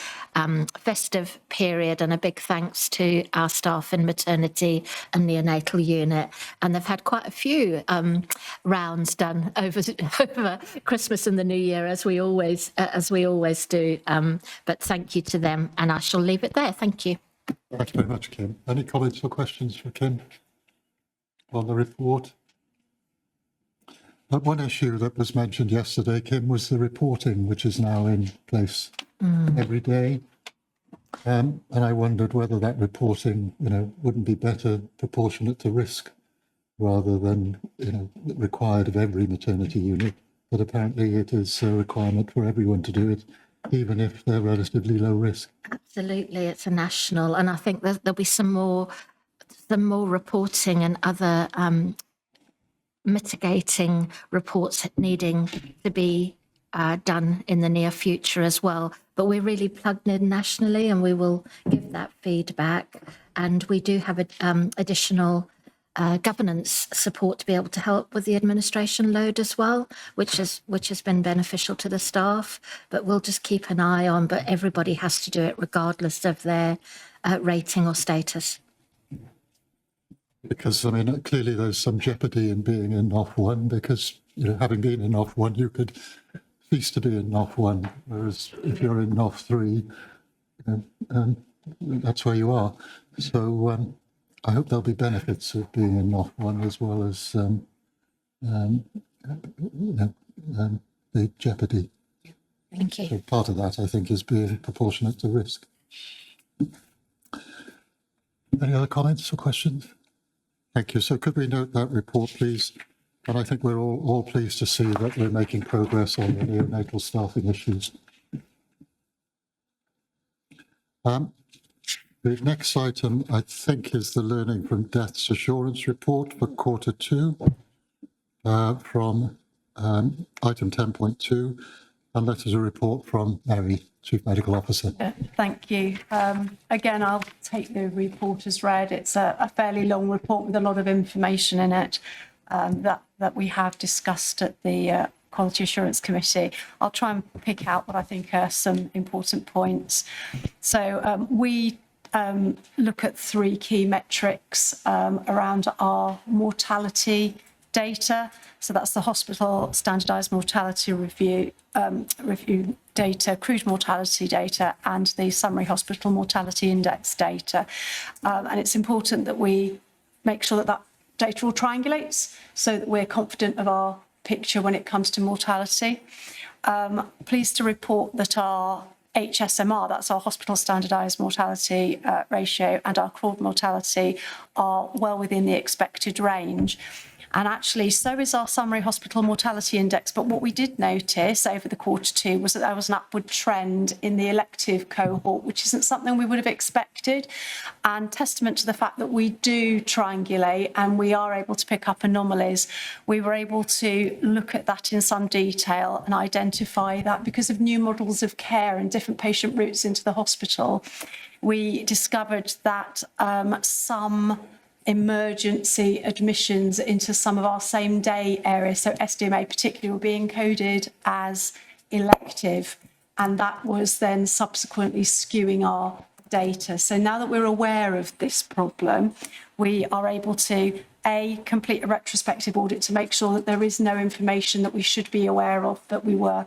festive period, and a big thanks to our staff in maternity and neonatal unit. And they've had quite a few rounds done over Christmas and the New Year, as we always do. But thank you to them, and I shall leave it there. Thank you. Thanks very much, Kim. Any comments or questions for Kim on the report? But one issue that was mentioned yesterday, Kim, was the reporting, which is now in place every day. And I wondered whether that reporting, wouldn't be better proportionate to risk rather than, required of every maternity unit. But apparently it is a requirement for everyone to do it, even if they're relatively low risk. Absolutely, it's a national, and I think there'll be some more some more reporting and other mitigating reports needing to be done in the near future as well. But we're really plugged in nationally, and we will give that feedback. And we do have additional governance support to be able to help with the administration load as well, which has been beneficial to the staff. But we'll just keep an eye on. But everybody has to do it regardless of their rating or status. Because, I mean, clearly there's some jeopardy in being in NOF1 because, you know, having been in NOF1, you could cease to be in NOF1, whereas if you're in NOF3, that's where you are. So I hope there'll be benefits of being in NOF1 as well as the jeopardy. Thank you. So part of that, I think, is being proportionate to risk. Any other comments or questions? Thank you. So could we note that report, please? And I think we're all pleased to see that we're making progress on the neonatal staffing issues. The next item, I think, is the Learning from Deaths Assurance Report for Q2 from item 10.2. And that is a report from Mary, Chief Medical Officer. Thank you. Again, I'll take the report as read. It's a fairly long report with a lot of information in it that we have discussed at the Quality Assurance Committee. I'll try and pick out what I think are some important points. So we look at three key metrics around our mortality data. So that's the hospital standardised mortality review data, crude mortality data, and the summary hospital mortality index data. And it's important that we make sure that that data all triangulates so that we're confident of our picture when it comes to mortality. Pleased to report that our HSMR, that's our hospital standardised mortality ratio, and our crude mortality are well within the expected range. And actually, so is our summary hospital mortality index. But what we did notice over the Q2 was that there was an upward trend in the elective cohort, which isn't something we would have expected. And testament to the fact that we do triangulate and we are able to pick up anomalies, we were able to look at that in some detail and identify that because of new models of care and different patient routes into the hospital, we discovered that some emergency admissions into some of our same day areas, so SDMA particularly, were being coded as elective, and that was then subsequently skewing our data. So now that we're aware of this problem, we are able to complete a retrospective audit to make sure that there is no information that we should be aware of that we were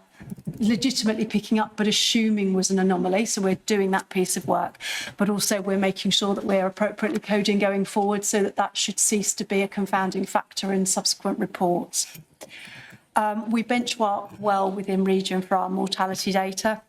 legitimately picking up but assuming was an anomaly. So we're doing that piece of work, but also we're making sure that we're appropriately coding going forward so that that should cease to be a confounding factor in subsequent reports. We benchmark well within region for our mortality data.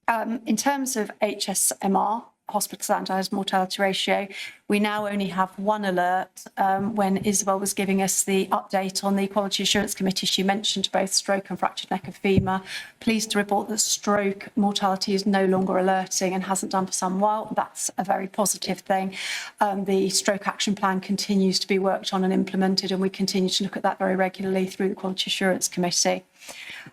In terms of HSMR, hospital standardised mortality ratio, we now only have one alert. When Isabel was giving us the update on the Quality Assurance Committee, she mentioned both stroke and fractured neck of femur. Pleased to report that stroke mortality is no longer alerting and hasn't done for some while. That's a very positive thing. The stroke action plan continues to be worked on and implemented, and we continue to look at that very regularly through the Quality Assurance Committee.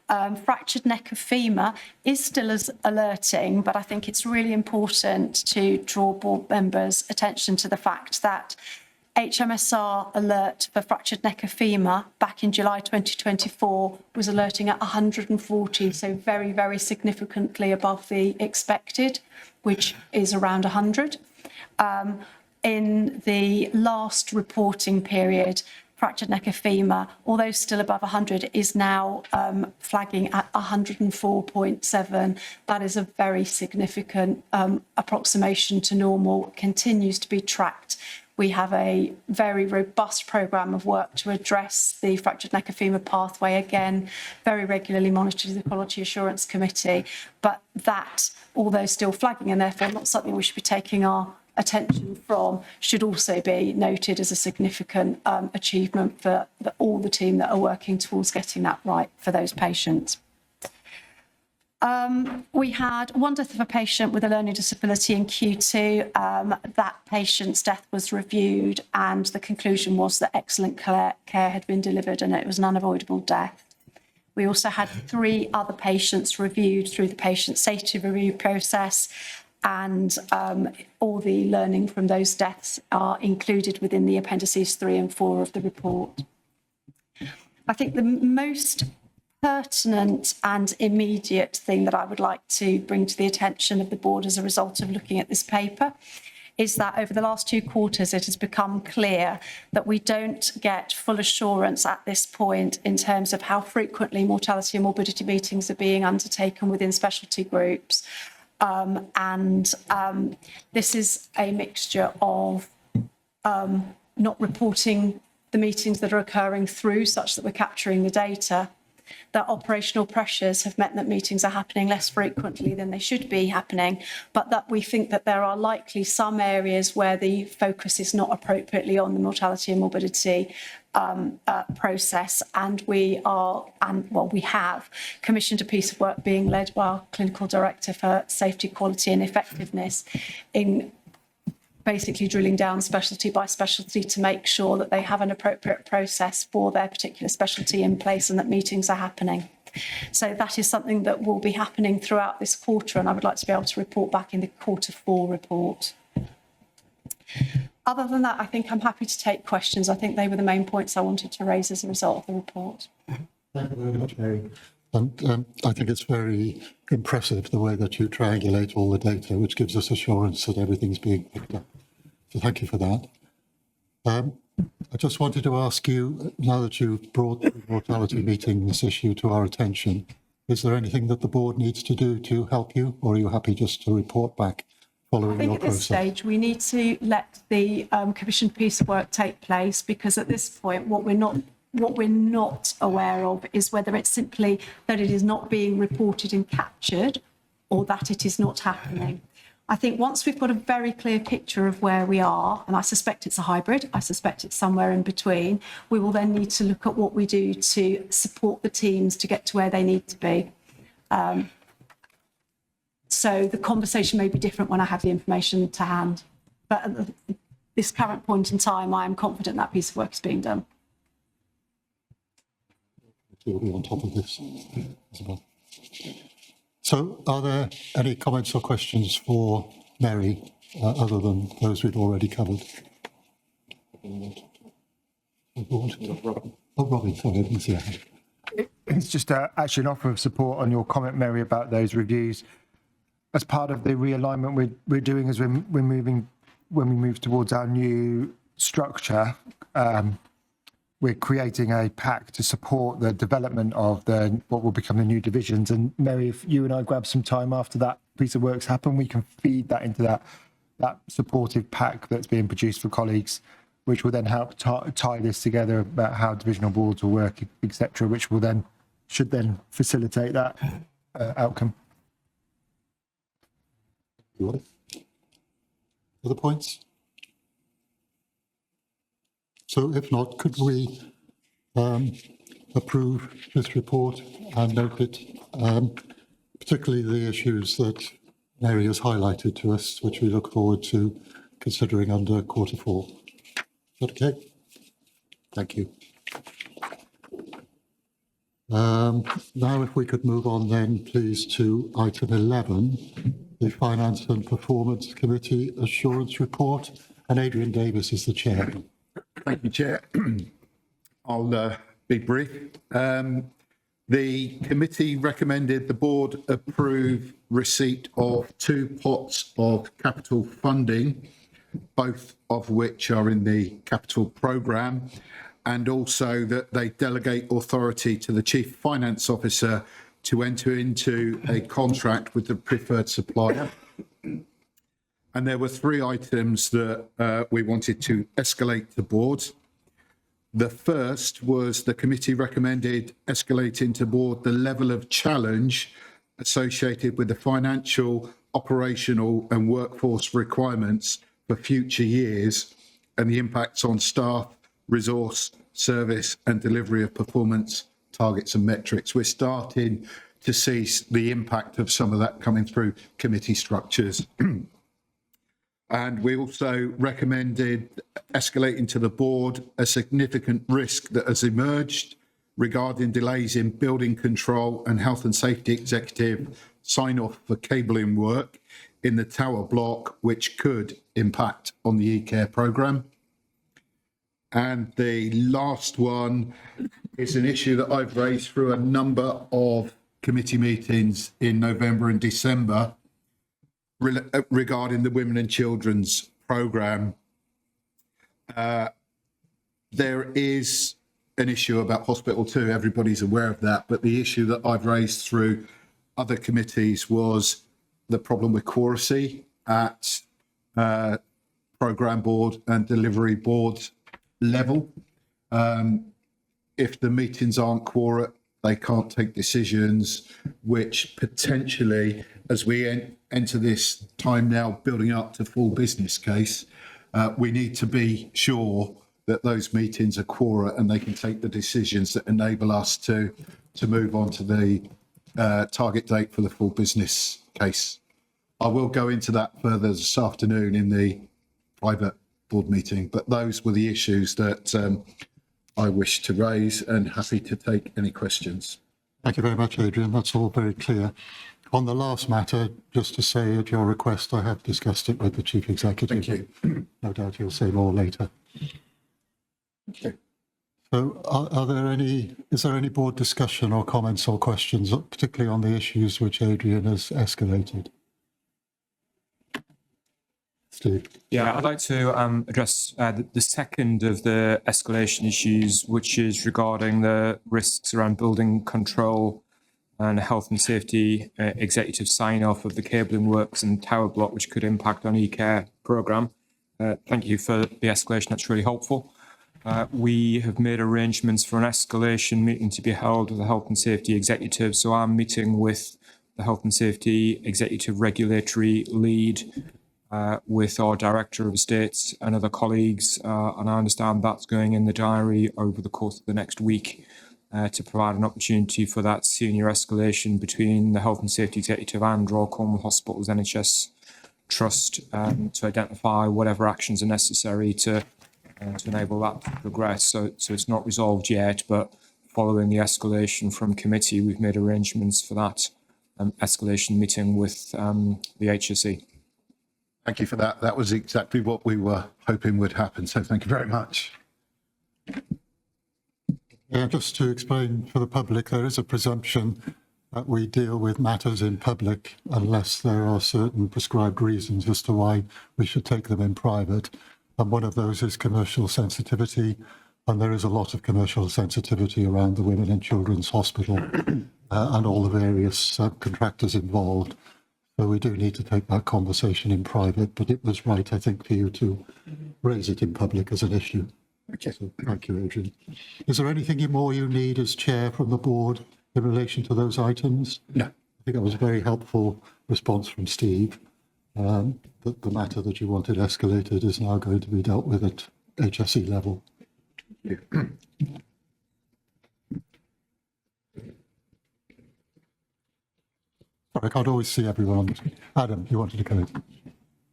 Fractured neck of femur is still as alerting, but I think it's really important to draw board members' attention to the fact that HMSR alert for fractured neck of femur back in July 2024 was alerting at 140, so very, very significantly above the expected, which is around 100. In the last reporting period, fractured neck of femur, although still above 100, is now flagging at 104.7. That is a very significant approximation to normal, continues to be tracked. We have a very robust programme of work to address the fractured neck of femur pathway, again, very regularly monitored in the Quality Assurance Committee. But that, although still flagging and therefore not something we should be taking our attention from, should also be noted as a significant achievement for all the team that are working towards getting that right for those patients. We had one death of a patient with a learning disability in Q2. That patient's death was reviewed and the conclusion was that excellent care had been delivered and it was an unavoidable death. We also had 3 other patients reviewed through the patient safety review process, and all the learning from those deaths are included within the appendices 3 and 4 of the report. I think the most pertinent and immediate thing that I would like to bring to the attention of the board as a result of looking at this paper is that over the last 2 quarters, it has become clear that we don't get full assurance at this point in terms of how frequently mortality and morbidity meetings are being undertaken within specialty groups. This is a mixture of not reporting the meetings that are occurring through such that we're capturing the data, that operational pressures have meant that meetings are happening less frequently than they should be happening, but that we think that there are likely some areas where the focus is not appropriately on the mortality and morbidity process, and we have commissioned a piece of work being led by our clinical director for safety, quality and effectiveness in basically drilling down specialty by specialty to make sure that they have an appropriate process for their particular specialty in place and that meetings are happening. So that is something that will be happening throughout this quarter, and I would like to be able to report back in the Q4 report. Other than that, I think I'm happy to take questions. I think they were the main points I wanted to raise as a result of the report. Thank you very much, Mary. And I think it's very impressive the way that you triangulate all the data, which gives us assurance that everything's being picked up. So thank you for that. I just wanted to ask you, now that you've brought the mortality meeting, this issue to our attention, is there anything that the board needs to do to help you, or are you happy just to report back following your process? I think at this stage we need to let the commissioned piece of work take place, because at this point what we're not aware of is whether it's simply that it is not being reported and captured or that it is not happening. I think once we've got a very clear picture of where we are, and I suspect it's a hybrid, I suspect it's somewhere in between, we will then need to look at what we do to support the teams to get to where they need to be. So the conversation may be different when I have the information to hand. But at this current point in time, I am confident that piece of work is being done. We'll be on top of this as well. So are there any comments or questions for Mary, other than those we've already covered? Oh, Robbie, go ahead. It's just actually an offer of support on your comment, Mary, about those reviews. As part of the realignment we're doing as when we move towards our new structure, we're creating a pack to support the development of what will become the new divisions. And Mary, if you and I grab some time after that piece of work's happened, we can feed that into that supportive pack that's being produced for colleagues, which will then help tie this together about how divisional boards will work, etc., which will should then facilitate that outcome. Other points? So if not, could we approve this report and note it, particularly the issues that Mary has highlighted to us, which we look forward to considering under Q4. Is that okay? Thank you. Now, if we could move on then, please, to item 11, the Finance and Performance Committee Assurance Report, and Adrian Davis is the chair. Thank you, Chair. I'll be brief. The committee recommended the board approve receipt of 2 pots of capital funding, both of which are in the capital programme, and also that they delegate authority to the Chief Finance Officer to enter into a contract with the preferred supplier. And there were 3 items that we wanted to escalate to board. The first was the committee recommended escalating to board the level of challenge associated with the financial, operational and workforce requirements for future years and the impacts on staff, resource, service and delivery of performance targets and metrics. We're starting to see the impact of some of that coming through committee structures. And we also recommended escalating to the board a significant risk that has emerged regarding delays in building control and health and safety executive sign-off for cabling work in the tower block, which could impact on the e-care programme. And the last one is an issue that I've raised through a number of committee meetings in November and December regarding the Women and Children's programme. There is an issue about Hospital 2, everybody's aware of that, but the issue that I've raised through other committees was the problem with quoracy at programme board and delivery board level. If the meetings aren't quorate, they can't take decisions, which potentially, as we enter this time now building up to full business case, we need to be sure that those meetings are quorate and they can take the decisions that enable us to move on to the target date for the full business case. I will go into that further this afternoon in the private board meeting, but those were the issues that I wish to raise, and happy to take any questions. Thank you very much, Adrian. That's all very clear. On the last matter, just to say at your request, I have discussed it with the Chief Executive. Thank you. No doubt he'll say more later. Okay. So is there any board discussion or comments or questions, particularly on the issues which Adrian has escalated? Steve. Yeah, I'd like to address the second of the escalation issues, which is regarding the risks around building control and health and safety executive sign-off of the cabling works and tower block, which could impact on e-care programme. Thank you for the escalation, that's really helpful. We have made arrangements for an escalation meeting to be held with the health and safety executive, so I'm meeting with the health and safety executive regulatory lead with our Director of Estates and other colleagues, and I understand that's going in the diary over the course of the next week to provide an opportunity for that senior escalation between the Health and Safety Executive and Royal Cornwall Hospitals NHS Trust to identify whatever actions are necessary to enable that to progress. So it's not resolved yet, but following the escalation from committee, we've made arrangements for that escalation meeting with the HSE. Thank you for that. That was exactly what we were hoping would happen. So thank you very much. Yeah, just to explain for the public, there is a presumption that we deal with matters in public unless there are certain prescribed reasons as to why we should take them in private. And one of those is commercial sensitivity. And there is a lot of commercial sensitivity around the Women and Children's Hospital and all the various contractors involved. So we do need to take that conversation in private, but it was right, I think, for you to raise it in public as an issue. Okay. So, thank you, Adrian. Is there anything more you need as chair from the board in relation to those items? No. I think that was a very helpful response from Steve. That the matter that you wanted escalated is now going to be dealt with at HSE level. Yeah. I can't always see everyone. Adam, you wanted to come in.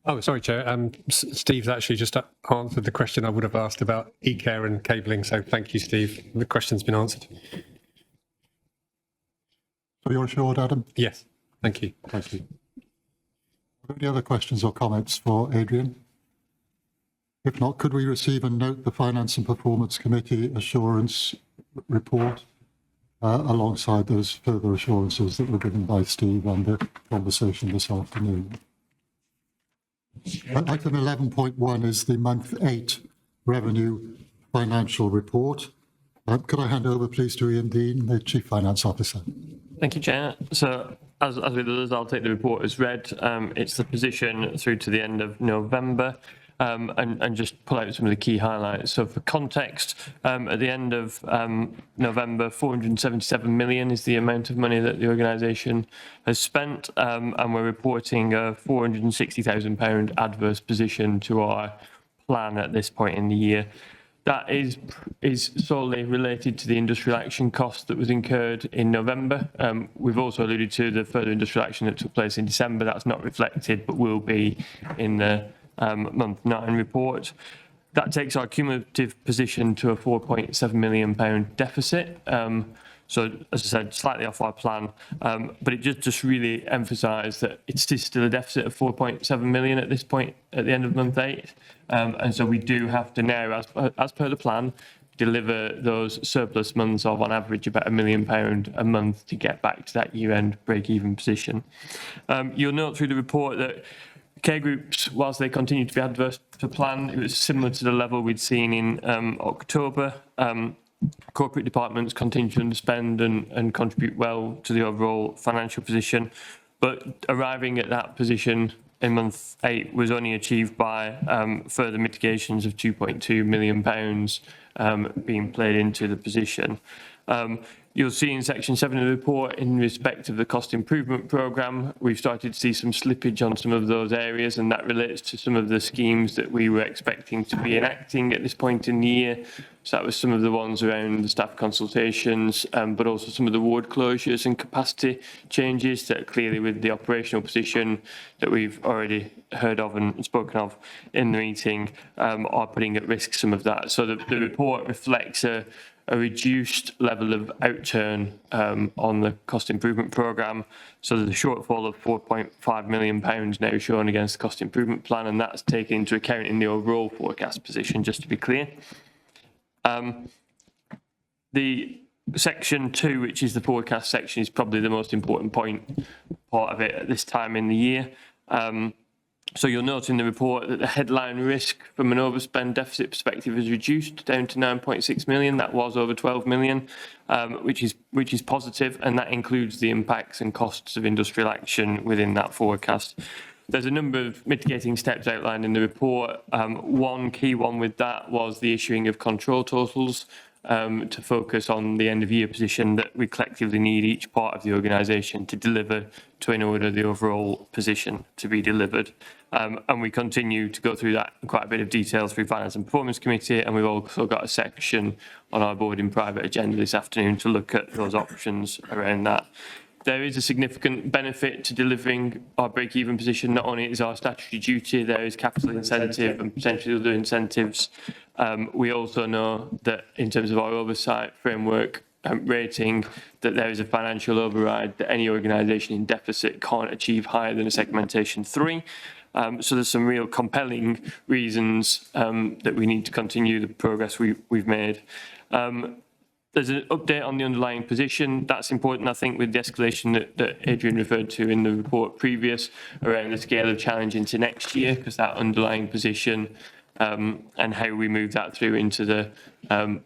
Oh, sorry, Chair. Steve's actually just answered the question I would have asked about e-care and cabling. So thank you, Steve. The question's been answered. So you're assured, Adam? Yes. Thank you. Thank you. Are there any other questions or comments for Adrian? If not, could we receive and note the Finance and Performance Committee assurance report alongside those further assurances that were given by Steve on the conversation this afternoon? Item 11.1 is the month 8 revenue financial report. Could I hand over, please, to Ian Dean, the Chief Finance Officer? Thank you, Chair. So, as with others, I'll take the report as read. It's the position through to the end of November. And just pull out some of the key highlights. So for context, at the end of November, 477 million is the amount of money that the organisation has spent, and we're reporting a £460,000 adverse position to our plan at this point in the year. That is solely related to the industrial action cost that was incurred in November. We've also alluded to the further industrial action that took place in December. That's not reflected, but will be in the month 9 report. That takes our cumulative position to a £4.7 million deficit. So, as I said, slightly off our plan, but it just really emphasised that it's still a deficit of 4.7 million at this point at the end of month 8. And so we do have to now, as per the plan, deliver those surplus months of, on average, about £1 million a month to get back to that year-end break-even position. You'll note through the report that care groups, whilst they continue to be adverse to plan, it was similar to the level we'd seen in October. Corporate departments continue to underspend and contribute well to the overall financial position, but arriving at that position in month 8 was only achieved by further mitigations of £2.2 million being played into the position. You'll see in section 7 of the report, in respect of the cost improvement programme, we've started to see some slippage on some of those areas, and that relates to some of the schemes that we were expecting to be enacting at this point in the year. So that was some of the ones around the staff consultations, but also some of the ward closures and capacity changes that clearly, with the operational position that we've already heard of and spoken of in the meeting, are putting at risk some of that. So the report reflects a reduced level of outturn on the cost improvement programme. So there's a shortfall of £4.5 million now shown against the cost improvement plan, and that's taken into account in the overall forecast position, just to be clear. The section 2, which is the forecast section, is probably the most important part of it at this time in the year. So you'll note in the report that the headline risk from an overspend deficit perspective is reduced down to 9.6 million. That was over 12 million, which is positive, and that includes the impacts and costs of industrial action within that forecast. There's a number of mitigating steps outlined in the report. One key one with that was the issuing of control totals to focus on the end of year position that we collectively need each part of the organisation to deliver to, in order the overall position to be delivered. And we continue to go through that in quite a bit of detail through Finance and Performance Committee, and we've also got a section on our board in private agenda this afternoon to look at those options around that. There is a significant benefit to delivering our break-even position. Not only is our statutory duty, there is capital incentive and potentially other incentives. We also know that in terms of our oversight framework rating, that there is a financial override that any organisation in deficit can't achieve higher than a segmentation 3. So there's some real compelling reasons that we need to continue the progress we've made. There's an update on the underlying position. That's important, I think, with the escalation that Adrian referred to in the report previous around the scale of challenge into next year, because that underlying position and how we move that through into the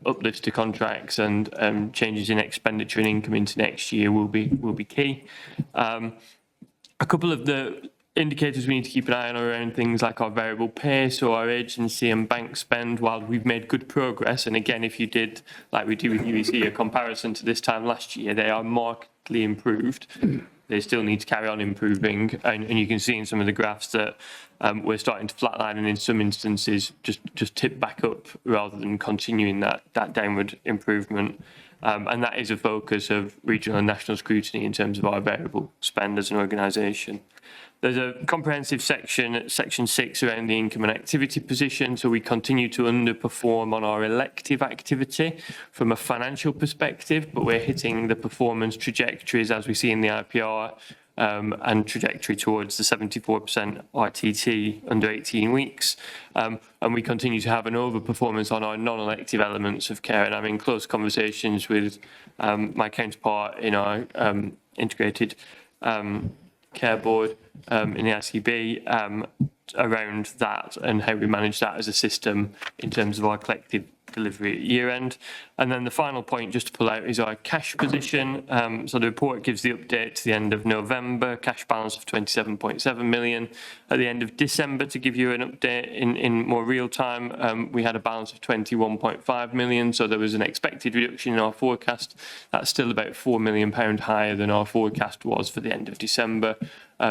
uplifts to contracts and changes in expenditure and income into next year will be key. A couple of the indicators we need to keep an eye on around things like our variable pay, so our agency and bank spend. While we've made good progress, and again, if you did, like we do with UEC, a comparison to this time last year, they are markedly improved. They still need to carry on improving, and you can see in some of the graphs that we're starting to flatline, and in some instances just tip back up rather than continuing that downward improvement. And that is a focus of regional and national scrutiny in terms of our variable spend as an organisation. There's a comprehensive section, section 6, around the income and activity position. So we continue to underperform on our elective activity from a financial perspective, but we're hitting the performance trajectories as we see in the IPR and trajectory towards the 74% RTT under 18 weeks. And we continue to have an overperformance on our non-elective elements of care. And I'm in close conversations with my counterpart in our integrated care board in the ICB around that and how we manage that as a system in terms of our collective delivery at year end. And then the final point just to pull out is our cash position. So the report gives the update to the end of November, cash balance of 27.7 million. At the end of December, to give you an update in more real time, we had a balance of 21.5 million. So there was an expected reduction in our forecast. That's still about £4 million higher than our forecast was for the end of December.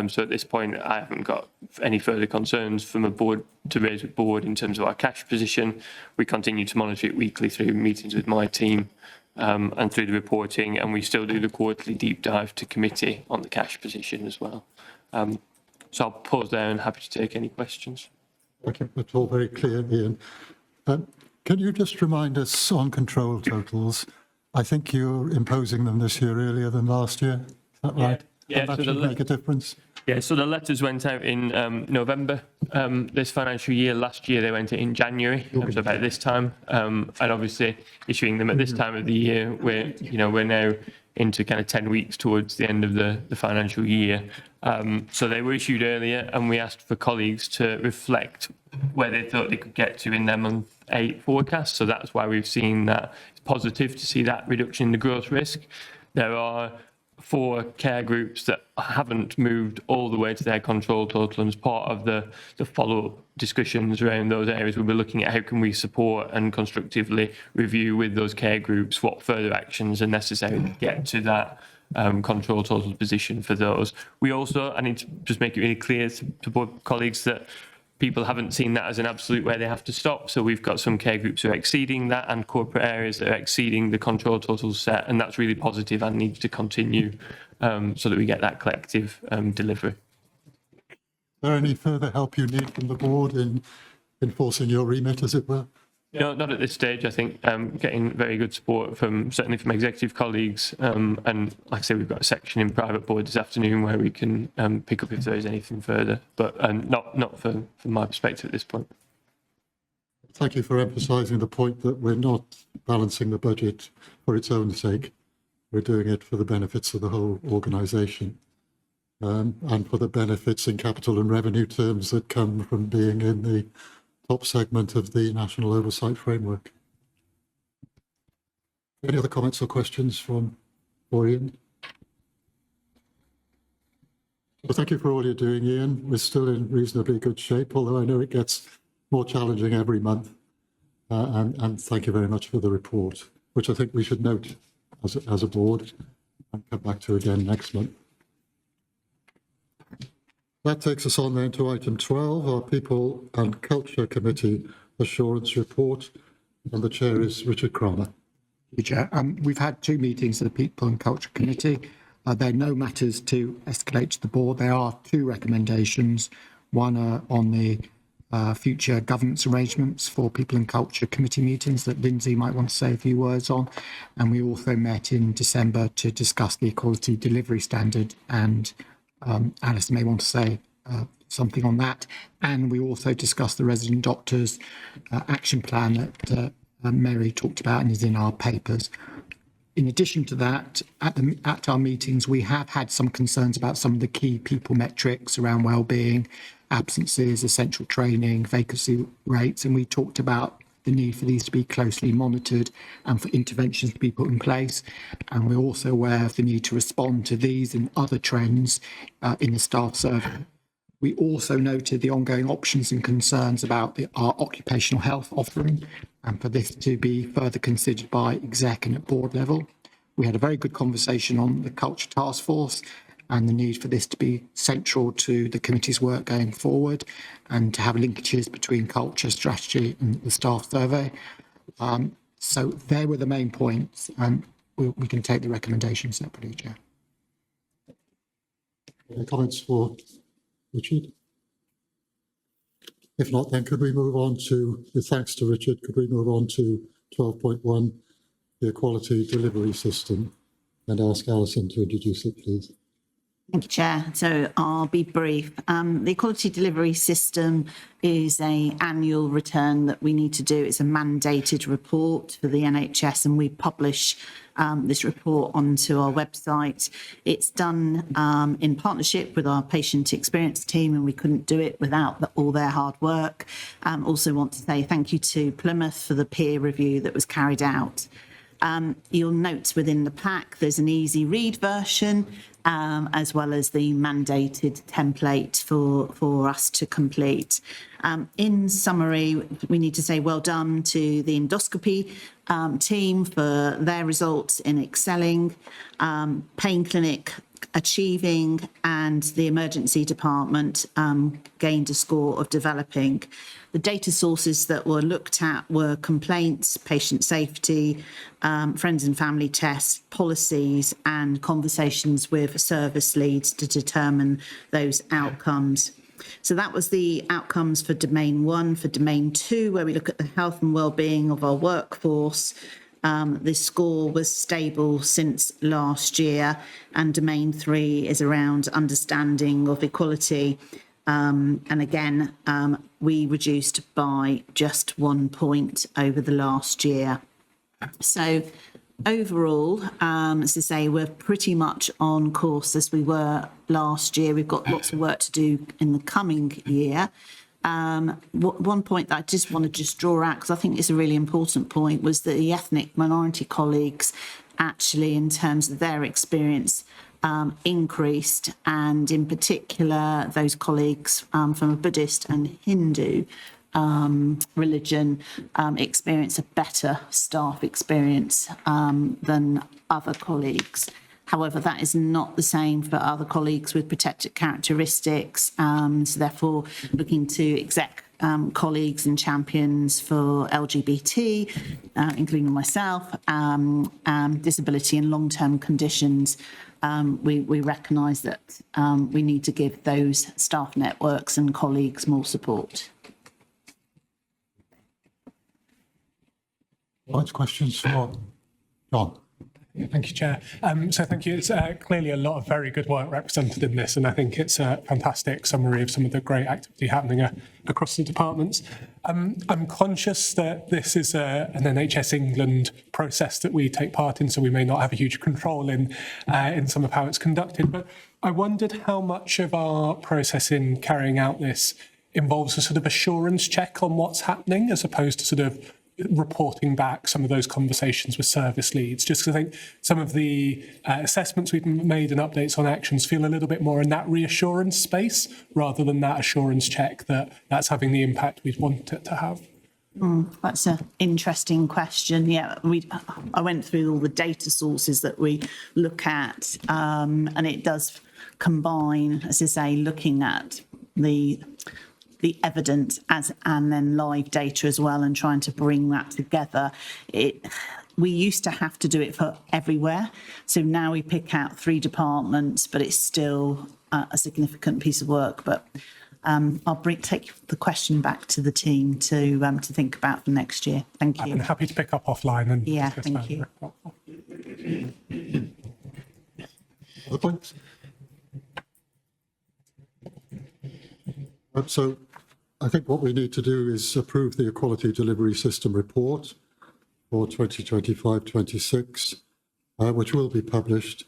So at this point, I haven't got any further concerns from a board to raise with board in terms of our cash position. We continue to monitor it weekly through meetings with my team and through the reporting, and we still do the quarterly deep dive to committee on the cash position as well. So I'll pause there and happy to take any questions. Okay, that's all very clear, Ian. Can you just remind us on control totals? I think you're imposing them this year earlier than last year. Is that right? Yeah, And that so should make a difference. Yeah, so the letters went out in November this financial year. Last year they went out in January, so about this time. And obviously issuing them at this time of the year, we're now into kind of 10 weeks towards the end of the financial year. So they were issued earlier, and we asked for colleagues to reflect where they thought they could get to in their month 8 forecast. So that's why we've seen that it's positive to see that reduction in the growth risk. There are 4 care groups that haven't moved all the way to their control total, and as part of the follow-up discussions around those areas, we'll be looking at how can we support and constructively review with those care groups what further actions are necessary to get to that control total position for those. We also, I need to just make it really clear to both colleagues that people haven't seen that as an absolute where they have to stop. So we've got some care groups who are exceeding that and corporate areas that are exceeding the control total set, and that's really positive and needs to continue so that we get that collective delivery. Is there any further help you need from the board in enforcing your remit, as it were? No, not at this stage. I think getting very good support certainly from executive colleagues, and like I say, we've got a section in private board this afternoon where we can pick up if there is anything further, but not from my perspective at this point. Thank you for emphasising the point that we're not balancing the budget for its own sake. We're doing it for the benefits of the whole organisation, and for the benefits in capital and revenue terms that come from being in the top segment of the National Oversight Framework. Any other comments or questions from Ian? Well, thank you for all you're doing, Ian. We're still in reasonably good shape, although I know it gets more challenging every month. And thank you very much for the report, which I think we should note as a board and come back to again next month. That takes us on then to item 12, our People and Culture Committee Assurance Report, and the chair is Richard Cromer. Thank you, Chair. We've had 2 meetings of the People and Culture Committee. There are no matters to escalate to the board. There are 2 recommendations, one on the future governance arrangements for People and Culture Committee meetings that Lindsay might want to say a few words on. And we also met in December to discuss the Equality Delivery Standard, and Alice may want to say something on that. And we also discussed the resident doctors action plan that Mary talked about and is in our papers. In addition to that, at our meetings, we have had some concerns about some of the key people metrics around wellbeing, absences, essential training, vacancy rates, and we talked about the need for these to be closely monitored and for interventions to be put in place. And we're also aware of the need to respond to these and other trends in the staff survey. We also noted the ongoing options and concerns about our occupational health offering, and for this to be further considered by exec and at board level. We had a very good conversation on the Culture Task Force and the need for this to be central to the committee's work going forward, and to have linkages between culture, strategy and the staff survey. So there were the main points, and we can take the recommendations separately, Chair. Any comments for Richard? If not, then could we move on to, with thanks to Richard, could we move on to 12.1, the Equality Delivery System, and ask Alison to introduce it, please. Thank you, Chair. So I'll be brief. The Equality Delivery System is an annual return that we need to do. It's a mandated report for the NHS, and we publish this report onto our website. It's done in partnership with our patient experience team, and we couldn't do it without all their hard work. Also want to say thank you to Plymouth for the peer review that was carried out. You'll note within the pack there's an easy read version, as well as the mandated template for us to complete. In summary, we need to say well done to the endoscopy team for their results in excelling. Pain Clinic achieving, and the emergency department gained a score of developing. The data sources that were looked at were complaints, patient safety, friends and family tests, policies, and conversations with service leads to determine those outcomes. So that was the outcomes for Domain 1. For Domain 2, where we look at the health and well-being of our workforce, the score was stable since last year, and Domain 3 is around understanding of equality. And again, we reduced by just 1 point over the last year. So overall, as I say, we're pretty much on course as we were last year. We've got lots of work to do in the coming year. One point that I just want to draw out, because I think it's a really important point, was that the ethnic minority colleagues actually, in terms of their experience, increased, and in particular those colleagues from a Buddhist and Hindu religion experience a better staff experience than other colleagues. However, that is not the same for other colleagues with protected characteristics. So therefore, looking to exec colleagues and champions for LGBT, including myself, disability and long-term conditions, we recognise that we need to give those staff networks and colleagues more support. Right, questions for John? Thank you, Chair. So thank you. It's clearly a lot of very good work represented in this, and I think it's a fantastic summary of some of the great activity happening across the departments. I'm conscious that this is an NHS England process that we take part in, so we may not have a huge control in some of how it's conducted, but I wondered how much of our process in carrying out this involves a sort of assurance check on what's happening, as opposed to sort of reporting back some of those conversations with service leads, just because I think some of the assessments we've made and updates on actions feel a little bit more in that reassurance space rather than that assurance check that that's having the impact we'd want it to have. That's an interesting question. Yeah, I went through all the data sources that we look at, and it does combine, as I say, looking at the evidence and then live data as well, and trying to bring that together. We used to have to do it for everywhere, so now we pick out 3 departments, but it's still a significant piece of work. But I'll take the question back to the team to think about for next year. Thank you. I'm happy to pick up offline and yeah, discuss thank you. Other points? So I think what we need to do is approve the Equality Delivery System report for 2025-26, which will be published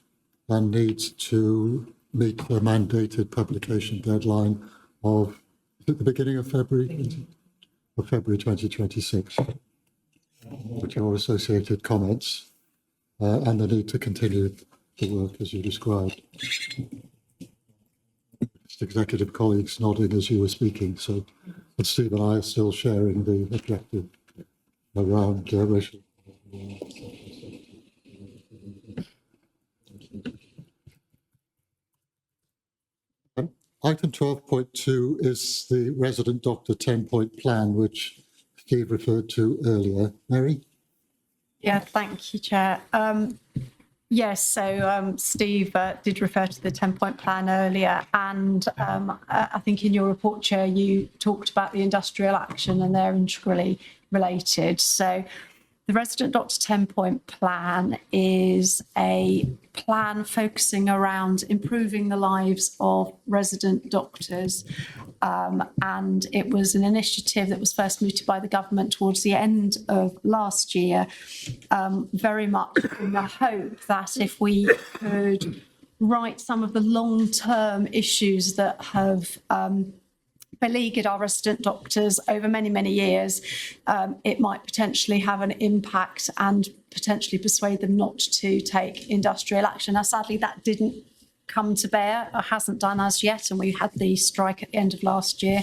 and needs to meet the mandated publication deadline of the beginning of February 2026, with your associated comments and the need to continue the work as you described. Executive colleagues nodding as you were speaking, so but Steve and I are still sharing the objective around racial. Item 12.2 is the resident doctor 10-point plan, which Steve referred to earlier. Mary? Yeah, thank you, Chair. Yes, so Steve did refer to the 10-point plan earlier, and I think in your report, Chair, you talked about the industrial action, and they're integrally related. So the Resident Doctor 10-point plan is a plan focusing around improving the lives of resident doctors, and it was an initiative that was first mooted by the government towards the end of last year, very much in the hope that if we could right some of the long-term issues that have beleaguered our resident doctors over many, many years, it might potentially have an impact and potentially persuade them not to take industrial action. Now, sadly, that didn't come to bear, or hasn't done as yet, and we had the strike at the end of last year.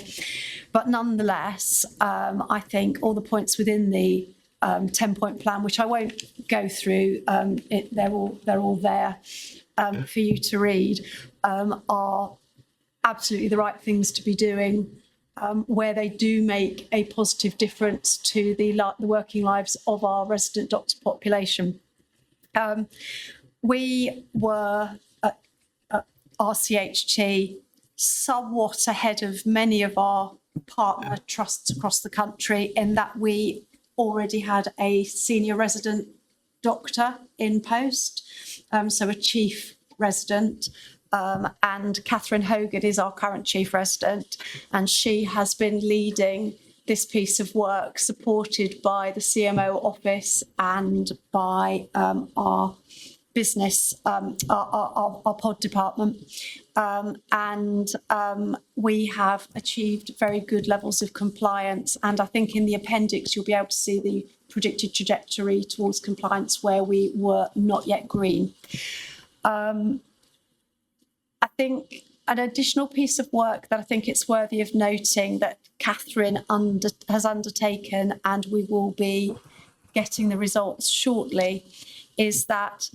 But nonetheless, I think all the points within the 10-point plan, which I won't go through, they're all there. for you to read are absolutely the right things to be doing, where they do make a positive difference to the working lives of our resident doctor population. We were at RCHT somewhat ahead of many of our partner trusts across the country in that we already had a senior resident doctor in post, so a chief resident, and Catherine Hogan is our current chief resident, and she has been leading this piece of work supported by the CMO office and by our business, our pod department. We have achieved very good levels of compliance. And I think in the appendix, you'll be able to see the predicted trajectory towards compliance where we were not yet green. I think an additional piece of work that I think it's worthy of noting that Catherine has undertaken, and we will be getting the results shortly, is that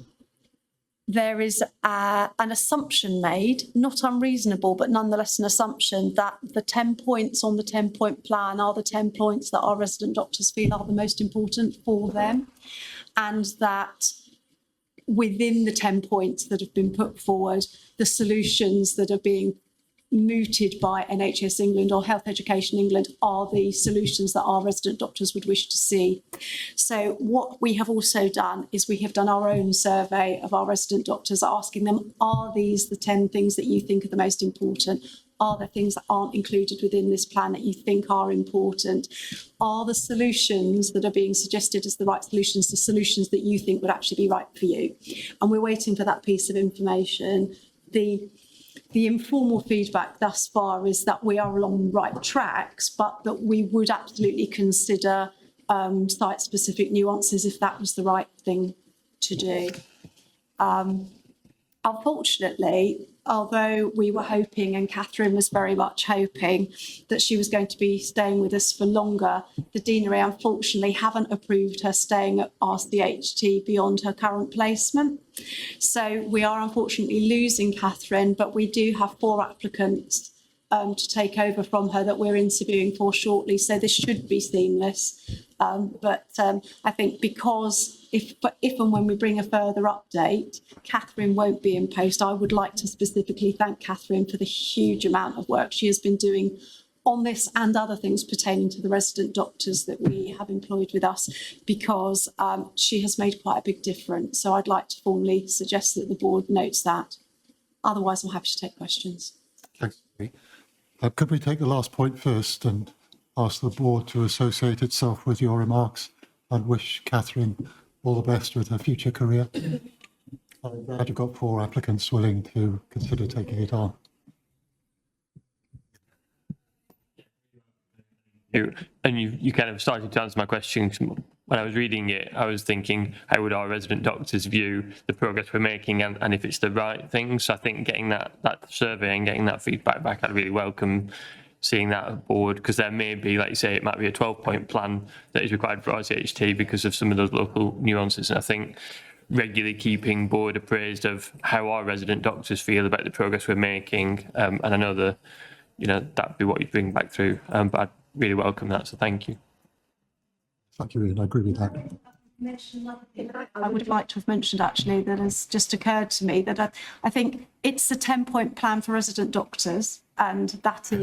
there is an assumption made, not unreasonable, but nonetheless an assumption that the 10 points on the 10-point plan are the 10 points that our resident doctors feel are the most important for them, and that within the 10 points that have been put forward, the solutions that are being mooted by NHS England or Health Education England are the solutions that our resident doctors would wish to see. So what we have also done is we have done our own survey of our resident doctors, asking them, are these the 10 things that you think are the most important? Are there things that aren't included within this plan that you think are important? Are the solutions that are being suggested as the right solutions the solutions that you think would actually be right for you? And we're waiting for that piece of information. The informal feedback thus far is that we are along the right tracks, but that we would absolutely consider site-specific nuances if that was the right thing to do. Unfortunately, although we were hoping, and Catherine was very much hoping, that she was going to be staying with us for longer, the deanery unfortunately haven't approved her staying at RCHT beyond her current placement. So we are unfortunately losing Catherine, but we do have 4 applicants to take over from her that we're interviewing for shortly. So this should be seamless. But I think because if and when we bring a further update, Catherine won't be in post, I would like to specifically thank Catherine for the huge amount of work she has been doing on this and other things pertaining to the resident doctors that we have employed with us, because she has made quite a big difference. So I'd like to formally suggest that the board notes that. Otherwise, I'm happy to take questions. Thanks. Could we take the last point first and ask the board to associate itself with your remarks and wish Catherine all the best with her future career? I'm glad you've got 4 applicants willing to consider taking it on. And you kind of started to answer my question. When I was reading it, I was thinking, how would our resident doctors view the progress we're making and if it's the right thing? So I think getting that survey and getting that feedback back, I'd really welcome seeing that at board, because there may be, like you say, it might be a 12-point plan that is required for RCHT because of some of those local nuances. And I think regularly keeping board appraised of how our resident doctors feel about the progress we're making, and I know that'd be what you'd bring back through, but I'd really welcome that, so thank you. Thank you, Ian. I agree with that. I would have liked to have mentioned actually that has just occurred to me that I think it's a 10-point plan for resident doctors, and it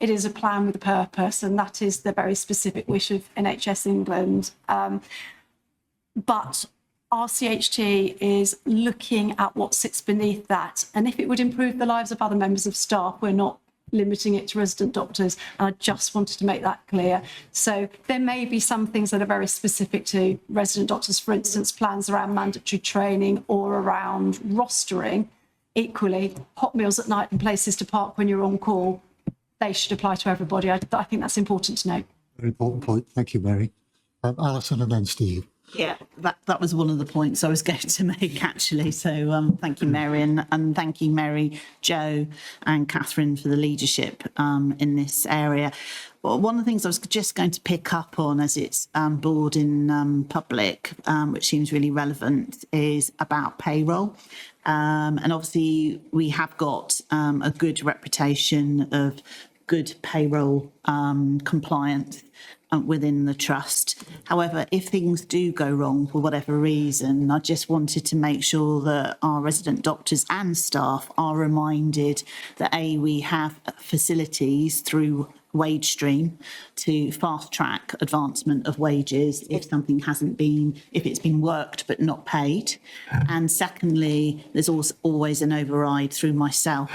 is a plan with a purpose, and that is the very specific wish of NHS England. But RCHT is looking at what sits beneath that, and if it would improve the lives of other members of staff, we're not limiting it to resident doctors, and I just wanted to make that clear. So there may be some things that are very specific to resident doctors, for instance, plans around mandatory training or around rostering. Equally, hot meals at night and places to park when you're on call, they should apply to everybody. I think that's important to note. Very important point. Thank you, Mary. Alison and then Steve. Yeah, that was one of the points I was going to make, actually. So thank you, Mary, and thank you, Mary, Jo and Catherine for the leadership in this area. Well, one of the things I was just going to pick up on as it's board in public, which seems really relevant, is about payroll. And obviously we have got a good reputation of good payroll compliance within the trust. However, if things do go wrong for whatever reason, I just wanted to make sure that our resident doctors and staff are reminded that we have facilities through wage stream to fast track advancement of wages if something if it's been worked but not paid. And secondly, there's also always an override through myself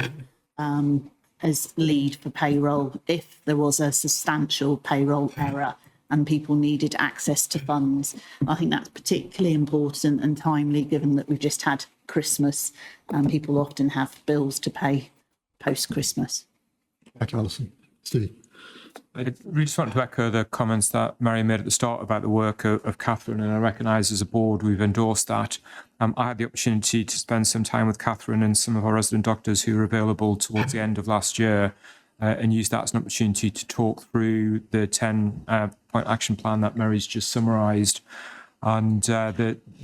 as lead for payroll if there was a substantial payroll error and people needed access to funds. I think that's particularly important and timely given that we've just had Christmas and people often have bills to pay post-Christmas. Thank you, Alison. Steve. I really just want to echo the comments that Mary made at the start about the work of Catherine, and I recognise as a board we've endorsed that. I had the opportunity to spend some time with Catherine and some of our resident doctors who were available towards the end of last year and used that as an opportunity to talk through the 10-point action plan that Mary's just summarised. And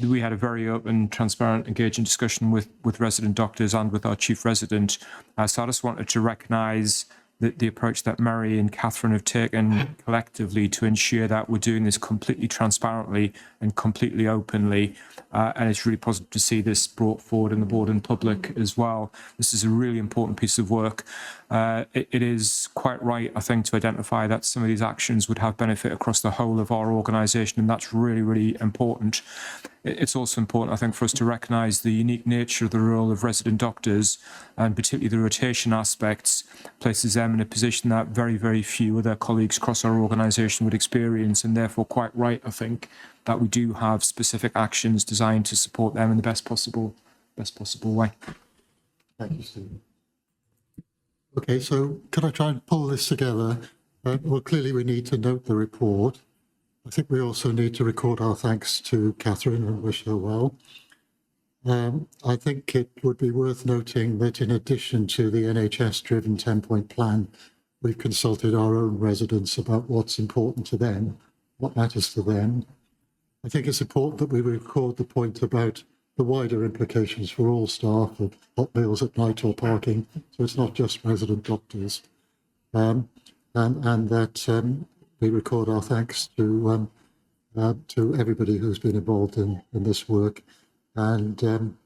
we had a very open, transparent, engaging discussion with resident doctors and with our chief resident. So I just wanted to recognise the approach that Mary and Catherine have taken collectively to ensure that we're doing this completely transparently and completely openly. And it's really positive to see this brought forward in the board and public as well. This is a really important piece of work. It is quite right, I think, to identify that some of these actions would have benefit across the whole of our organisation, and that's really, really important. It's also important, I think, for us to recognise the unique nature of the role of resident doctors, and particularly the rotation aspects, places them in a position that very, very few other colleagues across our organisation would experience, and therefore quite right, I think, that we do have specific actions designed to support them in the best possible way. Thank you, Stephen. Okay, so can I try and pull this together? Well, clearly we need to note the report. I think we also need to record our thanks to Catherine and wish her well. I think it would be worth noting that in addition to the NHS-driven 10-point plan, we've consulted our own residents about what's important to them, what matters to them. I think it's important that we record the point about the wider implications for all staff of hot meals at night or parking, so it's not just resident doctors, and that we record our thanks to everybody who's been involved in this work and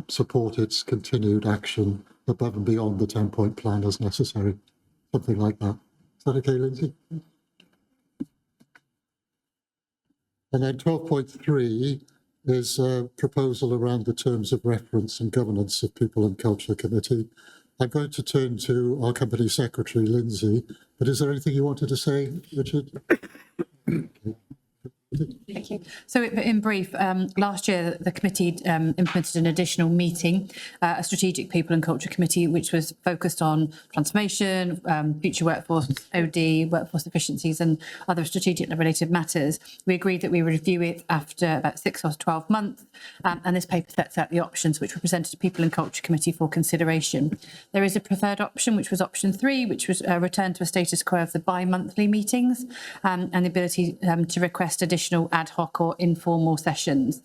support its continued action above and beyond the 10-point plan as necessary, something like that. Is that okay, Lindsay? And then 12.3 is a proposal around the terms of reference and governance of People and Culture Committee. I'm going to turn to our company secretary, Lindsay, but is there anything you wanted to say, Richard? Thank you. So in brief, last year the committee implemented an additional meeting, a strategic people and culture committee, which was focused on transformation, future workforce, OD, workforce efficiencies and other strategic related matters. We agreed that we would review it after about 6 or 12 months, and this paper sets out the options which were presented to people and culture committee for consideration. There is a preferred option, which was option 3, which was return to a status quo of the bi-monthly meetings and the ability to request additional ad hoc or informal sessions.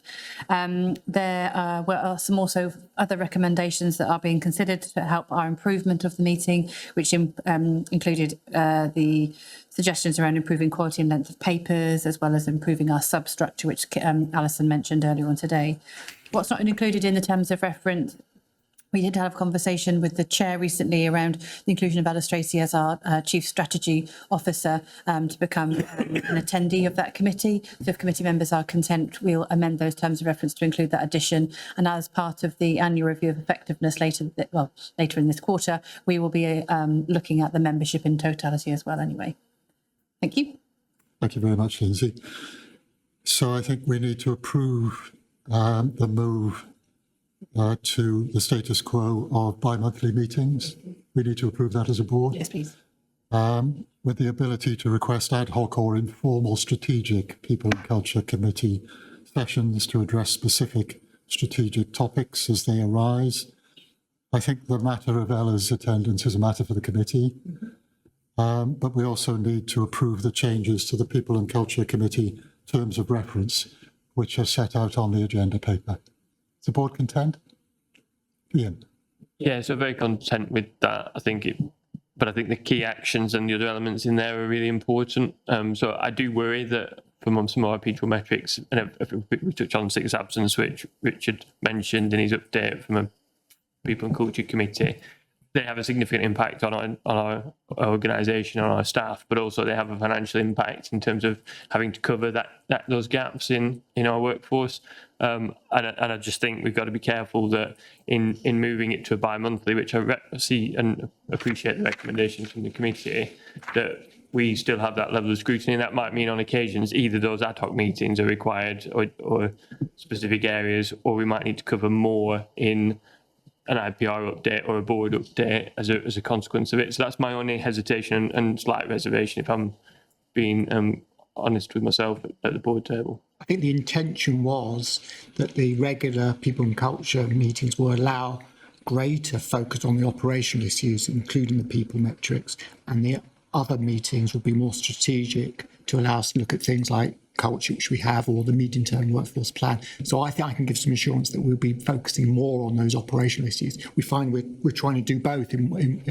There were some also other recommendations that are being considered to help our improvement of the meeting, which included the suggestions around improving quality and length of papers, as well as improving our substructure, which Alison mentioned earlier on today. What's not included in the terms of reference, we did have a conversation with the chair recently around the inclusion of Alice Tracy as our Chief Strategy Officer to become an attendee of that committee. So if committee members are content, we'll amend those terms of reference to include that addition. And as part of the annual review of effectiveness later in this quarter, we will be looking at the membership in totality as well anyway. Thank you. Thank you very much, Lindsay. So I think we need to approve the move to the status quo of bi-monthly meetings. We need to approve that as a board. Yes, please. with the ability to request ad hoc or informal strategic People and Culture Committee sessions to address specific strategic topics as they arise. I think the matter of Ella's attendance is a matter for the committee, but we also need to approve the changes to the People and Culture Committee terms of reference, which are set out on the agenda paper. Is the board content? Ian? Yeah, so very content with that. But I think the key actions and the other elements in there are really important. So I do worry that from some of our people metrics, and if we touch on sickness absence, which Richard mentioned in his update from a People and Culture Committee, they have a significant impact on our organisation, on our staff, but also they have a financial impact in terms of having to cover those gaps in our workforce. And I just think we've got to be careful that in moving it to a bi-monthly, which I see and appreciate the recommendations from the committee, that we still have that level of scrutiny. And that might mean on occasions either those ad hoc meetings are required or specific areas, or we might need to cover more in an IPR update or a board update as a consequence of it. So that's my only hesitation and slight reservation, if I'm being honest with myself at the board table. I think the intention was that the regular People and Culture meetings will allow greater focus on the operational issues, including the people metrics, and the other meetings will be more strategic to allow us to look at things like culture, which we have, or the medium-term workforce plan. So I think I can give some assurance that we'll be focusing more on those operational issues. We find we're trying to do both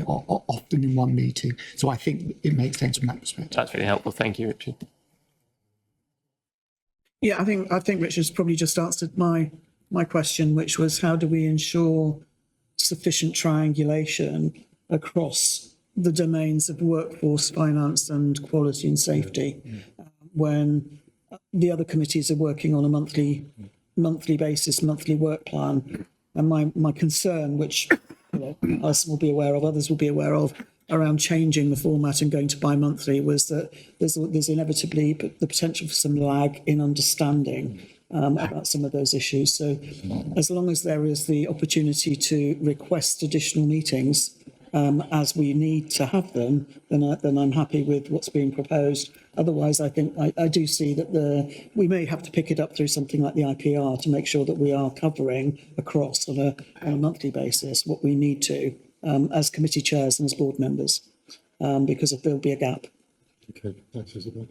often in one meeting. So I think it makes sense from that perspective. That's really helpful. Thank you, Richard. Yeah, I think Richard's probably just answered my question, which was how do we ensure sufficient triangulation across the domains of workforce, finance and quality and safety when the other committees are working on a monthly basis, monthly work plan. And my concern, which Alison will be aware of, others will be aware of, around changing the format and going to bi-monthly was that there's inevitably the potential for some lag in understanding about some of those issues. So as long as there is the opportunity to request additional meetings as we need to have them, then I'm happy with what's being proposed. Otherwise, I think I do see that we may have to pick it up through something like the IPR to make sure that we are covering across on a monthly basis what we need to as committee chairs and as board members, because there'll be a gap. Okay, thanks, Isabel.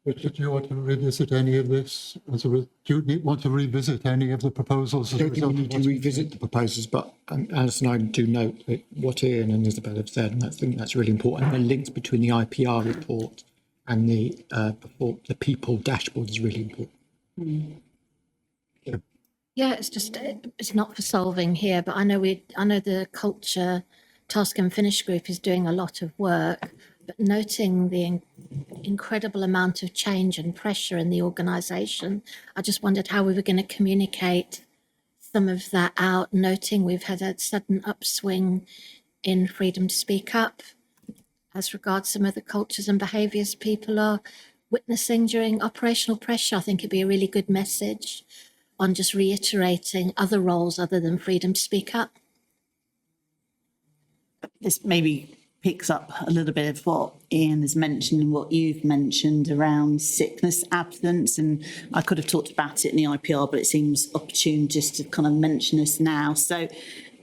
Richard, do you want to revisit any of this? Do you want to revisit any of the proposals? I don't think we need to revisit the proposals, but Alice and I do note that what Ian and Isabel have said, and I think that's really important. And the links between the IPR report and the people dashboard is really important. Yeah, it's not for solving here, but I know the culture task and finish group is doing a lot of work, but noting the incredible amount of change and pressure in the organisation, I just wondered how we were going to communicate some of that out, noting we've had a sudden upswing in freedom to speak up as regards some of the cultures and behaviours people are witnessing during operational pressure. I think it'd be a really good message on just reiterating other roles other than freedom to speak up. This maybe picks up a little bit of what Ian has mentioned and what you've mentioned around sickness absence, and I could have talked about it in the IPR, but it seems opportune just to kind of mention this now. So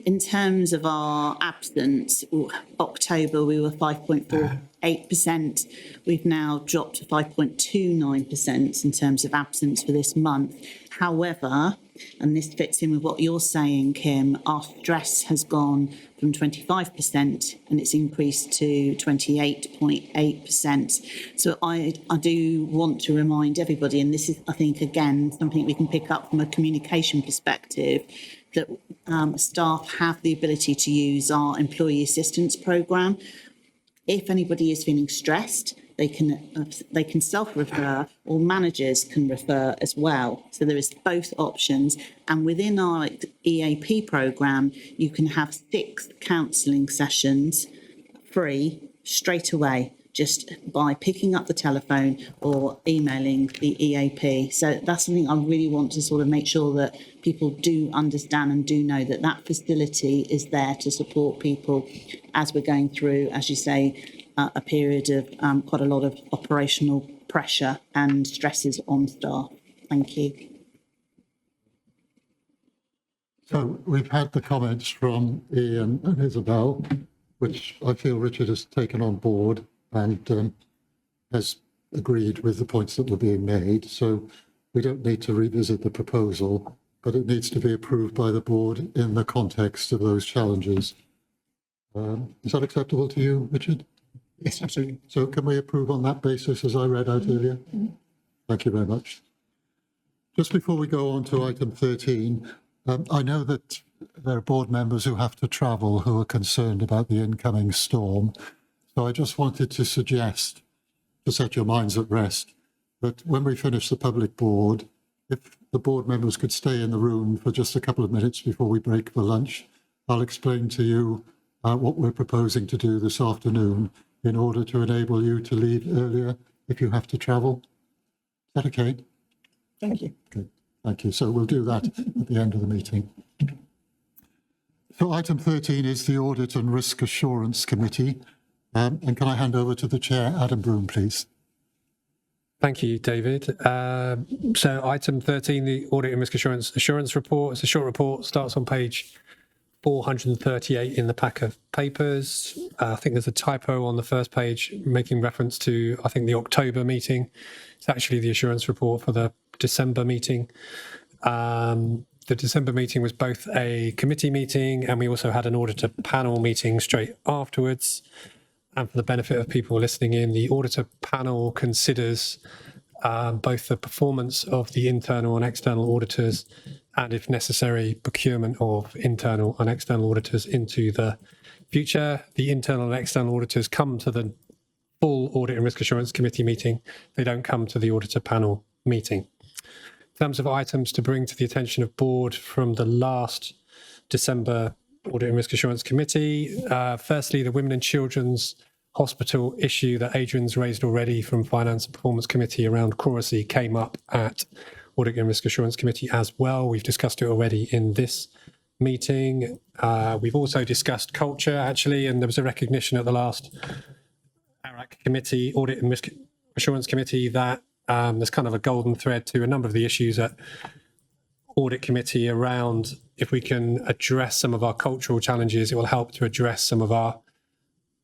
in terms of our absence, October we were 5.48%. We've now dropped to 5.29% in terms of absence for this month. However, and this fits in with what you're saying, Kim, our stress has gone from 25% and it's increased to 28.8%. So I do want to remind everybody, and this is, I think, again, something we can pick up from a communication perspective, that staff have the ability to use our employee assistance programme. If anybody is feeling stressed, they can self-refer, or managers can refer as well. So there is both options. And within our EAP programme, you can have 6 counselling sessions free straight away, just by picking up the telephone or emailing the EAP. So that's something I really want to sort of make sure that people do understand and do know, that that facility is there to support people as we're going through, as you say, a period of quite a lot of operational pressure and stresses on staff. Thank you. So we've had the comments from Ian and Isabel, which I feel Richard has taken on board and has agreed with the points that were being made. So we don't need to revisit the proposal, but it needs to be approved by the board in the context of those challenges. Is that acceptable to you, Richard? Yes, absolutely. So can we approve on that basis as I read out earlier? Thank you very much. Just before we go on to item 13, I know that there are board members who have to travel who are concerned about the incoming storm. So I just wanted to suggest, to set your minds at rest, that when we finish the public board, if the board members could stay in the room for just a couple of minutes before we break for lunch, I'll explain to you what we're proposing to do this afternoon in order to enable you to leave earlier if you have to travel. Is that okay? Thank you. Good. Thank you. So we'll do that at the end of the meeting. So item 13 is the Audit and Risk Assurance Committee. And can I hand over to the chair, Adam Broom, please? Thank you, David. So item 13, the Audit and Risk Assurance Report. It's a short report, starts on page 438 in the pack of papers. I think there's a typo on the first page making reference to, I think, the October meeting. It's actually the assurance report for the December meeting. The December meeting was both a committee meeting and we also had an auditor panel meeting straight afterwards. And for the benefit of people listening in, the auditor panel considers both the performance of the internal and external auditors and, if necessary, procurement of internal and external auditors into the future. The internal and external auditors come to the full Audit and Risk Assurance Committee meeting. They don't come to the auditor panel meeting. In terms of items to bring to the attention of board from the last December Audit and Risk Assurance Committee, firstly, the Women and Children's Hospital issue that Adrian's raised already from Finance and Performance Committee around Coracy came up at Audit and Risk Assurance Committee as well. We've discussed it already in this meeting. We've also discussed culture, actually, and there was a recognition at the last ARAC Committee, Audit and Risk Assurance Committee, that there's kind of a golden thread to a number of the issues at Audit Committee around if we can address some of our cultural challenges, it will help to address some of our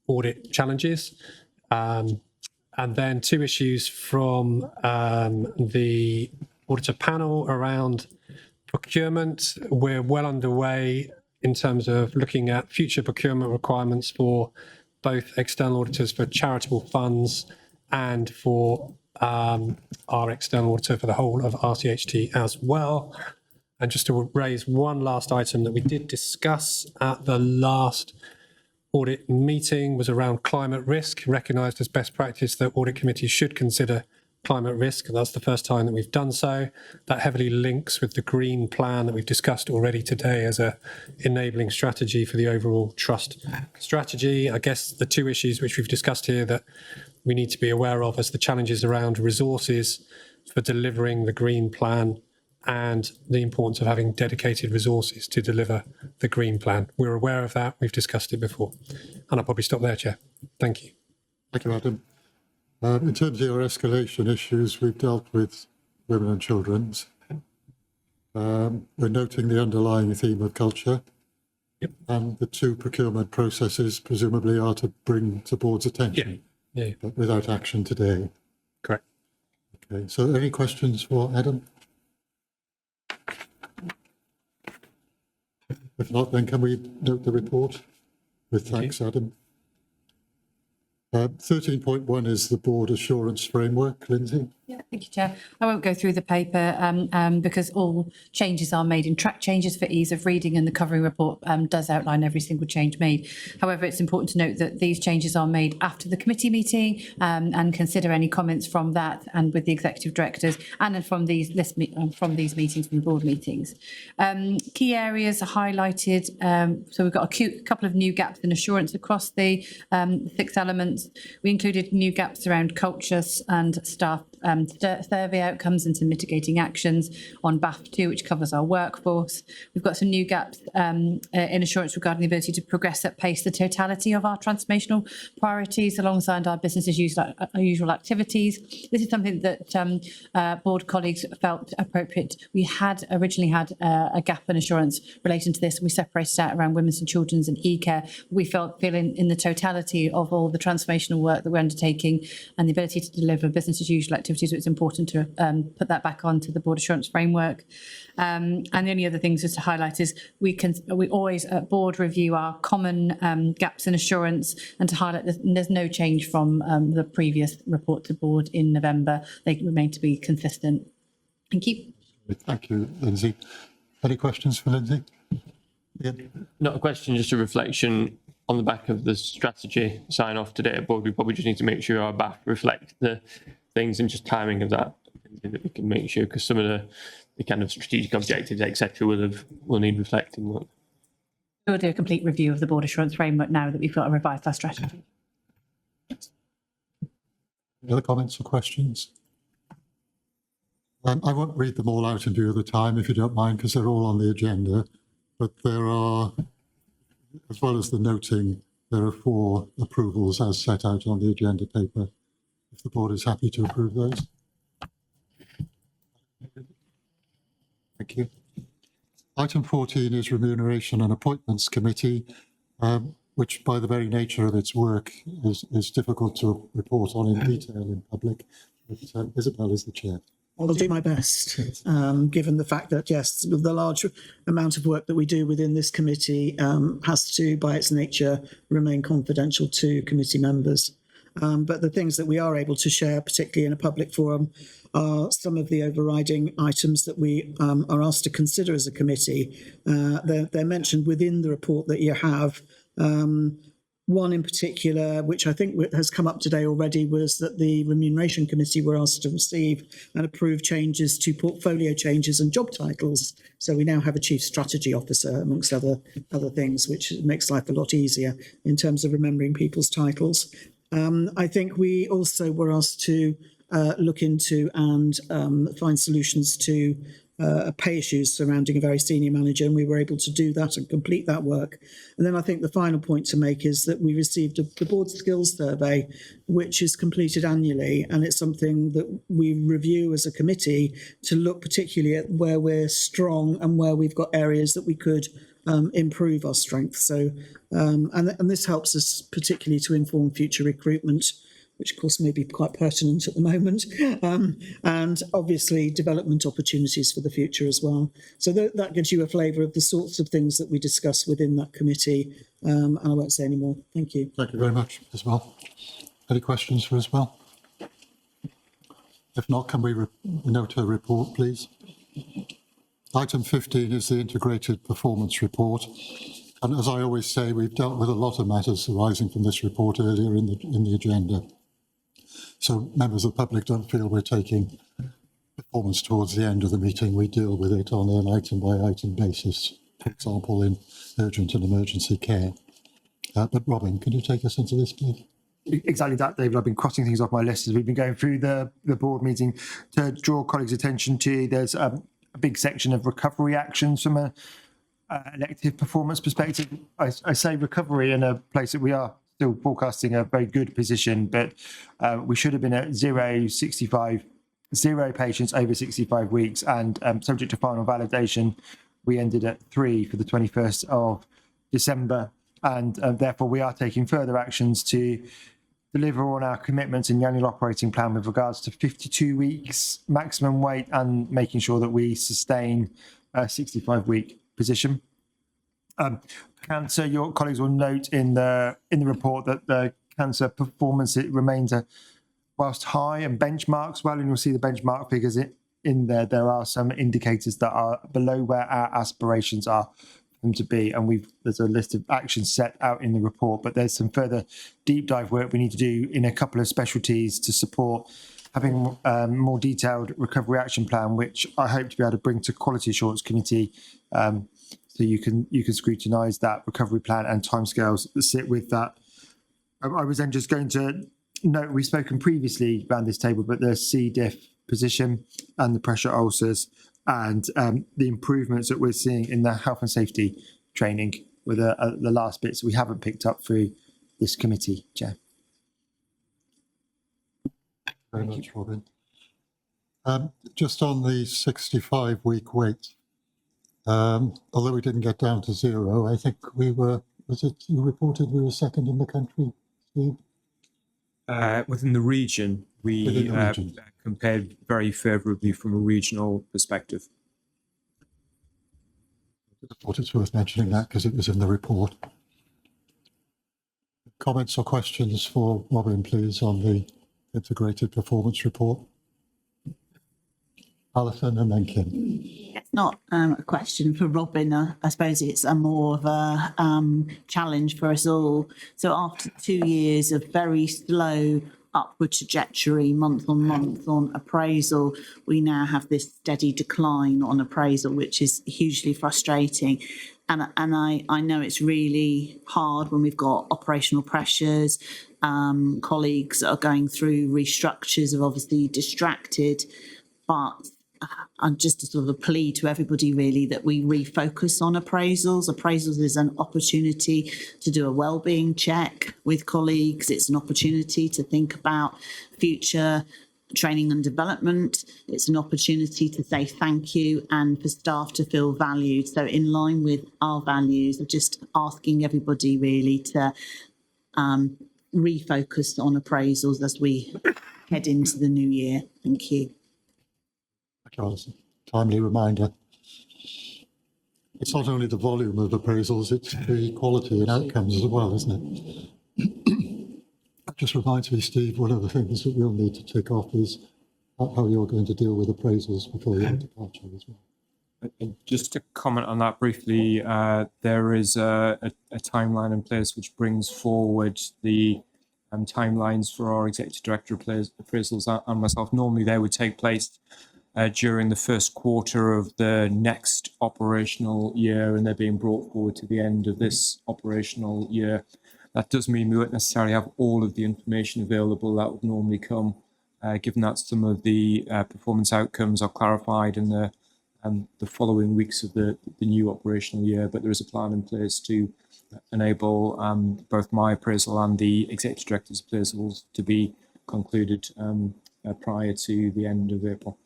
audit challenges. And then two issues from the auditor panel around procurement. We're well underway in terms of looking at future procurement requirements for both external auditors for charitable funds and for our external auditor for the whole of RCHT as well. And just to raise one last item that we did discuss at the last audit meeting was around climate risk, recognised as best practice that audit committees should consider climate risk. That's the first time that we've done so. That heavily links with the green plan that we've discussed already today as a enabling strategy for the overall trust strategy. I guess the two issues which we've discussed here that we need to be aware of as the challenges around resources for delivering the green plan and the importance of having dedicated resources to deliver the green plan. We're aware of that. We've discussed it before. And I'll probably stop there, Chair. Thank you. Thank you, Adam. In terms of your escalation issues, we've dealt with women and children's. We're noting the underlying theme of culture. Yep. And the two procurement processes presumably are to bring to board's attention, Yeah. but without action today. Correct. Okay, so any questions for Adam? If not, then can we note the report with thanks, Adam? 13.1 is the board assurance framework. Lindsay? Yeah, thank you, Chair. I won't go through the paper because all changes are made in track changes for ease of reading, and the covering report does outline every single change made. However, it's important to note that these changes are made after the committee meeting and consider any comments from that and with the executive directors and from these meetings, from the board meetings. Key areas are highlighted. So we've got a couple of new gaps in assurance across the 6 elements. We included new gaps around culture and staff survey outcomes and some mitigating actions on BAF2, which covers our workforce. We've got some new gaps in assurance regarding the ability to progress at pace the totality of our transformational priorities alongside our business as usual activities. This is something that board colleagues felt appropriate. We had originally had a gap in assurance relating to this. We separated out around women's and children's and e-care. We felt in the totality of all the transformational work that we're undertaking and the ability to deliver business as usual activities, it's important to put that back onto the board assurance framework. And the only other things just to highlight is we always at board review our common gaps in assurance, and to highlight that there's no change from the previous report to board in November. They remain to be consistent. Thank you. Thank you, Lindsay. Any questions for Lindsay? Ian? Not a question, just a reflection. On the back of the strategy sign off today at board, we probably just need to make sure our BAF reflect the things and just timing of that we can make sure, because some of the kind of strategic objectives, etc., will need reflecting. We'll do a complete review of the board assurance framework now that we've got a revised our strategy. Any other comments or questions? I won't read them all out in view of the time, if you don't mind, because they're all on the agenda. But there are, as well as the noting, there are 4 approvals as set out on the agenda paper. If the board is happy to approve those. Thank you. Item 14 is Remuneration and Appointments Committee, which by the very nature of its work is difficult to report on in detail in public. But Isabel is the chair. I'll do my best, given the fact that, yes, the large amount of work that we do within this committee has to, by its nature, remain confidential to committee members. But the things that we are able to share, particularly in a public forum, are some of the overriding items that we are asked to consider as a committee. They're mentioned within the report that you have. One in particular, which I think has come up today already, was that the Remuneration Committee were asked to receive and approve changes to portfolio changes and job titles. So we now have a Chief Strategy Officer, amongst other things, which makes life a lot easier in terms of remembering people's titles. I think we also were asked to look into and find solutions to pay issues surrounding a very senior manager, and we were able to do that and complete that work. And then I think the final point to make is that we received the board skills survey, which is completed annually, and it's something that we review as a committee to look particularly at where we're strong and where we've got areas that we could improve our strength. So, and this helps us particularly to inform future recruitment, which of course may be quite pertinent at the moment, and obviously development opportunities for the future as well. So that gives you a flavour of the sorts of things that we discuss within that committee, and I won't say any more. Thank you. Thank you very much, Isabel. Any questions for Isabel? If not, can we note her report, please? Item 15 is the Integrated Performance Report. And as I always say, we've dealt with a lot of matters arising from this report earlier in the agenda. So members of the public don't feel we're taking performance towards the end of the meeting. We deal with it on an item-by-item basis, for example, in urgent and emergency care. But Robin, can you take us into this, please? Exactly that, David. I've been crossing things off my list as we've been going through the board meeting to draw colleagues' attention to. There's a big section of recovery actions from a elective performance perspective. I say recovery in a place that we are still forecasting a very good position, but we should have been at 0 patients over 65 weeks, and subject to final validation, we ended at 3 for the 21st of December, and therefore we are taking further actions to deliver on our commitments in the annual operating plan with regards to 52 weeks maximum weight and making sure that we sustain a 65-week position. Cancer, your colleagues will note in the report that the cancer performance, it remains whilst high, and benchmarks well, and you'll see the benchmark figures in there. There are some indicators that are below where our aspirations are them to be, and there's a list of actions set out in the report, but there's some further deep dive work we need to do in a couple of specialties to support having more detailed recovery action plan, which I hope to be able to bring to Quality Assurance Committee, so you can scrutinise that recovery plan and timescales that sit with that. I was then just going to note we've spoken previously around this table, but the C. diff position and the pressure ulcers and the improvements that we're seeing in the health and safety training were the last bits we haven't picked up through this committee, Chair. Very much, Robin. Just on the 65-week wait, although we didn't get down to 0, I think we were, was it you reported we were second in the country, Steve? Within the region, we region. compared very favourably from a regional perspective. I thought it's worth mentioning that because it was in the report. Comments or questions for Robin, please, on the integrated performance report? Alison and then Kim. It's not a question for Robin. I suppose it's a more of a challenge for us all. So after 2 years of very slow upward trajectory month on month on appraisal, we now have this steady decline on appraisal, which is hugely frustrating. And I know it's really hard when we've got operational pressures. Colleagues that are going through restructures are obviously distracted, but just a sort of a plea to everybody really that we refocus on appraisals. Appraisals is an opportunity to do a wellbeing check with colleagues. It's an opportunity to think about future training and development. It's an opportunity to say thank you and for staff to feel valued. So in line with our values, of just asking everybody really to refocus on appraisals as we head into the new year. Thank you. Alison, timely reminder. It's not only the volume of appraisals, it's the quality and outcomes as well, isn't it? That just reminds me, Steve, one of the things that we'll need to tick off is how you're going to deal with appraisals before your departure as well. And just to comment on that briefly, there is a timeline in place which brings forward the timelines for our Executive Director appraisals and myself. Normally they would take place during the first quarter of the next operational year, and they're being brought forward to the end of this operational year. That does mean we won't necessarily have all of the information available that would normally come, given that some of the performance outcomes are clarified in the following weeks of the new operational year. But there is a plan in place to enable both my appraisal and the Executive Director's appraisals to be concluded prior to the end of April.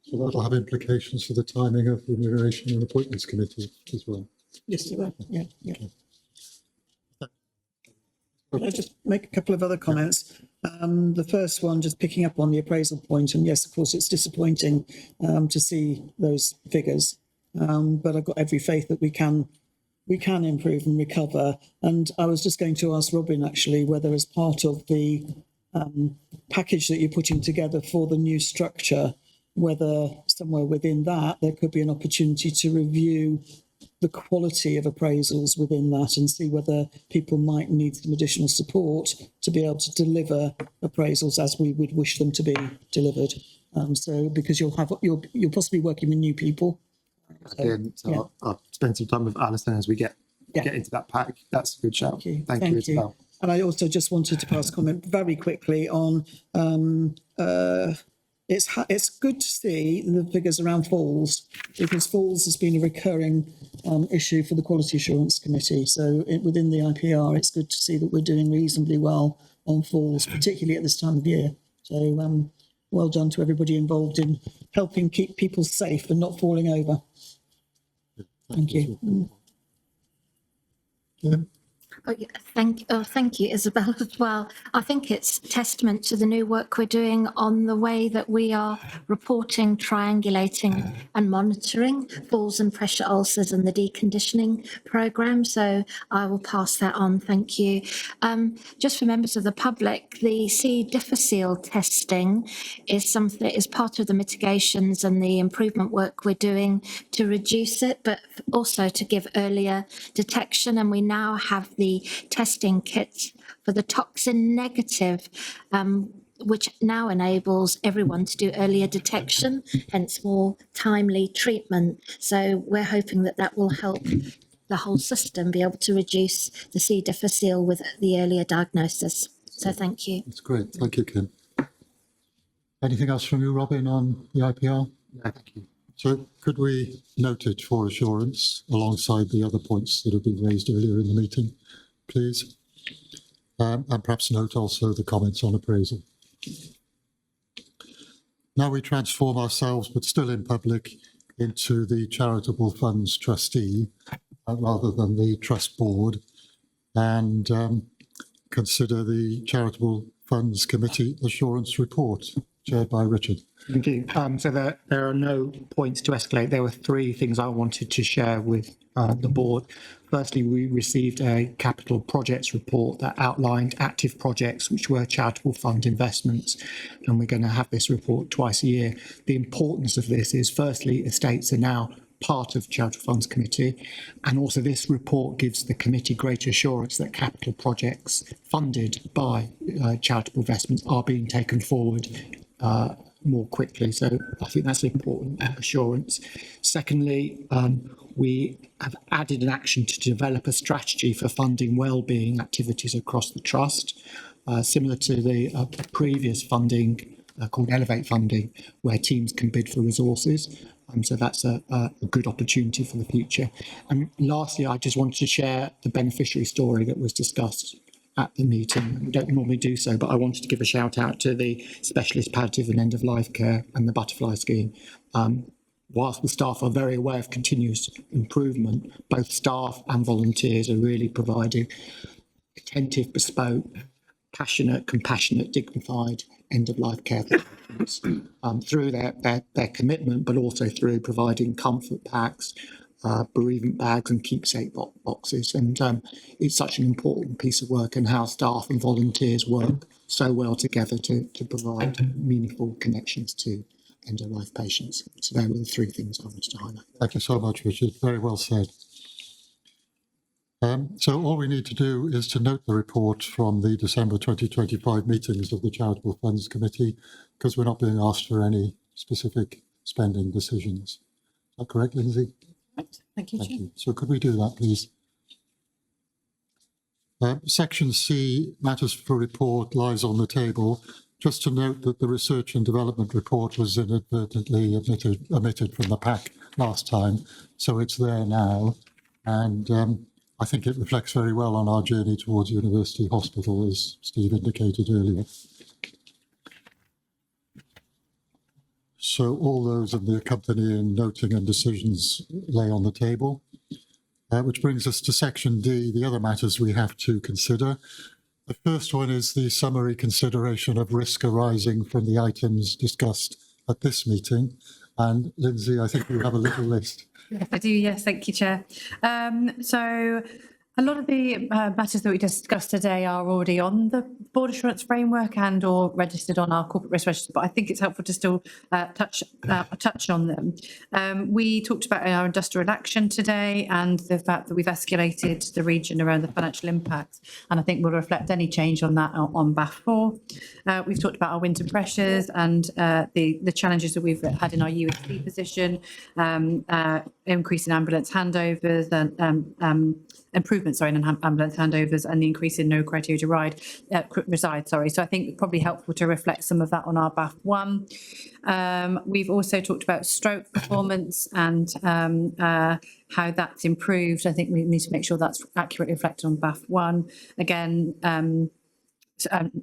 So that'll have implications for the timing of the Remuneration and Appointments Committee as well. Yes, it will. Yeah. Can I just make a couple of other comments? The first one, just picking up on the appraisal point, and yes, of course, it's disappointing to see those figures, but I've got every faith that we can improve and recover. And I was just going to ask Robin, actually, whether as part of the package that you're putting together for the new structure, whether somewhere within that there could be an opportunity to review the quality of appraisals within that and see whether people might need some additional support to be able to deliver appraisals as we would wish them to be delivered. So because you'll possibly working with new people. I'll spend some time with Alison as we get into that pack. That's a good shout. Thank you, Isabel. And I also just wanted to pass comment very quickly on it's good to see the figures around falls, because falls has been a recurring issue for the Quality Assurance Committee. So within the IPR, it's good to see that we're doing reasonably well on falls, particularly at this time of year. So well done to everybody involved in helping keep people safe and not falling over. Thank you. Yeah. Thank you, Isabel, as well. I think it's testament to the new work we're doing on the way that we are reporting, triangulating and monitoring falls and pressure ulcers and the deconditioning programme. So I will pass that on. Thank you. Just for members of the public, the C. difficile testing is something that is part of the mitigations and the improvement work we're doing to reduce it, but also to give earlier detection. And we now have the testing kits for the toxin negative, which now enables everyone to do earlier detection, hence more timely treatment. So we're hoping that that will help the whole system be able to reduce the C. difficile with the earlier diagnosis. So thank you. That's great. Thank you, Kim. Anything else from you, Robin, on the IPR? No, thank you. So could we note it for assurance alongside the other points that have been raised earlier in the meeting, please? And perhaps note also the comments on appraisal. Now we transform ourselves, but still in public, into the charitable funds trustee rather than the trust board, and consider the charitable funds committee assurance report chaired by Richard. Thank you. So there are no points to escalate. There were three things I wanted to share with the board. Firstly, we received a capital projects report that outlined active projects which were charitable fund investments, and we're going to have this report twice a year. The importance of this is, firstly, estates are now part of Charitable Funds Committee, and also this report gives the committee greater assurance that capital projects funded by charitable investments are being taken forward more quickly. So I think that's an important assurance. Secondly, we have added an action to develop a strategy for funding wellbeing activities across the trust, similar to the previous funding called Elevate Funding, where teams can bid for resources. So that's a good opportunity for the future. And lastly, I just wanted to share the beneficiary story that was discussed at the meeting. We don't normally do so, but I wanted to give a shout out to the specialist palliative and end-of-life care and the butterfly scheme. Whilst the staff are very aware of continuous improvement, both staff and volunteers are really providing attentive, bespoke, passionate, compassionate, dignified end-of-life care through their commitment, but also through providing comfort packs, bereavement bags and keepsake boxes. And it's such an important piece of work, and how staff and volunteers work so well together to provide meaningful connections to end-of-life patients. So they were the three things I wanted to highlight. Thank you so much, Richard. Very well said. So all we need to do is to note the report from the December 2025 meetings of the Charitable Funds Committee, because we're not being asked for any specific spending decisions. Is that correct, Lindsay? Right. Thank you, Chair. So could we do that, please? Section C, matters for report, lies on the table. Just to note that the research and development report was inadvertently omitted from the pack last time, so it's there now. And I think it reflects very well on our journey towards University Hospital, as Steve indicated earlier. So all those of the accompanying noting and decisions lay on the table, which brings us to section D, the other matters we have to consider. The first one is the summary consideration of risk arising from the items discussed at this meeting. And Lindsay, I think you have a little list. Yes, I do. Yes, thank you, Chair. So a lot of the matters that we discussed today are already on the board assurance framework and or registered on our corporate risk register, but I think it's helpful to still touch on them. We talked about our industrial action today and the fact that we've escalated the region around the financial impacts, and I think we'll reflect any change on that on BAF4. We've talked about our winter pressures and the challenges that we've had in our UHC position, increase in ambulance handovers and improvements, in ambulance handovers, and the increase in no criteria to reside. So I think it's probably helpful to reflect some of that on our BAF1. We've also talked about stroke performance and how that's improved. I think we need to make sure that's accurately reflected on BAF1. Again,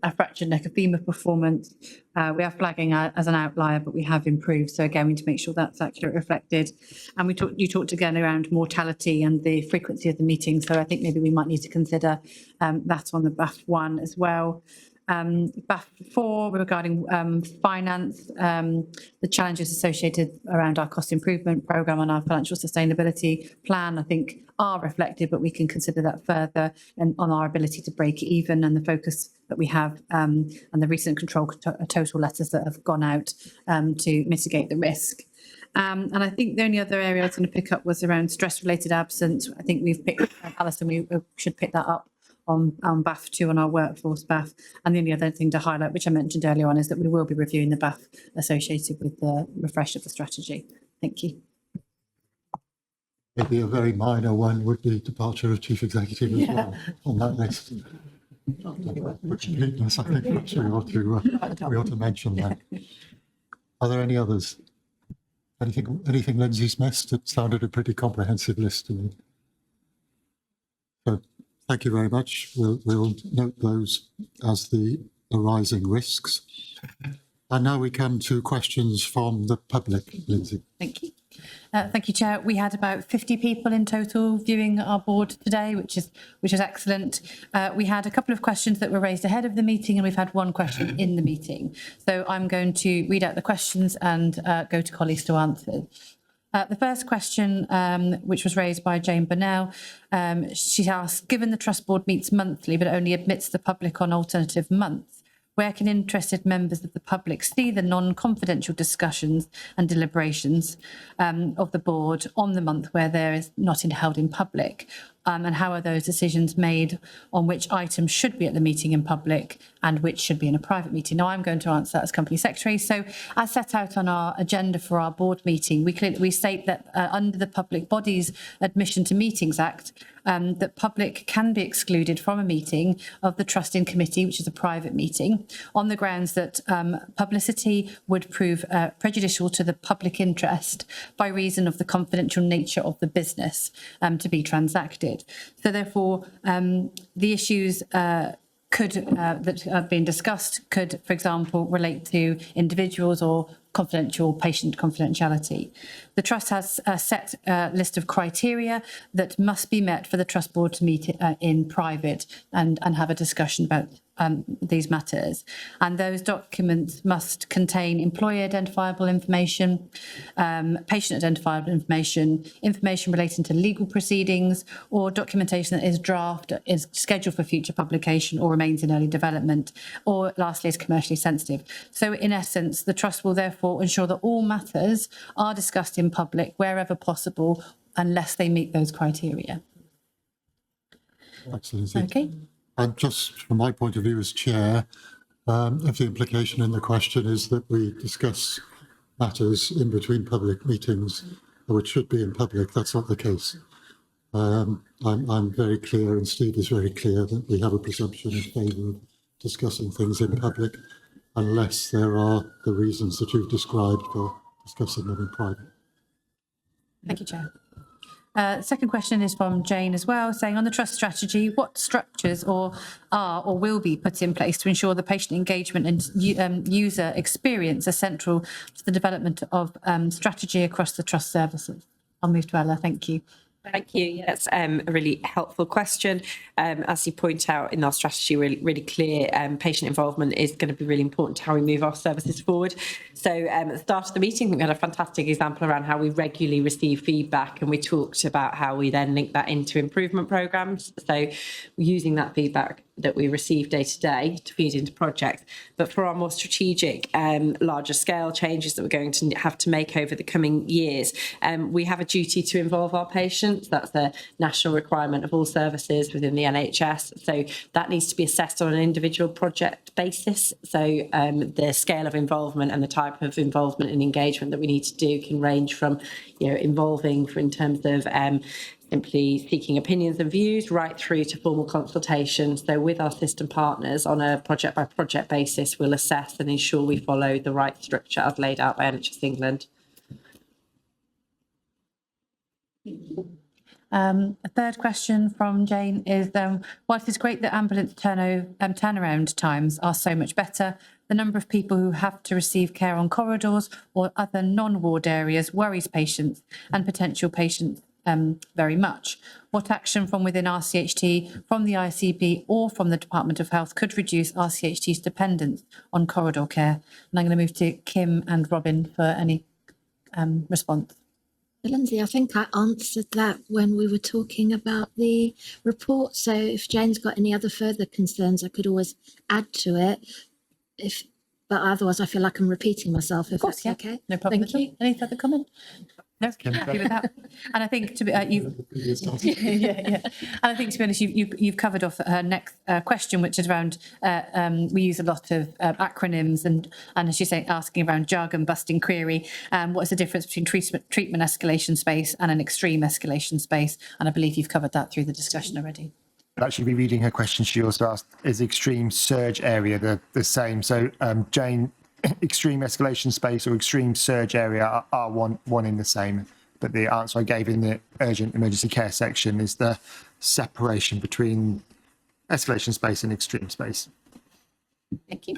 a fractured neck of femur performance, we are flagging as an outlier, but we have improved. So again, we need to make sure that's accurately reflected. And you talked again around mortality and the frequency of the meeting. So I think maybe we might need to consider that on the BAF1 as well. BAF4 regarding finance, the challenges associated around our cost improvement programme and our financial sustainability plan, I think are reflected, but we can consider that further and on our ability to break even and the focus that we have and the recent control total letters that have gone out to mitigate the risk. And I think the only other area I was going to pick up was around stress-related absence. I think we've picked, Alison, we should pick that up on BAF2 on our workforce BAF. And the only other thing to highlight, which I mentioned earlier on, is that we will be reviewing the BAF associated with the refresh of the strategy. Thank you. Maybe a very minor one would be departure of chief executive as well on that list. For completeness, I think perhaps we ought to mention that. Are there any others? Anything Lindsay's missed? It sounded a pretty comprehensive list to me. So thank you very much. We'll note those as the arising risks. And now we come to questions from the public, Lindsay. Thank you. Thank you, Chair. We had about 50 people in total viewing our board today, which is excellent. We had a couple of questions that were raised ahead of the meeting, and we've had one question in the meeting. So I'm going to read out the questions and go to colleagues to answer. The first question, which was raised by Jane Burnell, she asked, given the Trust Board meets monthly but only admits the public on alternative months, where can interested members of the public see the non-confidential discussions and deliberations of the board on the month where there is not held in public? And how are those decisions made on which items should be at the meeting in public and which should be in a private meeting? Now, I'm going to answer that as Company Secretary. So, as set out on our agenda for our board meeting, we state that under the Public Bodies Admission to Meetings Act, that public can be excluded from a meeting of the Trust in Committee, which is a private meeting, on the grounds that publicity would prove prejudicial to the public interest by reason of the confidential nature of the business to be transacted. So therefore, the issues that have been discussed could, for example, relate to individuals or confidential patient confidentiality. The Trust has a set list of criteria that must be met for the Trust Board to meet in private and have a discussion about these matters. And those documents must contain employee identifiable information, patient identifiable information, information relating to legal proceedings, or documentation that is draft, is scheduled for future publication or remains in early development, or lastly is commercially sensitive. So in essence, the Trust will therefore ensure that all matters are discussed in public wherever possible, unless they meet those criteria. Excellent. Okay. And just from my point of view as chair, if the implication in the question is that we discuss matters in between public meetings, which should be in public, that's not the case. I'm very clear, and Steve is very clear, that we have a presumption in favour of discussing things in public, unless there are the reasons that you've described for discussing them in private. Thank you, Chair. Second question is from Jane as well, saying on the Trust strategy, what structures are or will be put in place to ensure the patient engagement and user experience are central to the development of strategy across the Trust services? I'll move to Ella. Thank you. Thank you. Yeah, that's a really helpful question. As you point out in our strategy, really clear patient involvement is going to be really important to how we move our services forward. So at the start of the meeting, we had a fantastic example around how we regularly receive feedback, and we talked about how we then link that into improvement programmes. So using that feedback that we receive day to day to feed into projects. But for our more strategic, larger scale changes that we're going to have to make over the coming years, we have a duty to involve our patients. That's a national requirement of all services within the NHS. So that needs to be assessed on an individual project basis. So the scale of involvement and the type of involvement and engagement that we need to do can range from, involving in terms of simply seeking opinions and views, right through to formal consultation. So with our system partners on a project by project basis, we'll assess and ensure we follow the right structure as laid out by NHS England. A third question from Jane is, whilst it's great that ambulance turnaround times are so much better, the number of people who have to receive care on corridors or other non-ward areas worries patients and potential patients very much. What action from within RCHT, from the ICB or from the Department of Health could reduce RCHT's dependence on corridor care? And I'm going to move to Kim and Robin for any response. Lindsay, I think I answered that when we were talking about the report. So if Jane's got any other further concerns, I could always add to it. But otherwise, I feel like I'm repeating myself. If that's okay. No problem. Thank you. Any further comment? No, happy with that. And I think to be And I think to be honest, you've covered off her next question, which is around we use a lot of acronyms and as you say, asking around jargon busting query. What's the difference between treatment escalation space and an extreme escalation space? And I believe you've covered that through the discussion already. actually rereading her question, she also asked, is extreme surge area the same? So Jane, extreme escalation space or extreme surge area are one in the same. But the answer I gave in the urgent emergency care section is the separation between escalation space and extreme space. Thank you.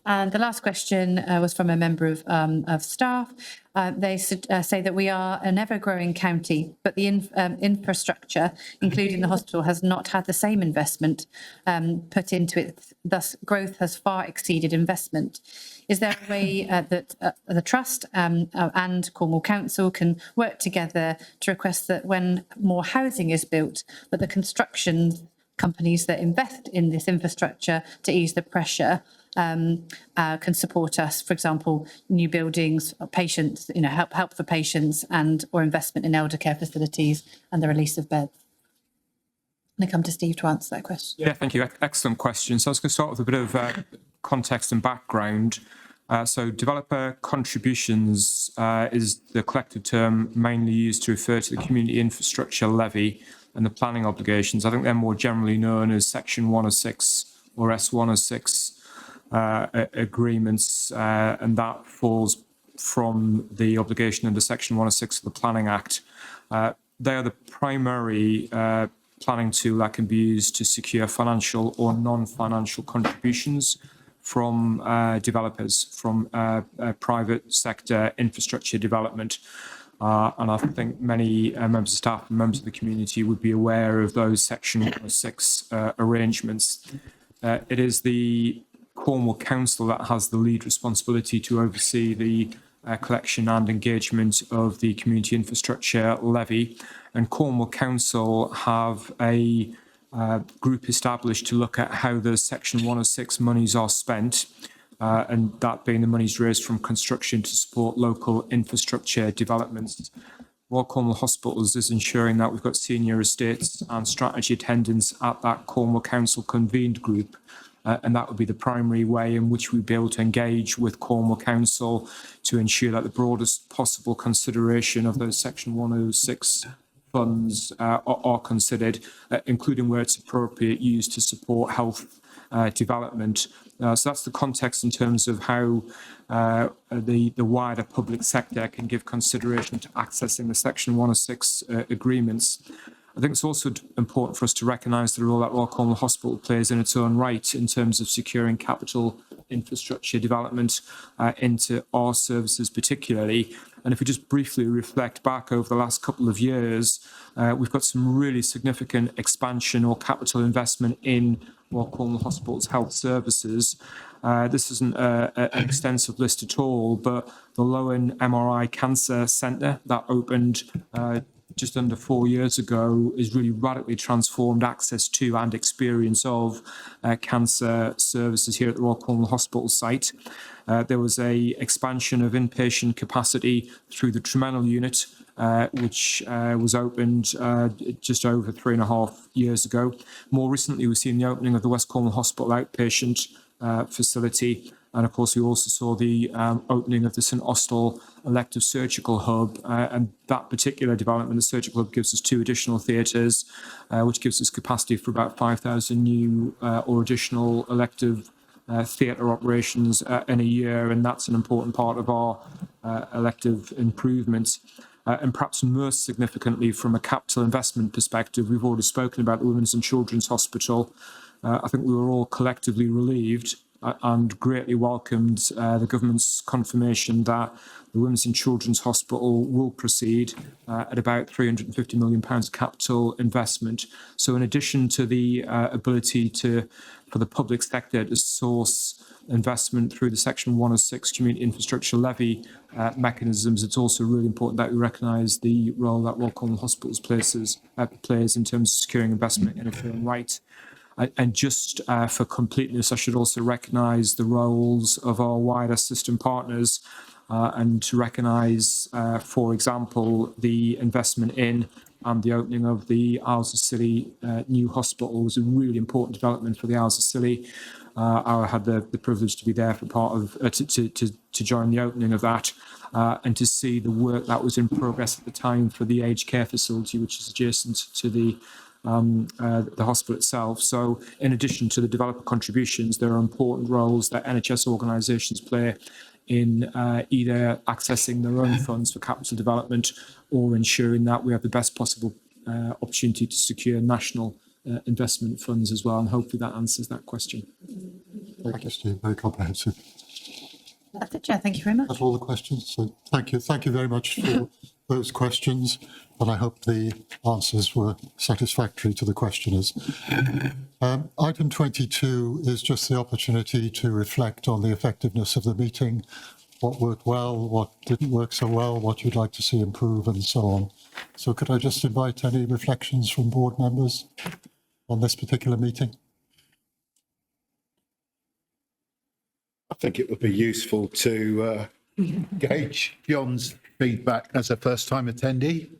And the last question was from a member of staff. They say that we are an ever-growing county, but the infrastructure, including the hospital, has not had the same investment put into it. Thus, growth has far exceeded investment. Is there a way that the Trust and Cornwall Council can work together to request that when more housing is built, that the construction companies that invest in this infrastructure to ease the pressure can support us, for example, new buildings, patients, help for patients and or investment in elder care facilities and the release of beds? I'm going to come to Steve to answer that question. Yeah, thank you. Excellent question. So I was going to start with a bit of context and background. So developer contributions is the collective term mainly used to refer to the community infrastructure levy and the planning obligations. I think they're more generally known as Section 106 or S106 agreements, and that falls from the obligation under Section 106 of the Planning Act. They are the primary planning tool that can be used to secure financial or non-financial contributions from developers, from private sector infrastructure development. And I think many members of staff and members of the community would be aware of those Section 106 arrangements. It is the Cornwall Council that has the lead responsibility to oversee the collection and engagement of the community infrastructure levy. And Cornwall Council have a group established to look at how the Section 106 monies are spent, and that being the monies raised from construction to support local infrastructure developments. Royal Cornwall Hospitals is ensuring that we've got senior estates and strategy attendance at that Cornwall Council convened group, and that would be the primary way in which we'd be able to engage with Cornwall Council to ensure that the broadest possible consideration of those Section 106 funds are considered, including where it's appropriate, used to support health development. So that's the context in terms of how the wider public sector can give consideration to accessing the Section 106 agreements. I think it's also important for us to recognise the role that Royal Cornwall Hospital plays in its own right in terms of securing capital infrastructure development into our services particularly. And if we just briefly reflect back over the last couple of years, we've got some really significant expansion or capital investment in Royal Cornwall Hospital's health services. This isn't an extensive list at all, but the Lowen MRI Cancer Centre that opened just under 4 years ago is really radically transformed access to and experience of cancer services here at the Royal Cornwall Hospital site. There was a expansion of inpatient capacity through the Tremenal unit, which was opened just over 3.5 years ago. More recently, we've seen the opening of the West Cornwall Hospital outpatient facility. And of course, we also saw the opening of the St Austell elective surgical hub. And that particular development, the surgical hub, gives us 2 additional theatres, which gives us capacity for about 5,000 new or additional elective theatre operations in a year. And that's an important part of our elective improvements. And perhaps most significantly, from a capital investment perspective, we've already spoken about the Women's and Children's Hospital. I think we were all collectively relieved and greatly welcomed the government's confirmation that the Women's and Children's Hospital will proceed at about £350 million capital investment. So in addition to the ability for the public sector to source investment through the Section 106 community infrastructure levy mechanisms, it's also really important that we recognise the role that Royal Cornwall Hospitals plays in terms of securing investment in its own right. And just for completeness, I should also recognise the roles of our wider system partners and to recognise, for example, the investment in and the opening of the Isles of Scilly new hospital was a really important development for the Isles of Scilly. I had the privilege to be there for part of to join the opening of that and to see the work that was in progress at the time for the aged care facility, which is adjacent to the the hospital itself. So in addition to the developer contributions, there are important roles that NHS organisations play in either accessing their own funds for capital development or ensuring that we have the best possible opportunity to secure national investment funds as well. And hopefully that answers that question. Thank you, Steve. Very comprehensive. That's it, Chair. Thank you very much. That's all the questions. So thank you. Thank you very much for those questions. And I hope the answers were satisfactory to the questioners. Item 22 is just the opportunity to reflect on the effectiveness of the meeting, what worked well, what didn't work so well, what you'd like to see improve, and so on. So could I just invite any reflections from board members on this particular meeting? I think it would be useful to gauge John's feedback as a first-time attendee.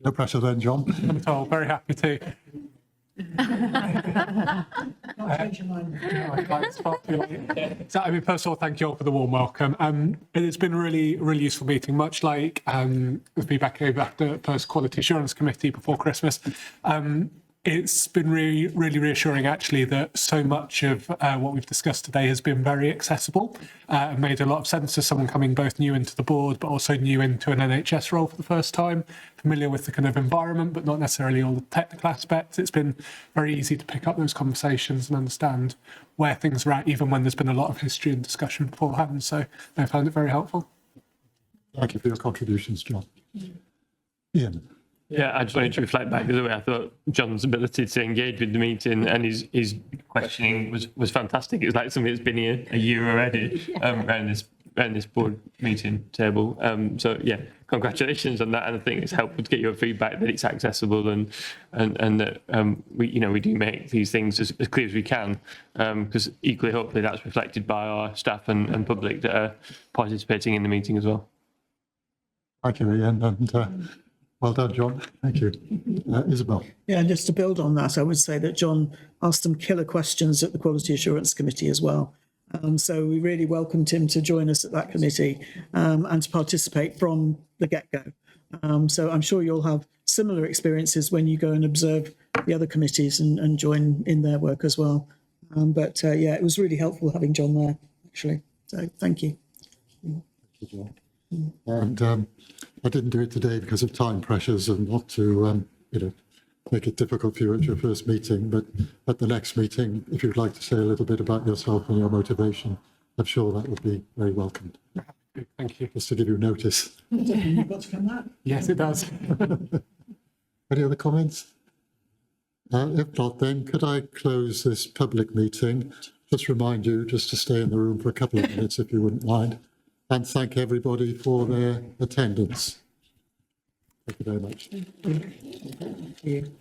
No pressure then, John. I'm told, very happy to. So, I mean, first of all, thank you all for the warm welcome. It's been a really, really useful meeting, much like the feedback I gave after first Quality Assurance Committee before Christmas. It's been really, really reassuring, actually, that so much of what we've discussed today has been very accessible and made a lot of sense to someone coming both new into the board, but also new into an NHS role for the first time, familiar with the kind of environment, but not necessarily all the technical aspects. It's been very easy to pick up those conversations and understand where things are at, even when there's been a lot of history and discussion beforehand. So I found it very helpful. Thank you for your contributions, John. Ian. Yeah, I just wanted to reflect back the way I thought John's ability to engage with the meeting and his questioning was fantastic. It was like something that's been here a year already around this board meeting table. So yeah, congratulations on that. And I think it's helpful to get your feedback that it's accessible and that we do make these things as clear as we can, because equally hopefully that's reflected by our staff and public that are participating in the meeting as well. Thank you, Ian, and well done, John. Thank you. Isabel. Yeah, and just to build on that, I would say that John asked some killer questions at the Quality Assurance Committee as well. So we really welcomed him to join us at that committee and to participate from the get-go. So I'm sure you'll have similar experiences when you go and observe the other committees and join in their work as well. But yeah, it was really helpful having John there, actually. So thank you. Thank you, John. And I didn't do it today because of time pressures and not to, make it difficult for you at your first meeting. But at the next meeting, if you'd like to say a little bit about yourself and your motivation, I'm sure that would be very welcomed. Thank you. Just to give you notice. You've got to come back. Yes, it does. Any other comments? If not, then could I close this public meeting? Just remind you just to stay in the room for a couple of minutes, if you wouldn't mind. And thank everybody for their attendance. Thank you very much. Thank you.